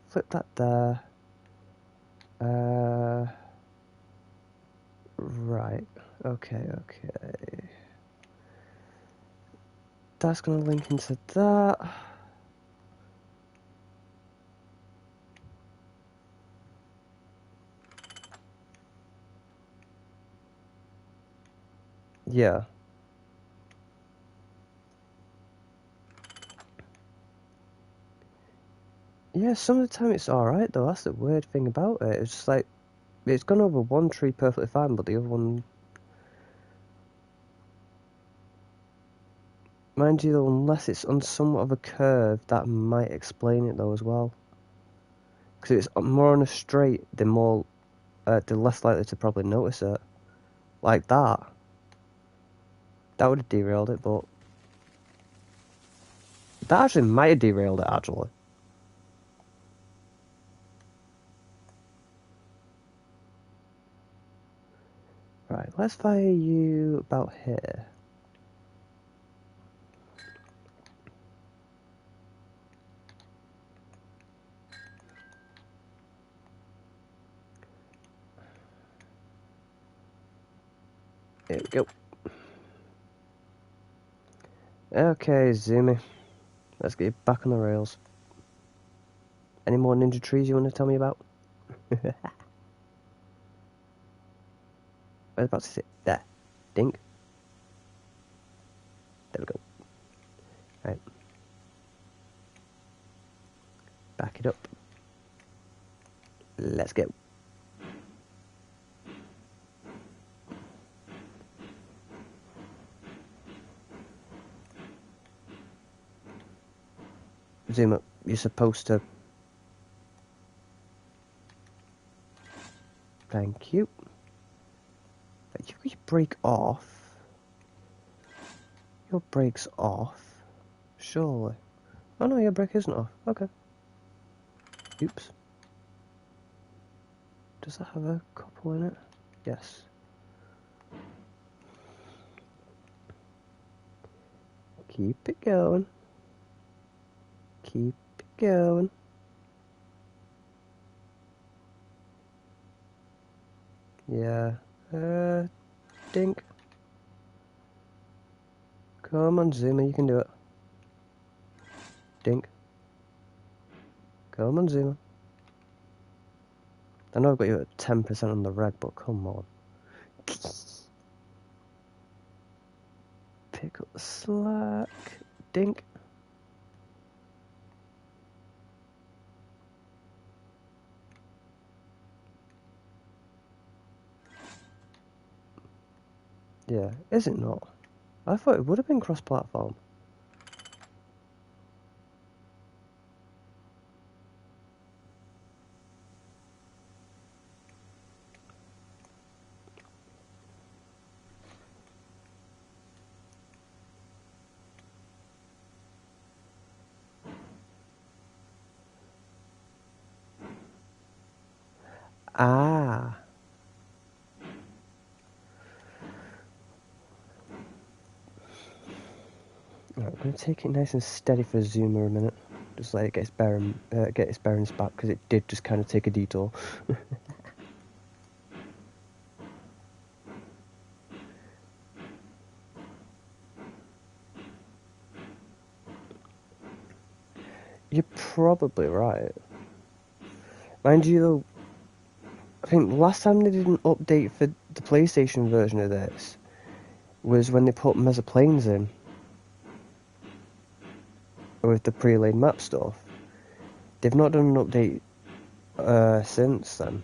Flip that there. Right. Okay. That's going to link into that. Yeah. Yeah, some of the time it's alright though, that's the weird thing about it. It's just like, it's gone over one tree perfectly fine, but the other one... Mind you though, unless it's on somewhat of a curve, that might explain it though as well. Because if it's more on a straight, they're less likely to probably notice it. Like that. That would have derailed it, but... That actually might have derailed it, actually. Right, let's fire you about here. There we go. Okay, Zoomy. Let's get you back on the rails. Any more ninja trees you want to tell me about? I was about to sit there. Dink. There we go. Right. Back it up. Let's go. Zoom up. You're supposed to... Thank you. But you break off. Your brake's off. Surely. Oh no, your brake isn't off. Okay. Oops. Does that have a couple in it? Yes. Keep it going. Keep it going. Yeah. Dink. Come on, Zuma, you can do it. Dink. Come on, Zuma. I know I've got you at 10% on the red, but come on. pick up the slack. Dink. Yeah, is it not? I thought it would have been cross-platform. Ah. Right, I'm going to take it nice and steady for Zoomer a minute. Just let it get its bearings back, because it did just kind of take a detour. You're probably right. Mind you though, I think last time they did an update for the PlayStation version of this was when they put mesa planes in. With the pre-laid map stuff. They've not done an update since then.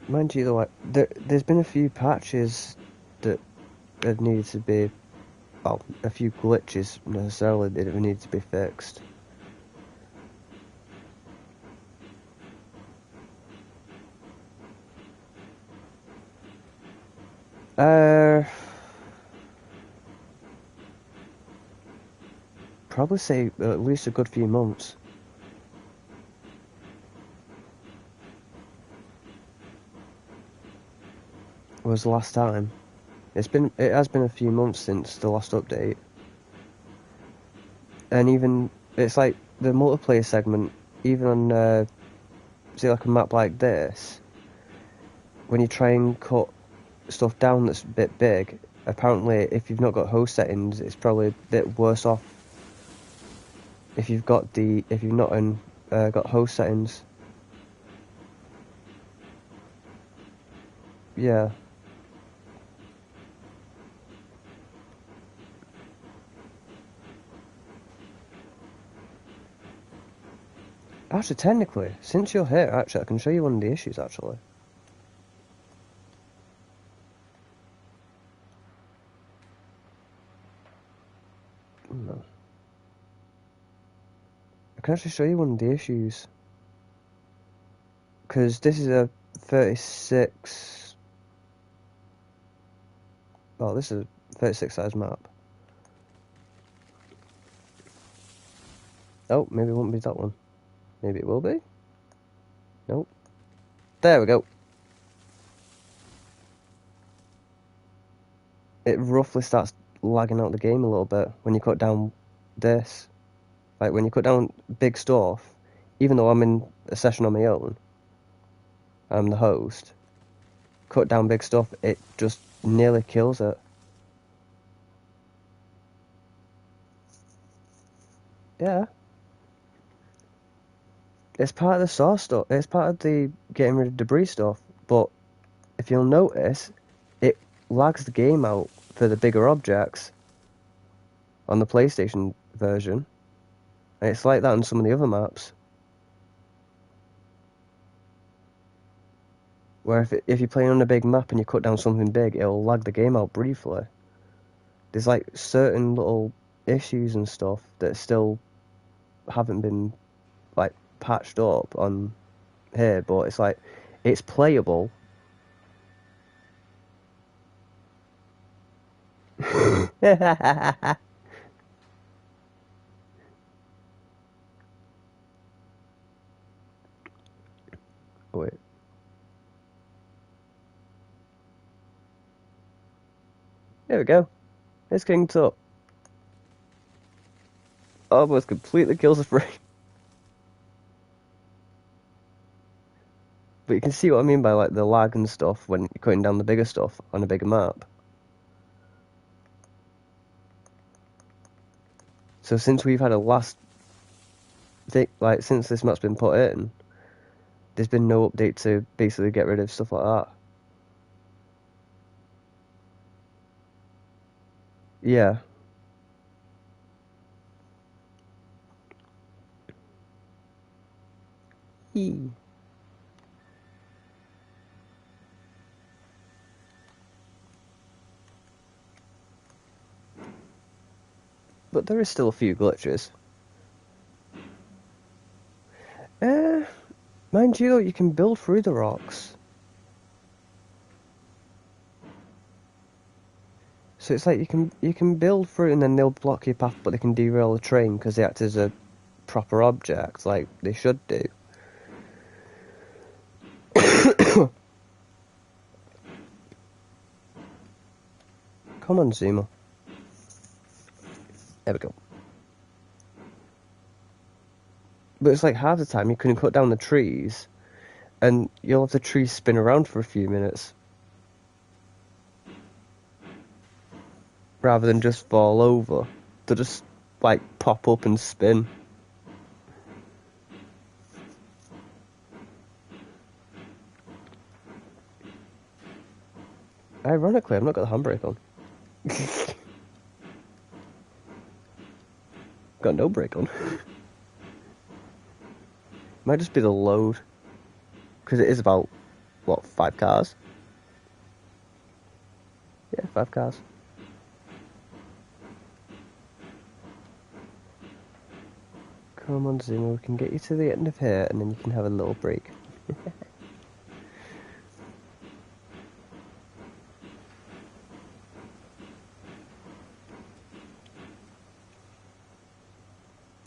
Mind you though, there's been a few patches that have needed to be, well, a few glitches necessarily that have needed to be fixed. Probably say at least a good few months. Was the last time. It has been a few months since the last update. And even, it's like the multiplayer segment, even on, say like a map like this, when you try and cut stuff down that's a bit big, apparently if you've not got host settings, it's probably a bit worse off if you've got got host settings. Yeah. Actually, technically, since you're here, actually, I can show you one of the issues, actually. No. I can actually show you one of the issues. Because this is a 36... Oh, this is a 36 size map. Oh, maybe it won't be that one. Maybe it will be? Nope. There we go. It roughly starts lagging out the game a little bit when you cut down this. Like, when you cut down big stuff, even though I'm in a session on my own, I'm the host, cut down big stuff, it just nearly kills it. Yeah. It's part of the source stuff. It's part of the getting rid of debris stuff. But if you'll notice, it lags the game out for the bigger objects on the PlayStation version. And it's like that on some of the other maps. Where if you're playing on a big map and you cut down something big, it'll lag the game out briefly. There's like certain little issues and stuff that still haven't been like patched up on here, but it's like it's playable. Wait. There we go. It's King's up. Almost completely kills the frame. But you can see what I mean by like the lag and stuff when you're cutting down the bigger stuff on a bigger map. So since we've had a last thing, like since this map's been put in, there's been no update to basically get rid of stuff like that. Yeah. Eee. But there is still a few glitches. Mind you though, you can build through the rocks. So it's like you can build through and then they'll block your path, but they can derail the train because they act as a proper object, like they should do. Come on, Zuma. There we go. But it's like half the time you can cut down the trees, and you'll have the trees spin around for a few minutes, rather than just fall over. They'll just like pop up and spin. Ironically, I've not got the handbrake on. Got no brake on. Might just be the load, because it is about, what, 5 cars? Yeah, 5 cars. Come on, Zuma, we can get you to the end of here, and then you can have a little break.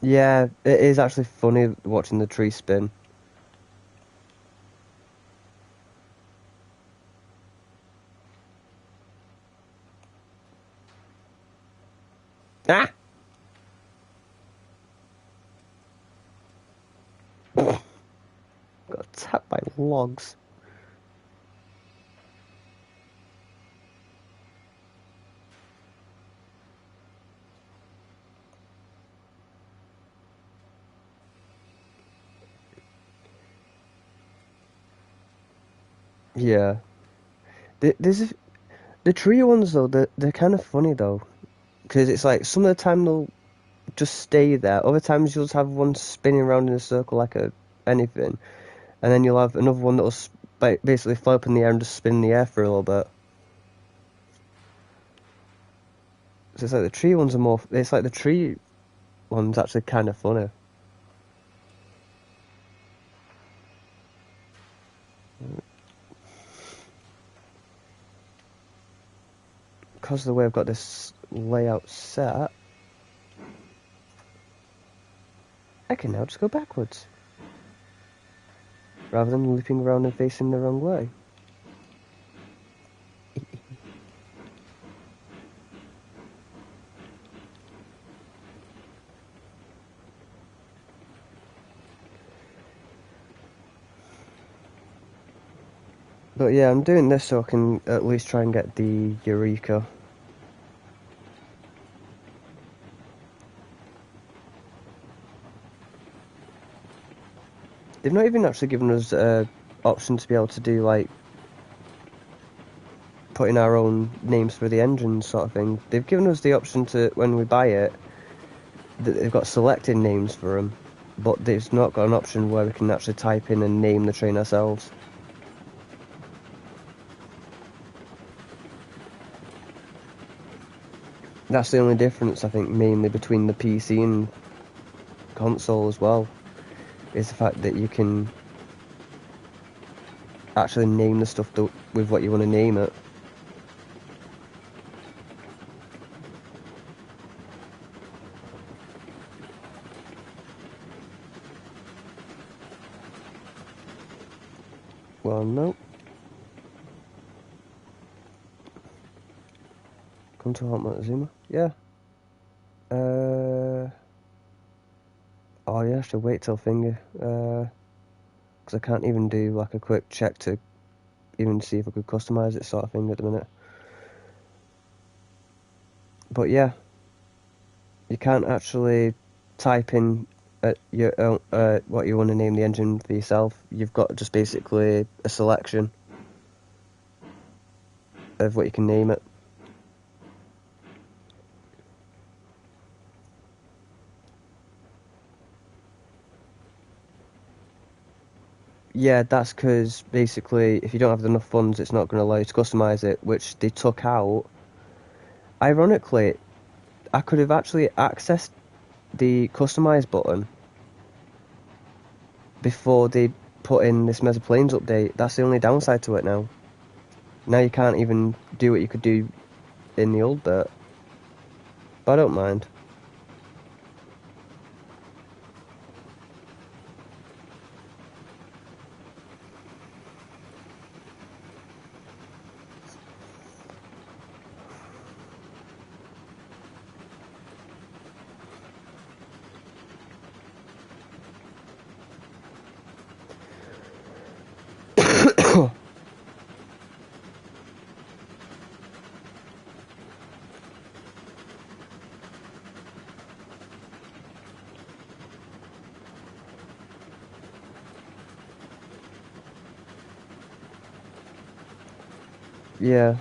Yeah, it is actually funny watching the tree spin. Ah! Got tapped by logs. Yeah. There's the tree ones though. They're kind of funny though, because it's like some of the time they'll just stay there. Other times you'll just have one spinning around in a circle like a anything, and then you'll have another one that'll basically fly up in the air and just spin in the air for a little bit. So it's like the tree ones are more. It's like the tree ones actually kind of funny. Because of the way I've got this layout set, I can now just go backwards, rather than looping around and facing the wrong way. But yeah, I'm doing this so I can at least try and get the Eureka. They've not even actually given us an option to be able to do like putting our own names for the engines sort of thing. They've given us the option to, when we buy it, that they've got selected names for them, but they've not got an option where we can actually type in and name the train ourselves. That's the only difference, I think, mainly between the PC and console as well, is the fact that you can actually name the stuff with what you want to name it. Well, no. Come to Hot Montezuma? Yeah. Oh, you have to wait till finger. because I can't even do like a quick check to even see if I could customize it, sort of thing, at the minute. But yeah, you can't actually type in your what you want to name the engine for yourself. You've got just basically a selection of what you can name it. Yeah, that's because basically if you don't have enough funds, it's not going to allow you to customize it, which they took out. Ironically, I could have actually accessed the customize button before they put in this Mesa Plains update. That's the only downside to it now. Now you can't even do what you could do in the old bit. But I don't mind. Yeah.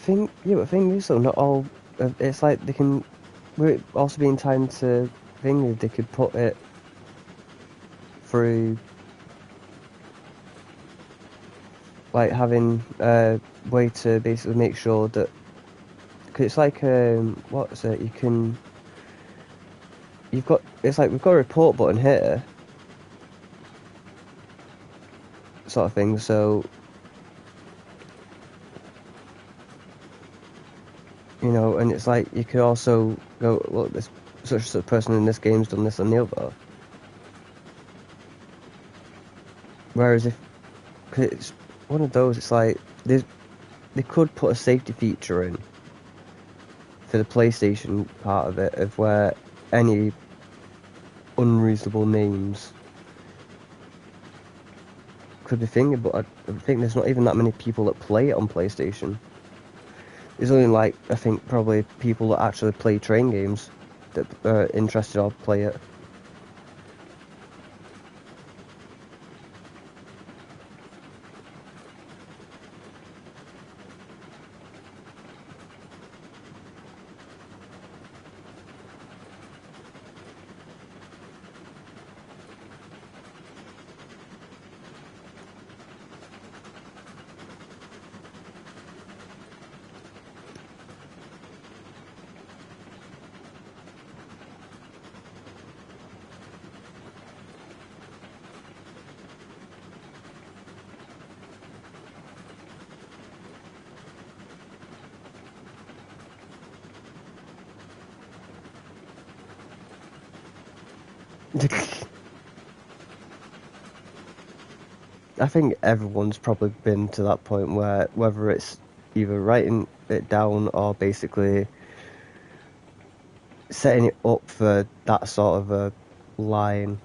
But the thing is though, not all. It's like they can. With it also being timed to thing, they could put it through, like having a way to basically make sure that. Cause it's like what's it? You can. You've got. It's like we've got a report button here, sort of thing. So you know, and it's like you could also go, look, this such a person in this game's done this and the other. Whereas if, cause it's one of those, it's like they could put a safety feature in for the PlayStation part of it, of where any unreasonable names could be fingered, but I think there's not even that many people that play it on PlayStation. There's only like, I think probably people that actually play train games that are interested or play it. I think everyone's probably been to that point where whether it's either writing it down or basically setting it up for that sort of a line.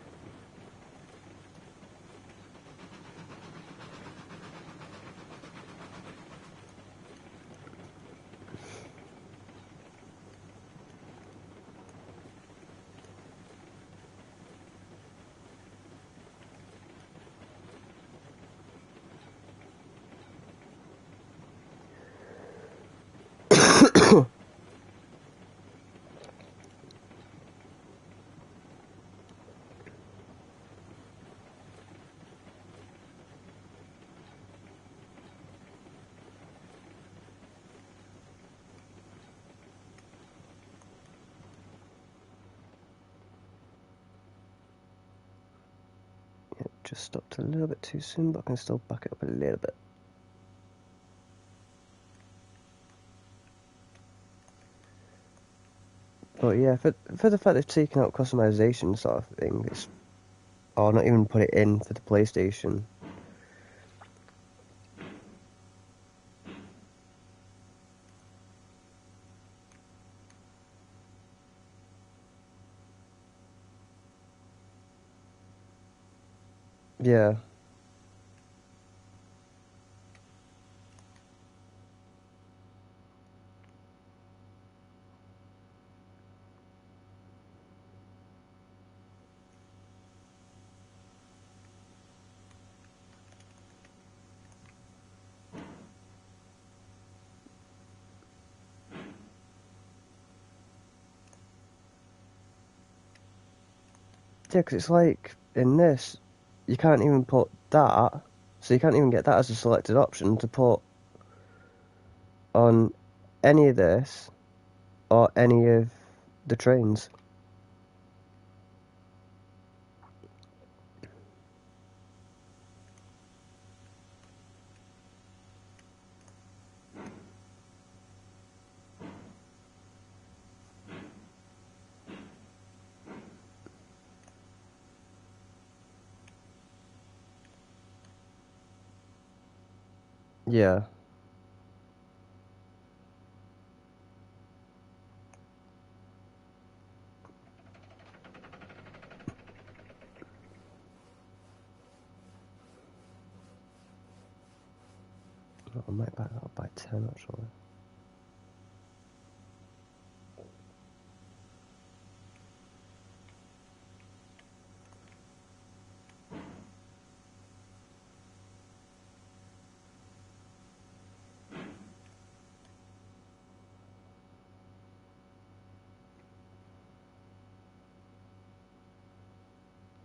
just stopped a little bit too soon, but I can still back it up a little bit. But yeah, for the fact they've taken out customization sort of thing, or not even put it in for the PlayStation. Yeah. Yeah, because it's like, in this, you can't even put that, so you can't even get that as a selected option to put on any of this, or any of the trains. Yeah. Oh, I might back that up by 10, actually.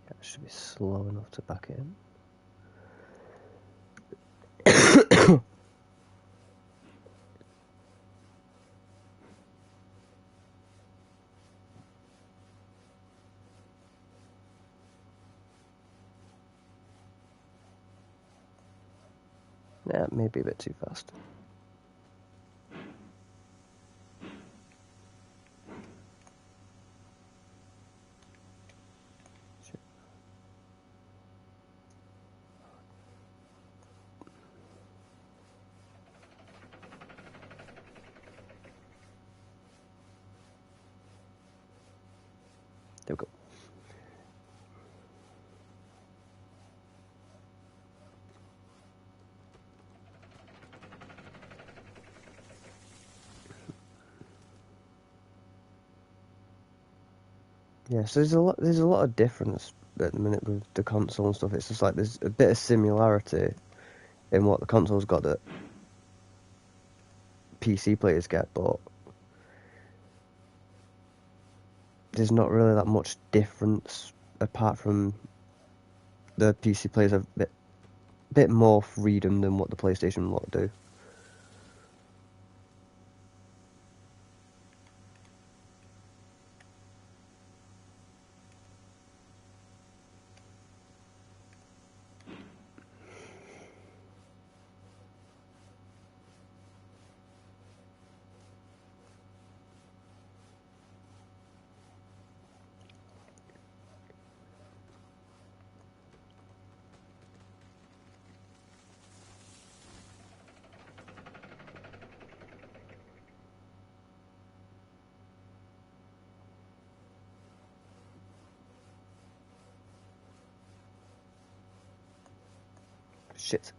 Yeah, it should be slow enough to back it in. Yeah, maybe a bit too fast. Shit. There we go. Yeah, so there's a lot of difference at the minute with the console and stuff. It's just like there's a bit of similarity in what the console's got that PC players get, but there's not really that much difference apart from the PC players have a bit more freedom than what the PlayStation lot do. Shit.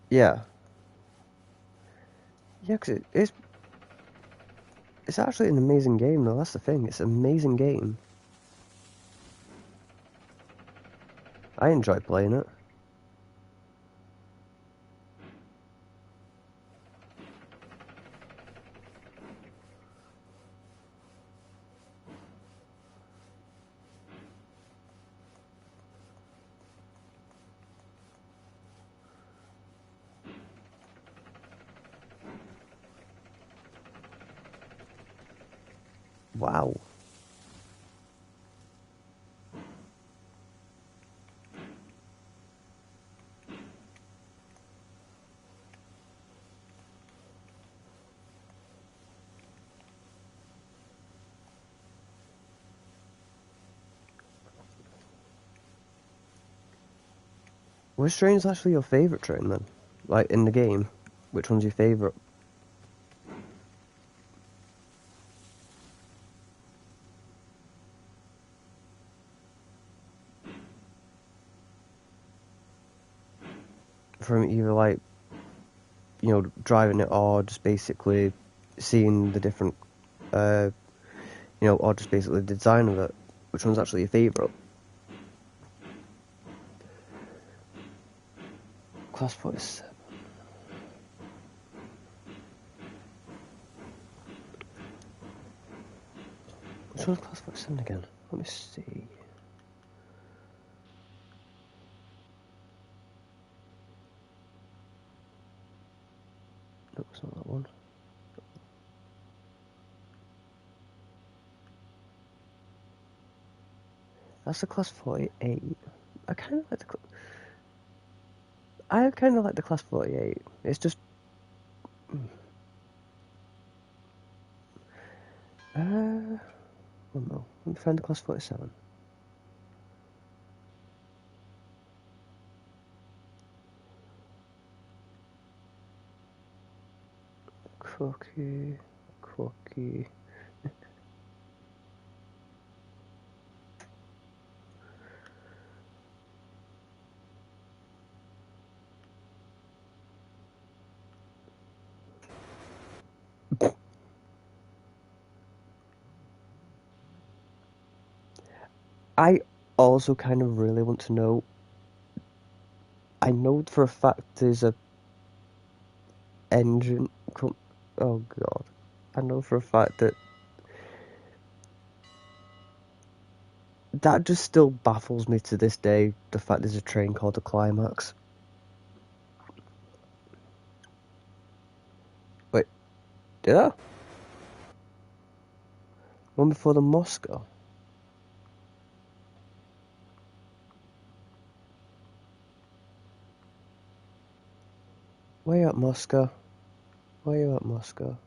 Yeah. Yeah, because it's actually an amazing game, though. That's the thing. It's an amazing game. I enjoy playing it. Wow. Which train's actually your favourite train then? Like in the game, which one's your favourite? From either like, you know, driving it or just basically seeing the different, you know, or just basically the design of it. Which one's actually your favourite? Class 47. Which one's Class 47 again? Let me see. No, it's not that one. That's the Class 48. I kind of like the... I kind of like the Class 48. It's just... Oh no. Let me find the Class 47. Cookie... Cookie... I also kind of really want to know... I know for a fact there's a engine... Oh god. I know for a fact that... That just still baffles me to this day, the fact there's a train called the Climax. Wait, did I? One before the Moscow? Way up Moscow. Way up Moscow.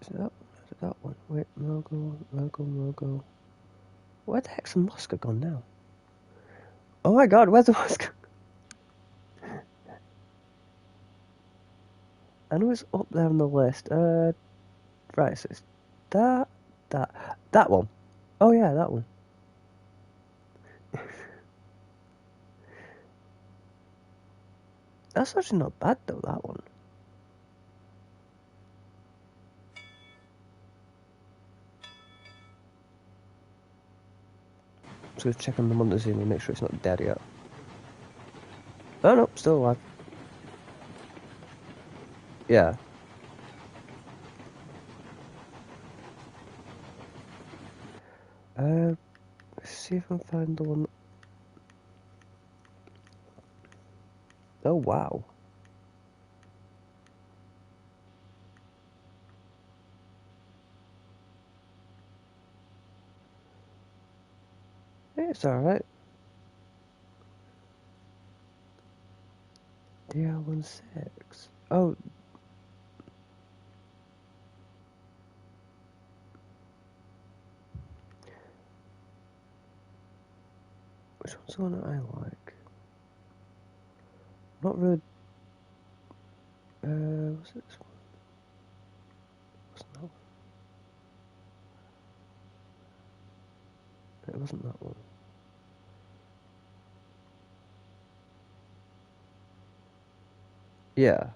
Is it that one? Is it that one? Wait, Mogo. Where the heck's the Moscow gone now? Oh my god, where's the Moscow? I know it's up there on the list. Right, so it's that one. Oh yeah, that one. That's actually not bad though, that one. Just gonna check on the Monday Zoom and make sure it's not dead yet. Oh no, still alive. Yeah. Let's see if I can find the one. Oh wow. It's alright. DR16. Oh. Which one's the one that I like? Not really. Was it this one? Wasn't that one? It wasn't that one. Yeah.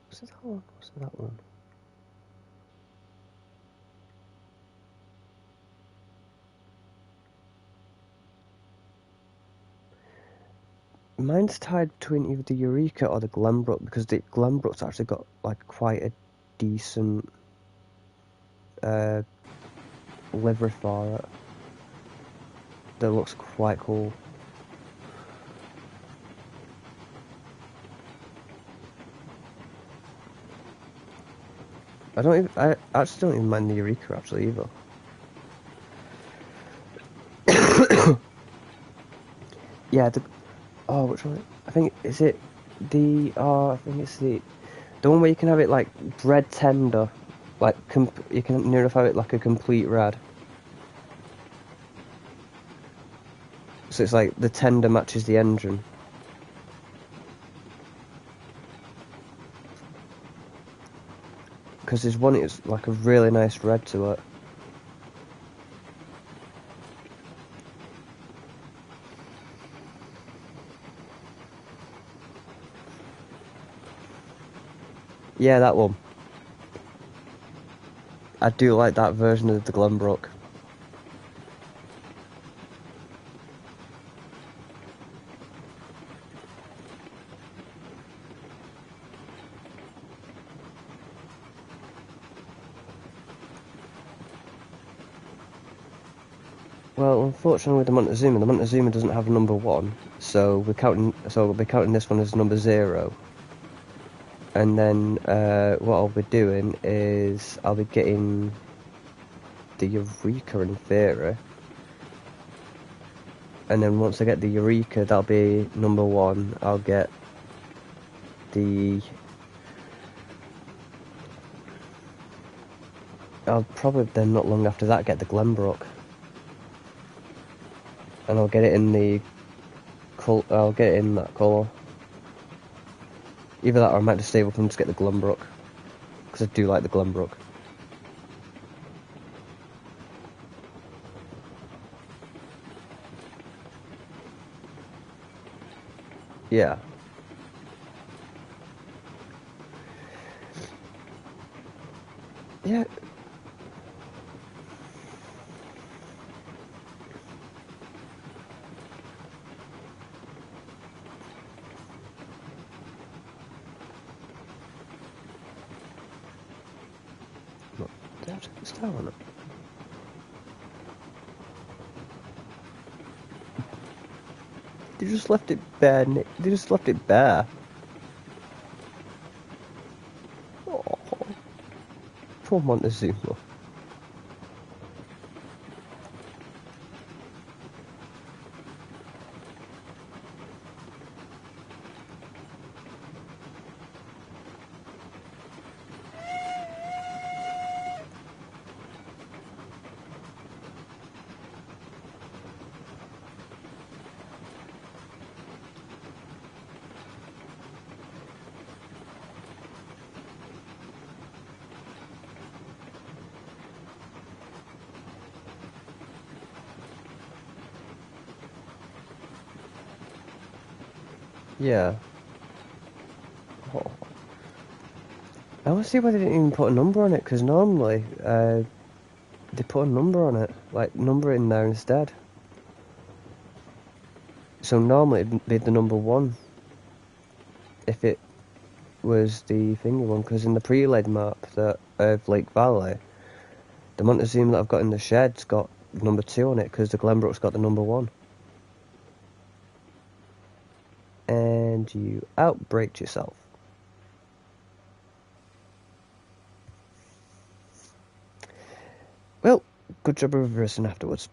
Was it that one? Was it that one? Mine's tied between either the Eureka or the Glenbrook because the Glenbrook's actually got like quite a decent livery for it that looks quite cool. I actually don't even mind the Eureka actually either. Yeah, which one? I think, is it I think it's the one where you can have it like bread tender, like you can near enough have it like a complete rad. So it's like the tender matches the engine. Because there's one it's like a really nice red to it. Yeah, that one. I do like that version of the Glenbrook. Well, unfortunately with the Montezuma doesn't have a number 1, so we'll be counting this one as number 0. And then what I'll be doing is I'll be getting the Eureka in theory. And then once I get the Eureka, that'll be number 1. I'll get I'll probably then not long after that get the Glenbrook. And I'll get it in I'll get it in that colour. Either that or I might just stay up and just get the Glenbrook. Because I do like the Glenbrook. Yeah. Yeah. Look, did I have to put the star on it? They just left it bare, Nick. They just left it bare. Oh, poor Montezuma. Yeah. Oh. I want to see why they didn't even put a number on it, because normally they put a number on it, like number in there instead. So normally it'd be the number 1 if it was the thingy one, because in the pre-laid map of Lake Valley, the Montezuma that I've got in the shed's got number 2 on it, because the Glenbrook's got the number 1. And you outbraked yourself. Well, good job of reversing afterwards.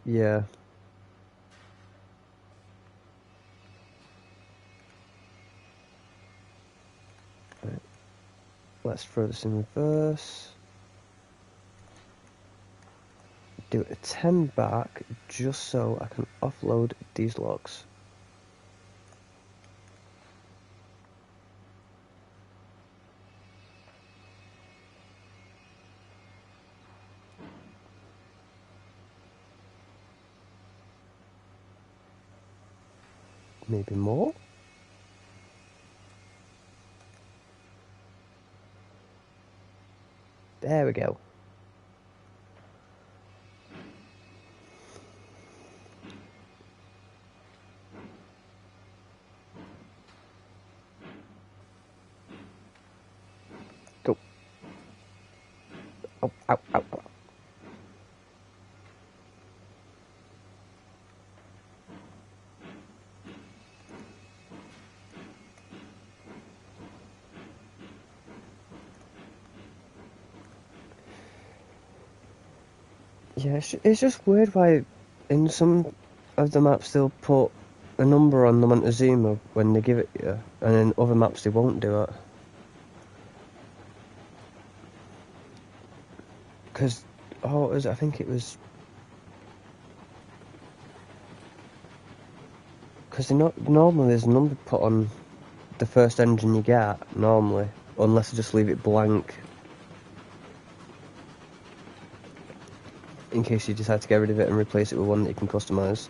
Yeah. Right. Let's throw this in reverse. Do a 10 back just so I can offload these logs. Maybe more? There we go. Go. Oh, ow, ow, ow. Yeah, it's just weird why in some of the maps they'll put a number on the Montezuma when they give it you, and in other maps they won't do it. Because, oh, it was, I think it was... Because normally there's a number put on the first engine you get, normally, unless you just leave it blank. In case you decide to get rid of it and replace it with one that you can customise.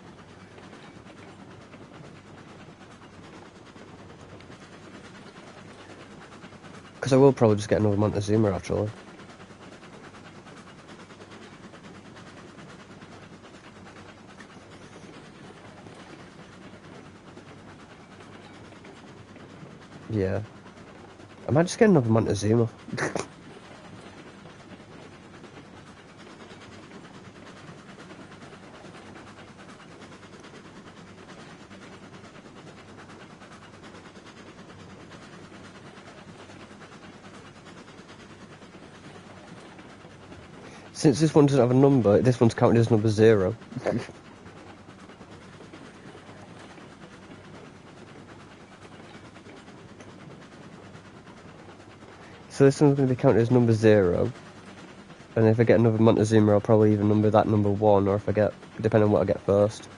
Because I will probably just get another Montezuma, actually. Yeah. I might just get another Montezuma. Since this one doesn't have a number, this one's counted as number 0. So this one's going to be counted as number 0. And if I get another Montezuma, I'll probably even number that number 1, or if I get, depending on what I get first.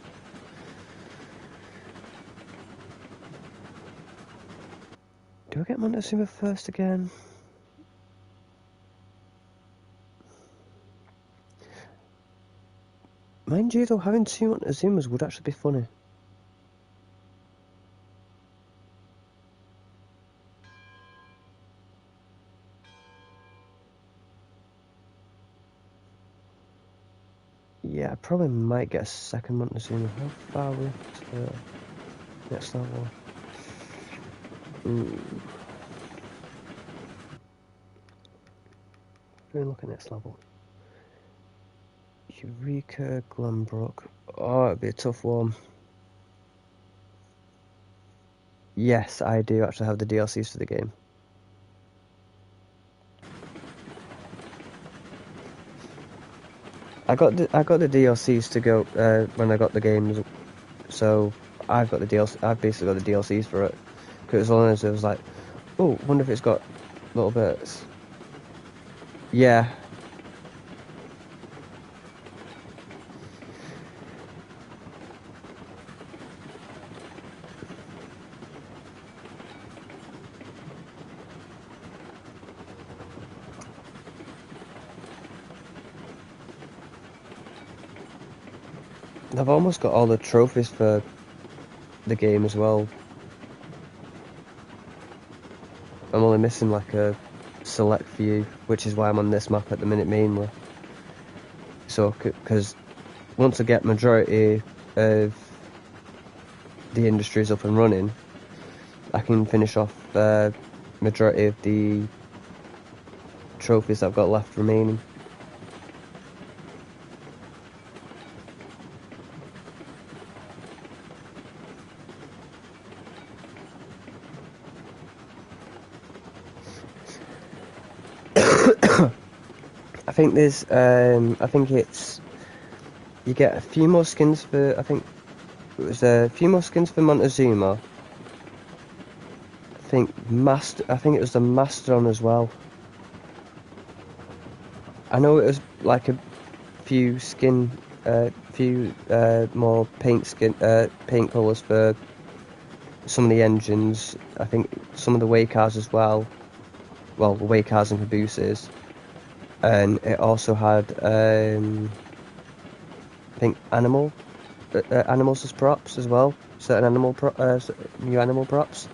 Do I get Montezuma first again? Mind you though, having 2 Montezumas would actually be funny. Yeah, I probably might get a second Montezuma. How far are we to the next level? Ooh. Let me look at next level. Eureka, Glenbrook. Oh, it'd be a tough one. Yes, I do actually have the DLCs for the game. I got the DLCs to go when I got the games, so I've got the DLC. I've basically got the DLCs for it because as long as it was like, oh, wonder if it's got little bits. Yeah. I've almost got all the trophies for the game as well. I'm only missing like a select few, which is why I'm on this map at the minute mainly. So, because once I get majority of the industries up and running, I can finish off majority of the trophies I've got left remaining. I think there's, I think it's, you get a few more skins for, I think it was a few more skins for Montezuma. I think it was the Mastodon as well. I know it was like a few more paint colours for some of the engines. I think some of the way cars as well. Well, the way cars and cabooses. And it also had, I think, animals as props as well. Certain new animal props.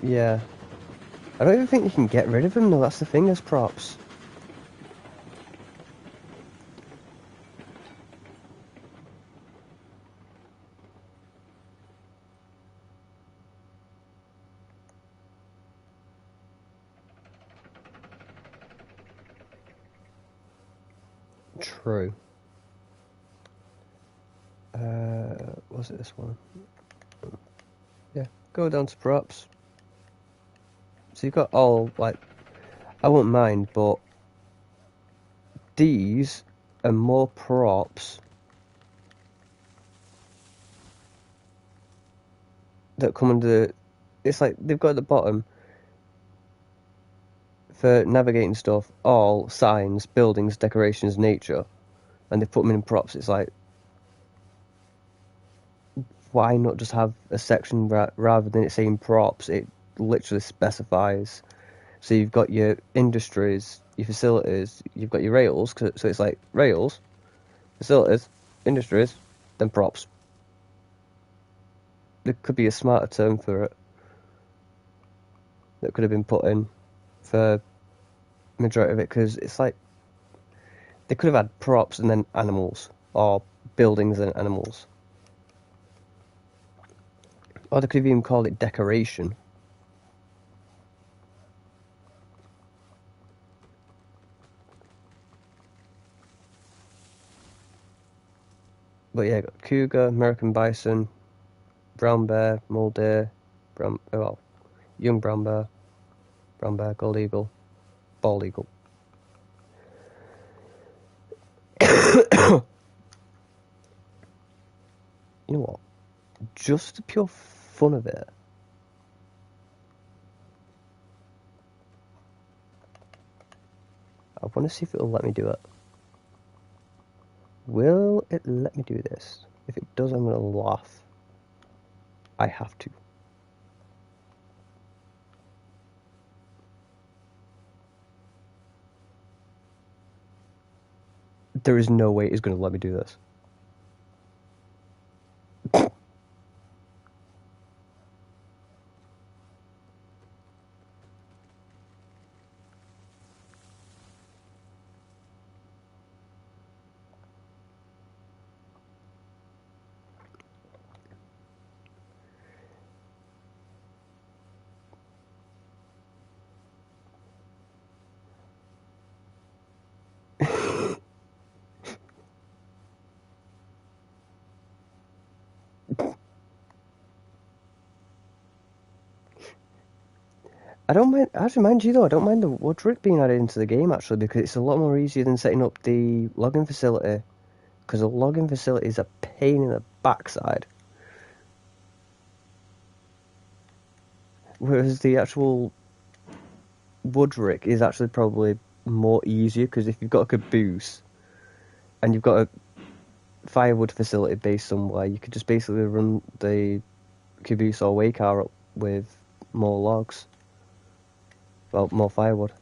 Yeah. I don't even think you can get rid of them though, that's the thing as props. True. Was it this one? Yeah, go down to props. So you've got all, like, I won't mind, but these are more props that come under, it's like, they've got at the bottom, for navigating stuff, all signs, buildings, decorations, nature, and they put them in props. It's like, why not just have a section rather than it saying props? It literally specifies. So you've got your industries, your facilities, you've got your rails, so it's like rails, facilities, industries, then props. There could be a smarter term for it that could have been put in for majority of it, because it's like they could have had props and then animals, or buildings and animals. Or they could have even called it decoration. But yeah, got cougar, American bison, brown bear, mole deer, young brown bear, gold eagle, bald eagle. You know what? Just the pure fun of it, I want to see if it'll let me do it. Will it let me do this? If it does, I'm going to laugh. I have to. There is no way it's going to let me do this. I don't mind, actually mind you though, I don't mind the woodrick being added into the game actually, because it's a lot more easier than setting up the logging facility, because the logging facility is a pain in the backside. Whereas the actual woodrick is actually probably more easier, because if you've got a caboose and you've got a firewood facility based somewhere, you could just basically run the caboose or way car up with more logs. Well, more firewood.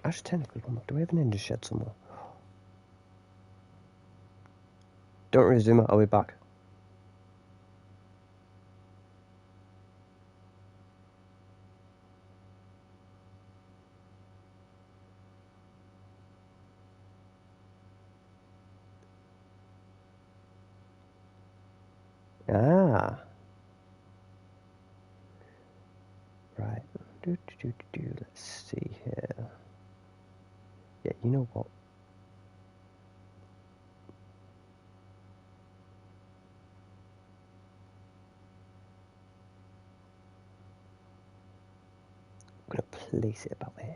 Actually, technically, do we have an engine shed somewhere? Don't resume it, I'll be back. Ah. Right. Let's see here. Yeah, you know what? I'm going to place it about here.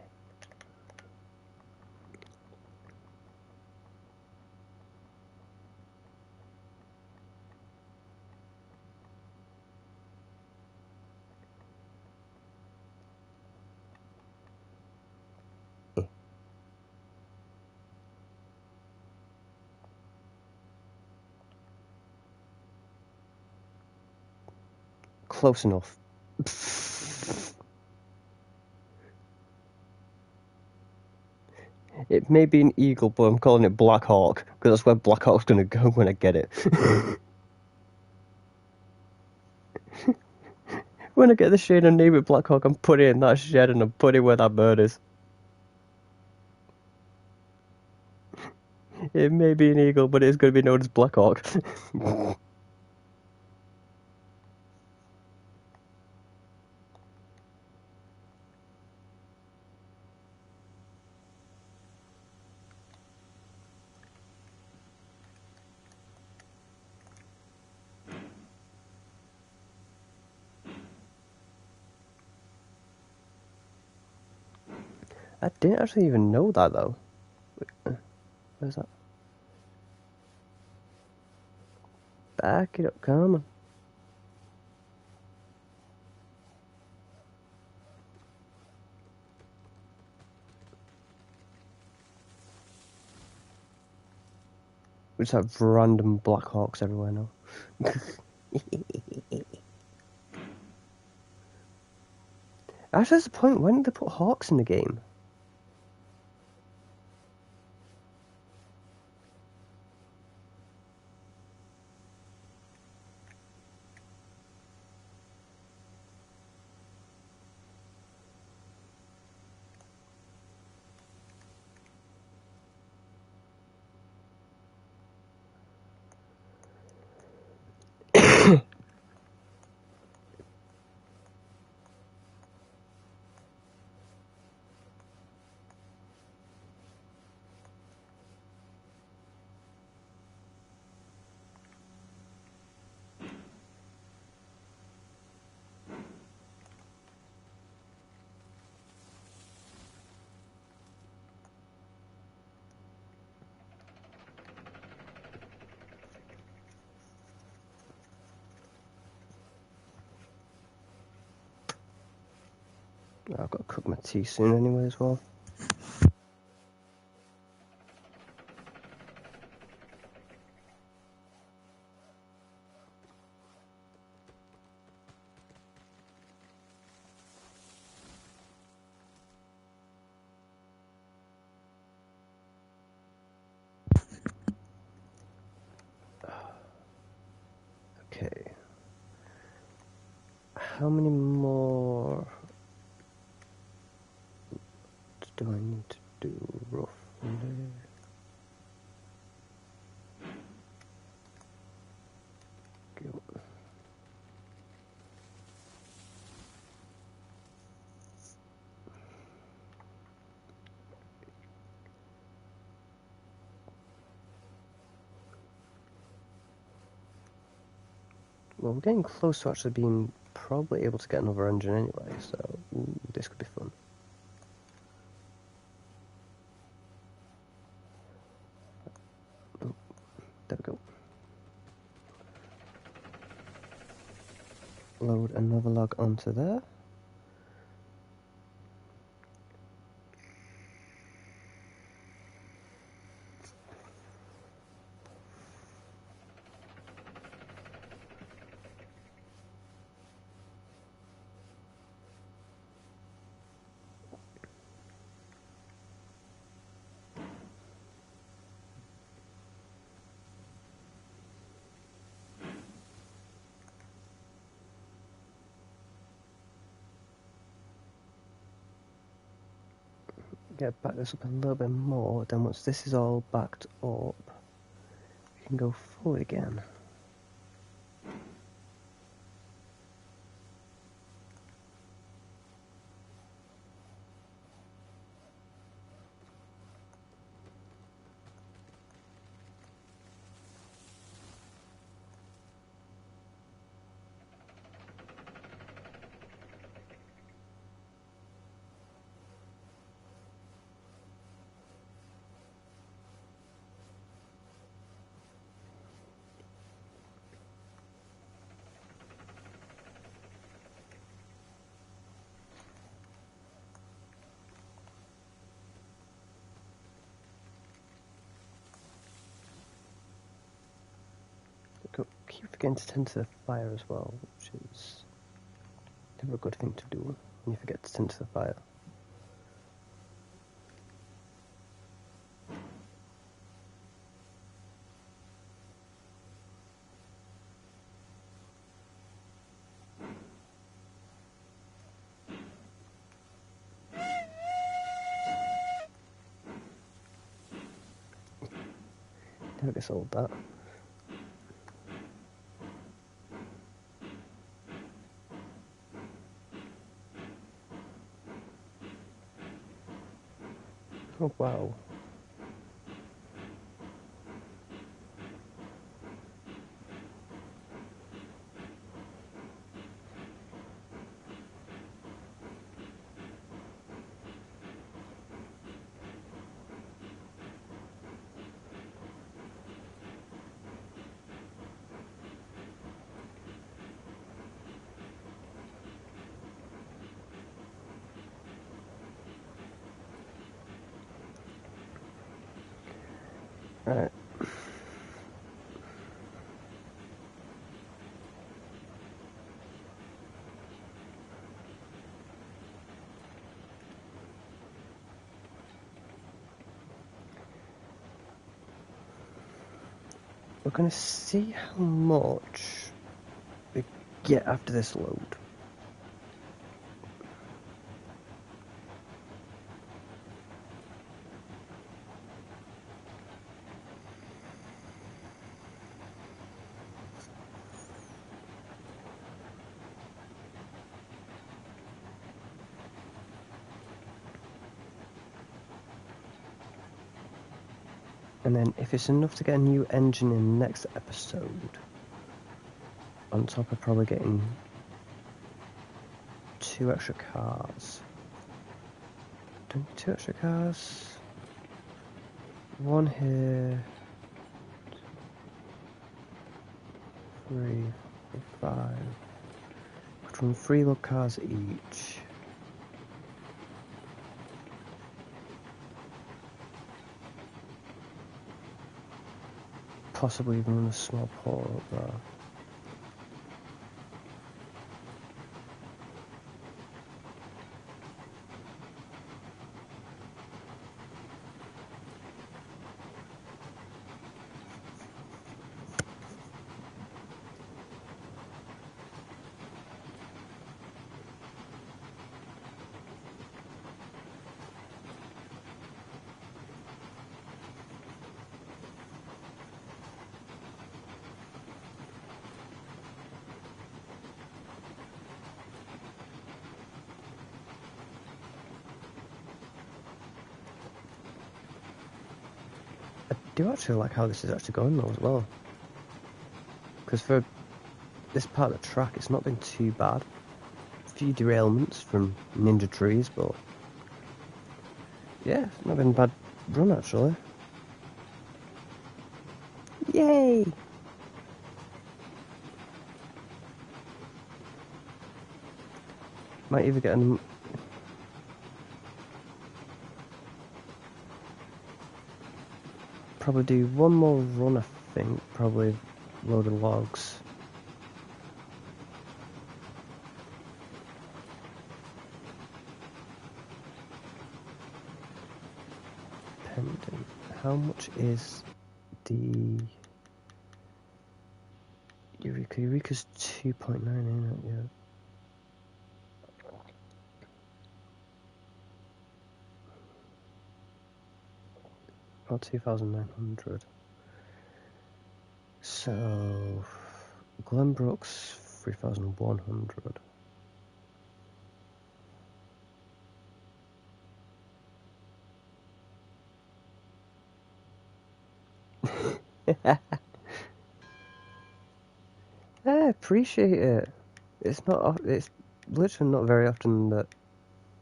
Close enough. It may be an eagle, but I'm calling it Black Hawk, because that's where Black Hawk's gonna go when I get it. When I get the shade and name it Black Hawk, I'm putting it in that shed and I'm putting it where that bird is. It may be an eagle, but it's going to be known as Black Hawk. I didn't actually even know that, though. Where's that? Back it up, come on. We just have random Black Hawks everywhere now. Actually, that's the point. When did they put hawks in the game? I've got to cook my tea soon anyway as well. Okay. How many more do I need to do roughly? Go. Well, we're getting close to actually being probably able to get another engine anyway, so this could be fun. Oh, there we go. Load another log onto there. Get back this up a little bit more, then once this is all backed up, we can go forward again. Keep forgetting to tend to the fire as well, which is never a good thing to do when you forget to tend to the fire. Never gets old, that. Oh, wow. Alright. We're going to see how much we get after this load. And then if it's enough to get a new engine in the next episode, on top of probably getting 2 extra cars. Do we need 2 extra cars? 1 here. 3, 4, 5. From 3 load cars each. Possibly even a small port up there. I do actually like how this is actually going though as well. Because for this part of the track it's not been too bad. A few derailments from ninja trees, but yeah, it's not been a bad run actually. Yay! Might even get an... Probably do one more run, I think. Probably load of logs. Pendant. How much is the Eureka? Eureka's 2.9, ain't it? Yeah. About 2,900. So Glenbrook's 3,100. I appreciate it. It's not. It's literally not very often that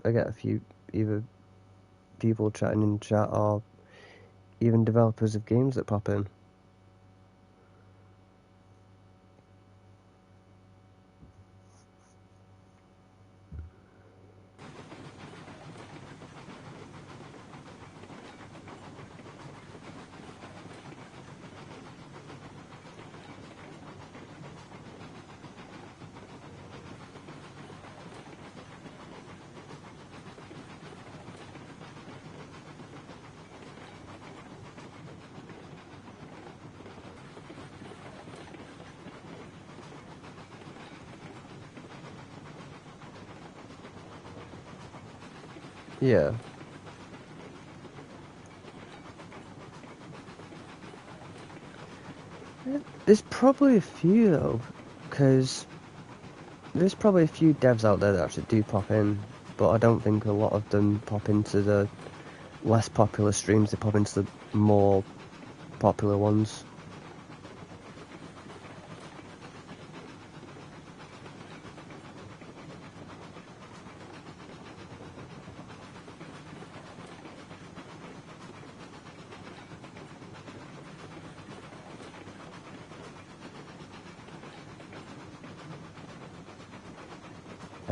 I get a few either people chatting in chat or even developers of games that pop in. Yeah. probably a few though, because there's probably a few devs out there that actually do pop in, but I don't think a lot of them pop into the less popular streams. They pop into the more popular ones.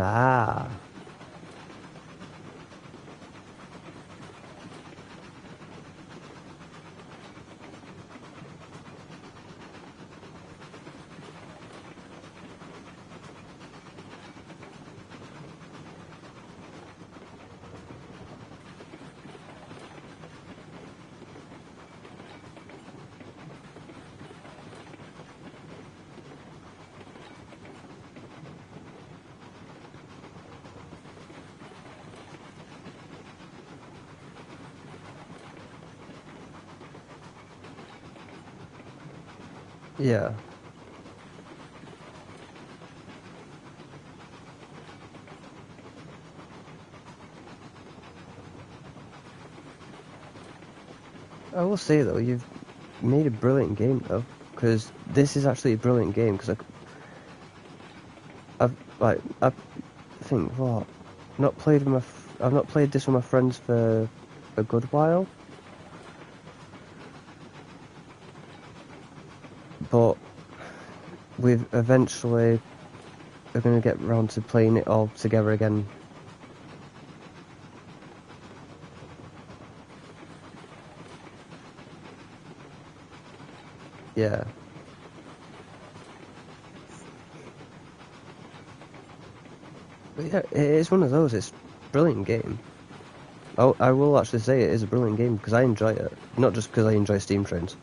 Ah, yeah. I will say though, you've made a brilliant game though, because this is actually a brilliant game. Because I think what not played with I've not played this with my friends for a good while, but we've eventually are going to get round to playing it all together again. Yeah. But yeah, it is one of those. It's a brilliant game. I will actually say it is a brilliant game because I enjoy it. Not just because I enjoy Steam Trains.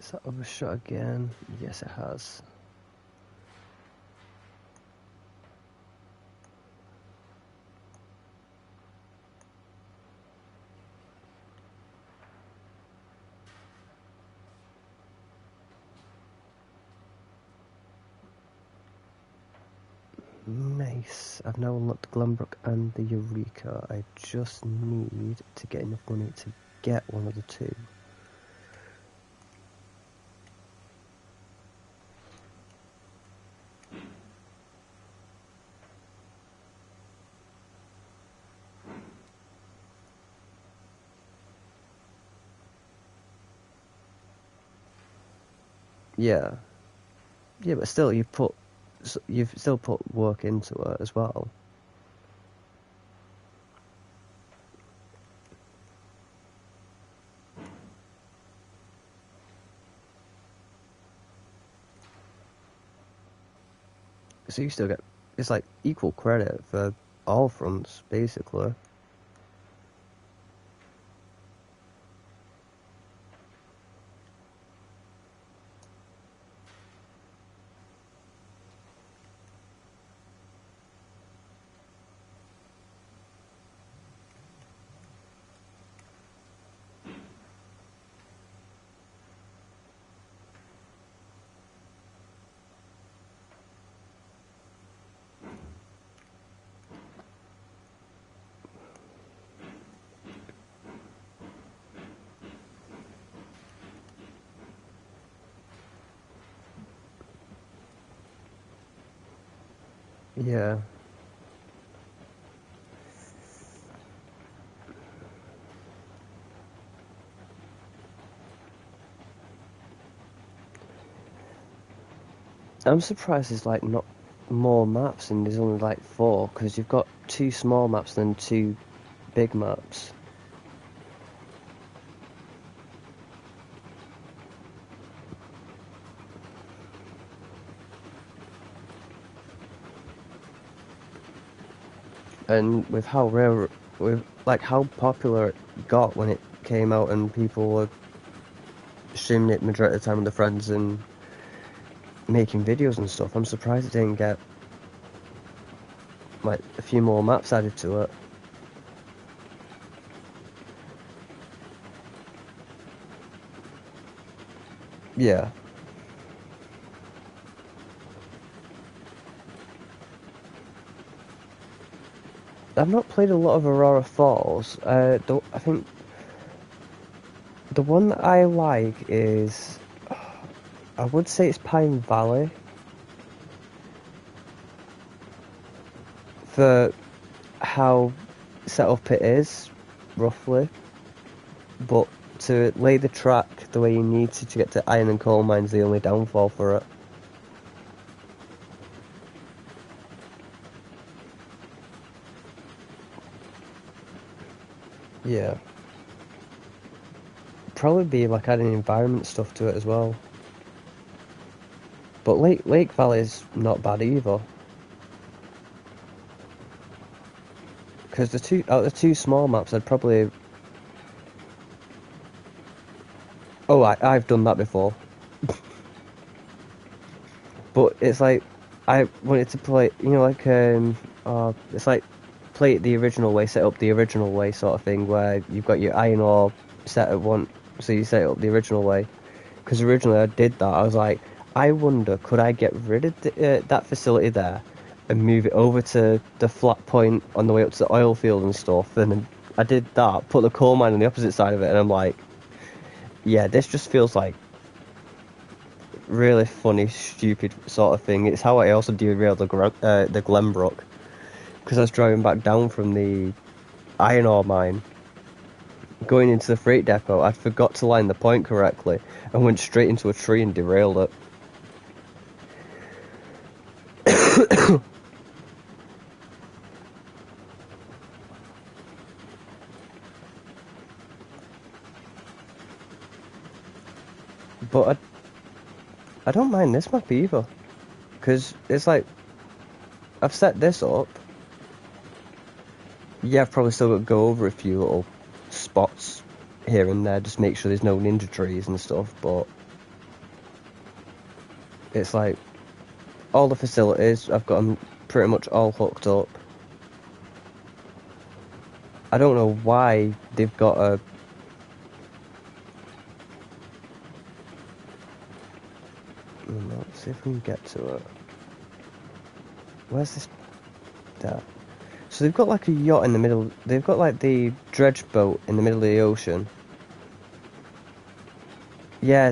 Is that overshot again? Yes, it has. Nice. I've now unlocked Glenbrook and the Eureka. I just need to get enough money to get one of the two. Yeah. Yeah, but still, you've still put work into it as well. So you still get, it's like equal credit for all fronts, basically. Yeah. I'm surprised it's like not more maps and there's only like 4, because you've got 2 small maps and 2 big maps. And with how rare, with like how popular it got when it came out and people were streaming it majority of the time with their friends and making videos and stuff, I'm surprised it didn't get like a few more maps added to it. Yeah. I've not played a lot of Aurora Falls. I think the one that I like is, I would say it's Pine Valley. For how set up it is, roughly. But to lay the track the way you need to get to iron and coal mines, the only downfall for it. Yeah. Probably be like adding environment stuff to it as well. But Lake Valley's not bad either. Because the two out of the 2 small maps, I'd probably. Oh, I've done that before. But it's like I wanted to play, like it's like play it the original way, set up the original way sort of thing, where you've got your iron ore set at one, so you set it up the original way. Because originally I did that, I was like, I wonder, could I get rid of that facility there and move it over to the flat point on the way up to the oil field and stuff? And then I did that, put the coal mine on the opposite side of it, and I'm like, yeah, this just feels like really funny, stupid sort of thing. It's how I also derailed the Glenbrook, because I was driving back down from the iron ore mine, going into the freight depot. I forgot to line the point correctly and went straight into a tree and derailed it. But I don't mind this map either, because it's like, I've set this up. Yeah, I've probably still got to go over a few little spots here and there, just make sure there's no ninja trees and stuff, but it's like, all the facilities, I've got them pretty much all hooked up. I don't know why they've got a... Let's see if we can get to it. Where's this... There. So they've got like a yacht in the middle, they've got like the dredge boat in the middle of the ocean. Yeah,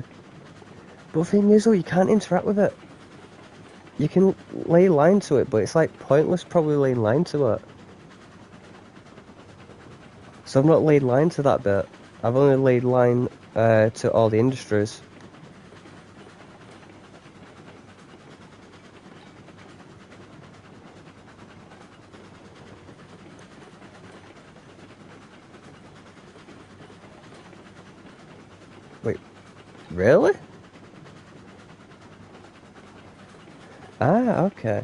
but the thing is though, you can't interact with it. You can lay line to it, but it's like pointless probably laying line to it. So I've not laid line to that bit. I've only laid line to all the industries. Wait, really? Ah, okay.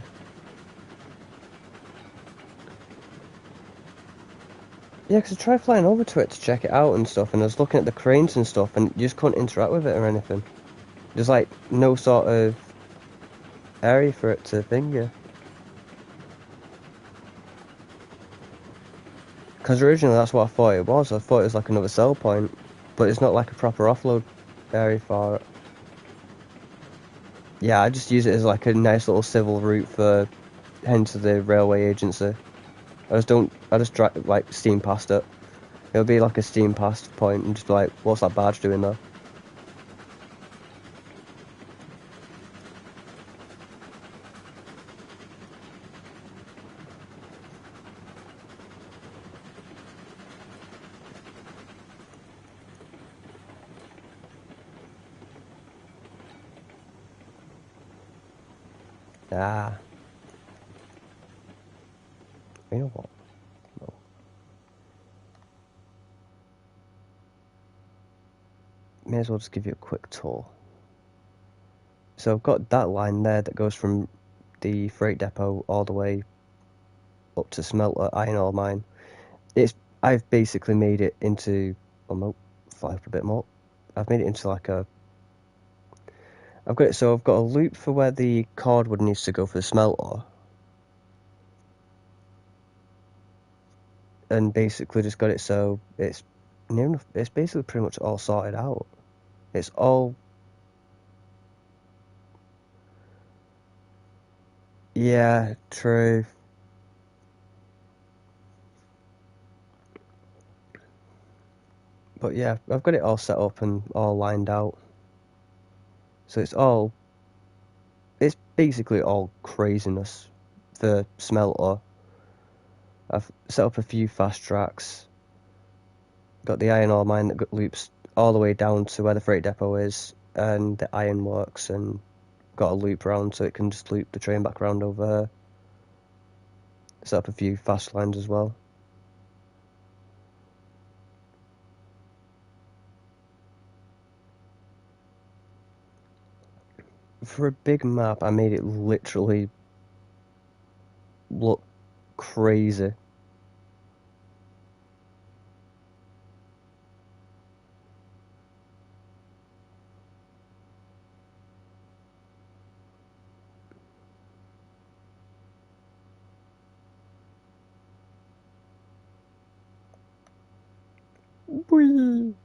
Yeah, because I tried flying over to it to check it out and stuff, and I was looking at the cranes and stuff, and you just couldn't interact with it or anything. There's like no sort of area for it to finger. Because originally that's what I thought it was. I thought it was like another sell point, but it's not like a proper offload area for it. Yeah, I just use it as like a nice little civil route for heading to the railway agency. I just drive, like, steam past it. It'll be like a steam past point and just be like, what's that barge doing there? Ah. You know what? No. May as well just give you a quick tour. So I've got that line there that goes from the freight depot all the way up to smelter iron ore mine. I've basically made it into fly up a bit more. I've made it into like a I've got a loop for where the cordwood needs to go for the smelter. And basically just got it so it's near enough, it's basically pretty much all sorted out. It's all, yeah, true. But yeah, I've got it all set up and all lined out. So it's basically all craziness for smelter. I've set up a few fast tracks. Got the iron ore mine that loops all the way down to where the freight depot is, and the iron works, and got a loop around so it can just loop the train back around over here. Set up a few fast lines as well. For a big map, I made it literally look crazy. Whee!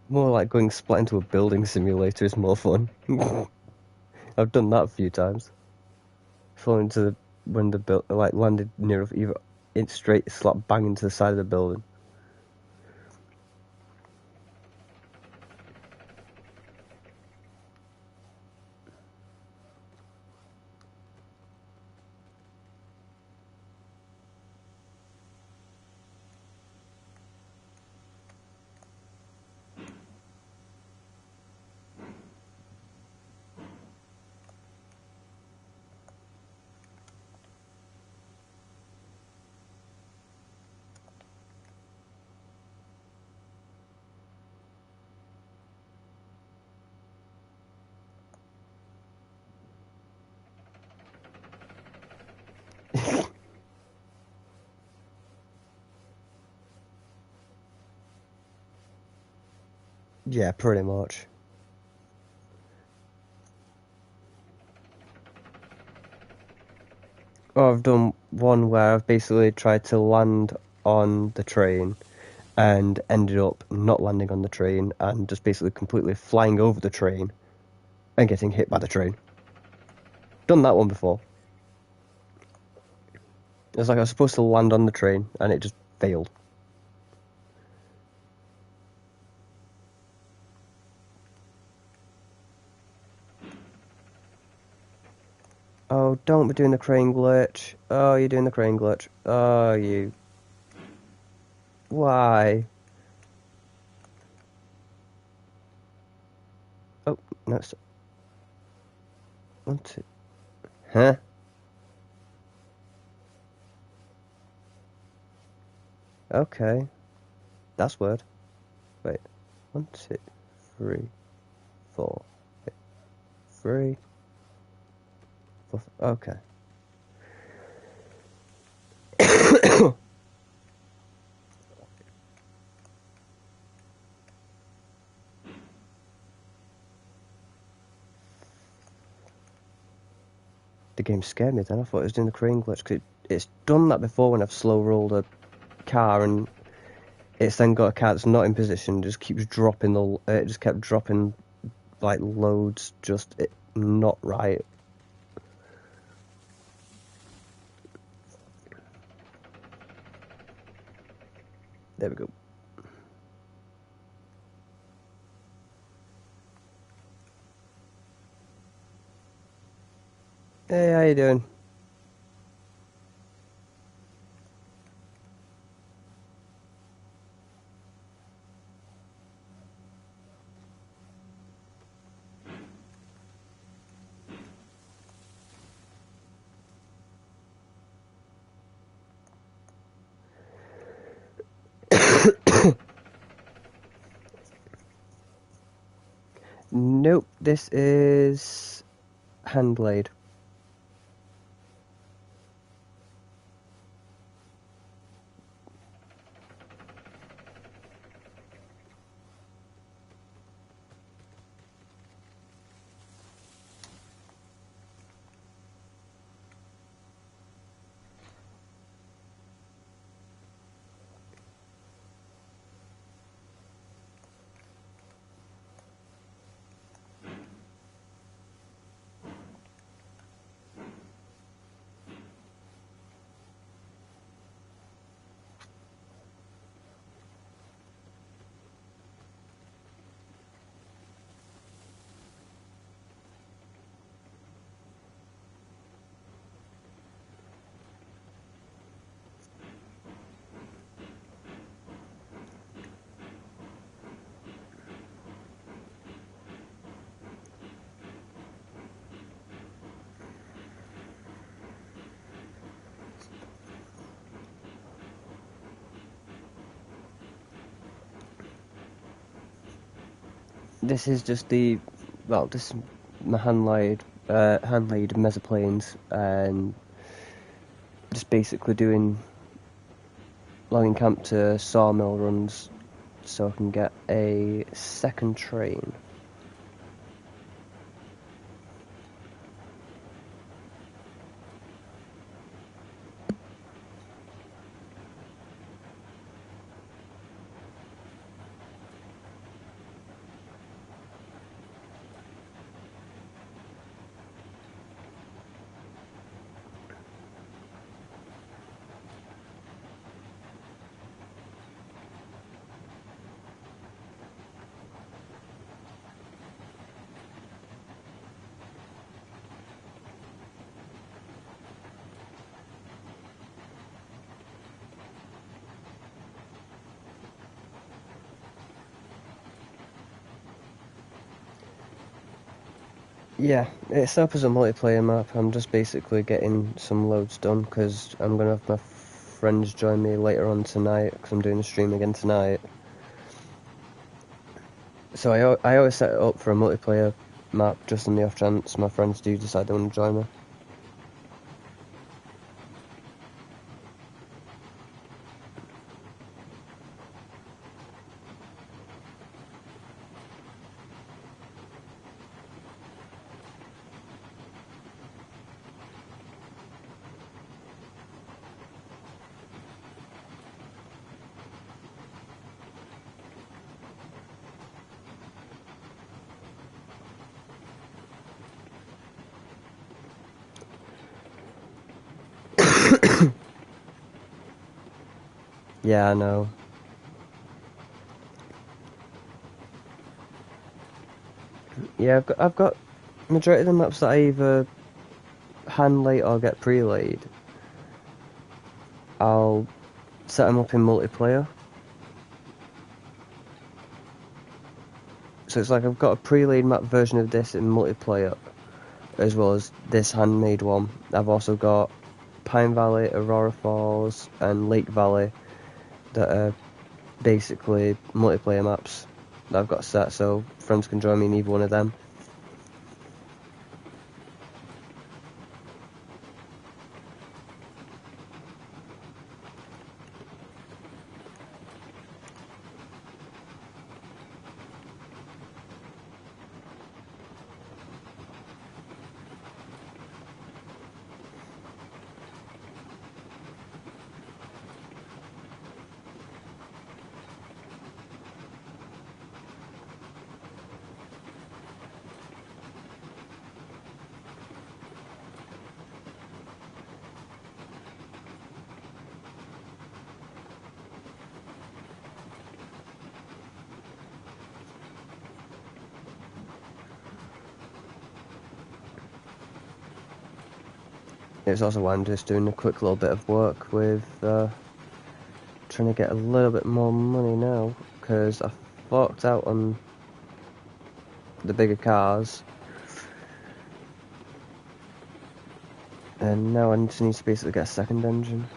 More like going splat into a building simulator is more fun. I've done that a few times. Falling into when the landed near either in straight slap bang into the side of the building. Yeah, pretty much. Or I've done one where I've basically tried to land on the train and ended up not landing on the train and just basically completely flying over the train and getting hit by the train. Done that one before. It's like I was supposed to land on the train and it just failed. Oh, don't be doing the crane glitch. Oh, you're doing the crane glitch. Oh, you. Why? Oh, no, it's... 1, 2... Huh? Okay. That's weird. Wait. 1, 2, 3, 4. Wait. 3, 4... Okay. The game scared me then. I thought it was doing the crane glitch, because it's done that before when I've slow rolled a car and it's then got a car that's not in position, just keeps dropping it just kept dropping like loads, just not right. There we go. Hey, how you doing? Nope, this is hand blade. This is just this is my hand-laid mesa planes, and just basically doing logging camp to sawmill runs so I can get a second train. Yeah, it's set up as a multiplayer map. I'm just basically getting some loads done because I'm going to have my friends join me later on tonight because I'm doing a stream again tonight. So I always set it up for a multiplayer map just on the off chance my friends do decide they want to join me. Yeah, I know. Yeah, I've got majority of the maps that I either hand lay or get pre-laid. I'll set them up in multiplayer. So it's like I've got a pre-laid map version of this in multiplayer, as well as this handmade one. I've also got Pine Valley, Aurora Falls, and Lake Valley that are basically multiplayer maps that I've got set, so friends can join me in either one of them. it's also why I'm just doing a quick little bit of work with trying to get a little bit more money now, because I forked out on the bigger cars, and now I just need to basically get a second engine.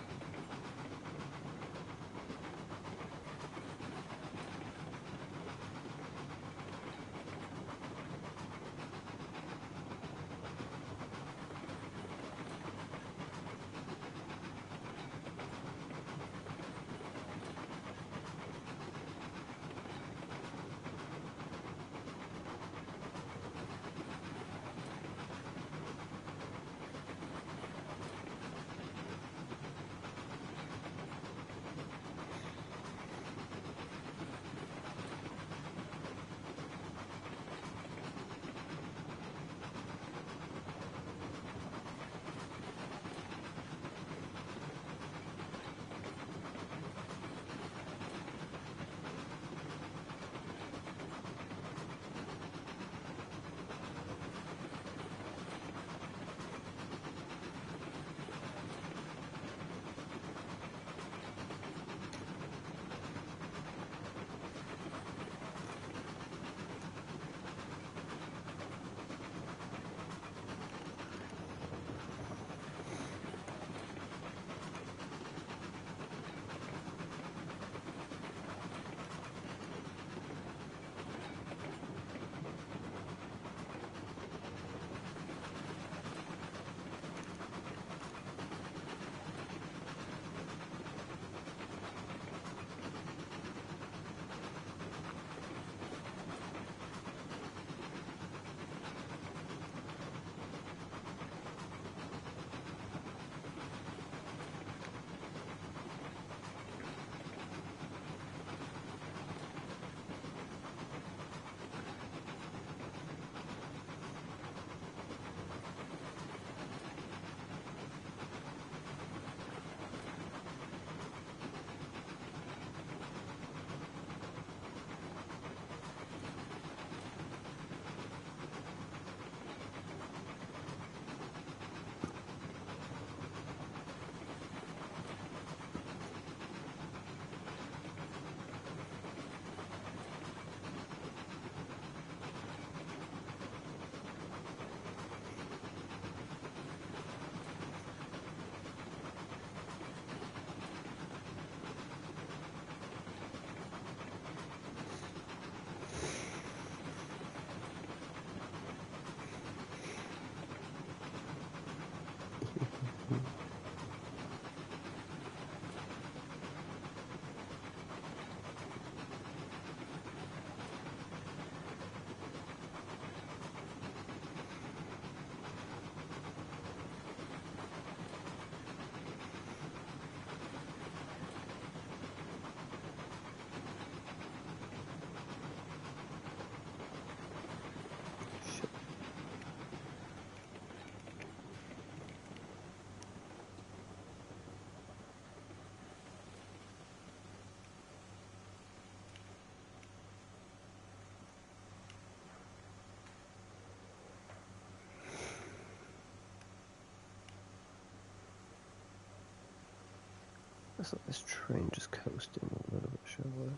Let's let this train just coast in a little bit, shall we?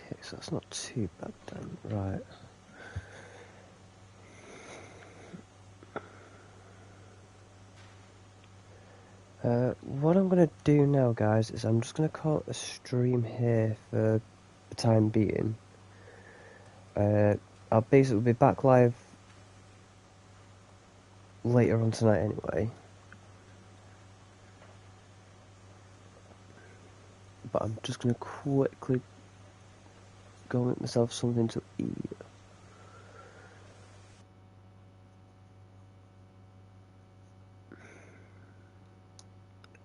Okay, so that's not too bad then, right. What I'm going to do now, guys, is I'm just going to call it a stream here for the time being. I'll basically be back live later on tonight anyway. But I'm just going to quickly go make myself something to eat.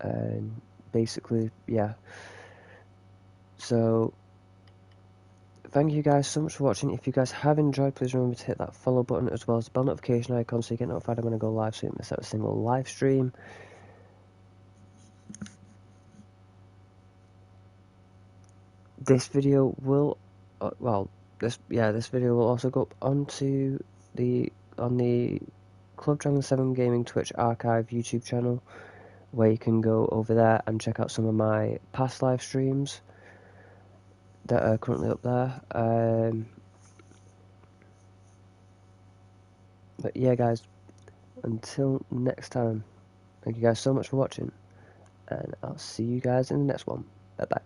And basically, yeah. So, thank you guys so much for watching. If you guys have enjoyed, please remember to hit that follow button as well as the bell notification icon so you get notified when I go live so you don't miss out a single live stream. This video will, this video will also go up on the Club Dragon 7 Gaming Twitch Archive YouTube channel, where you can go over there and check out some of my past live streams that are currently up there. But yeah, guys, until next time, thank you guys so much for watching, and I'll see you guys in the next one. Bye bye.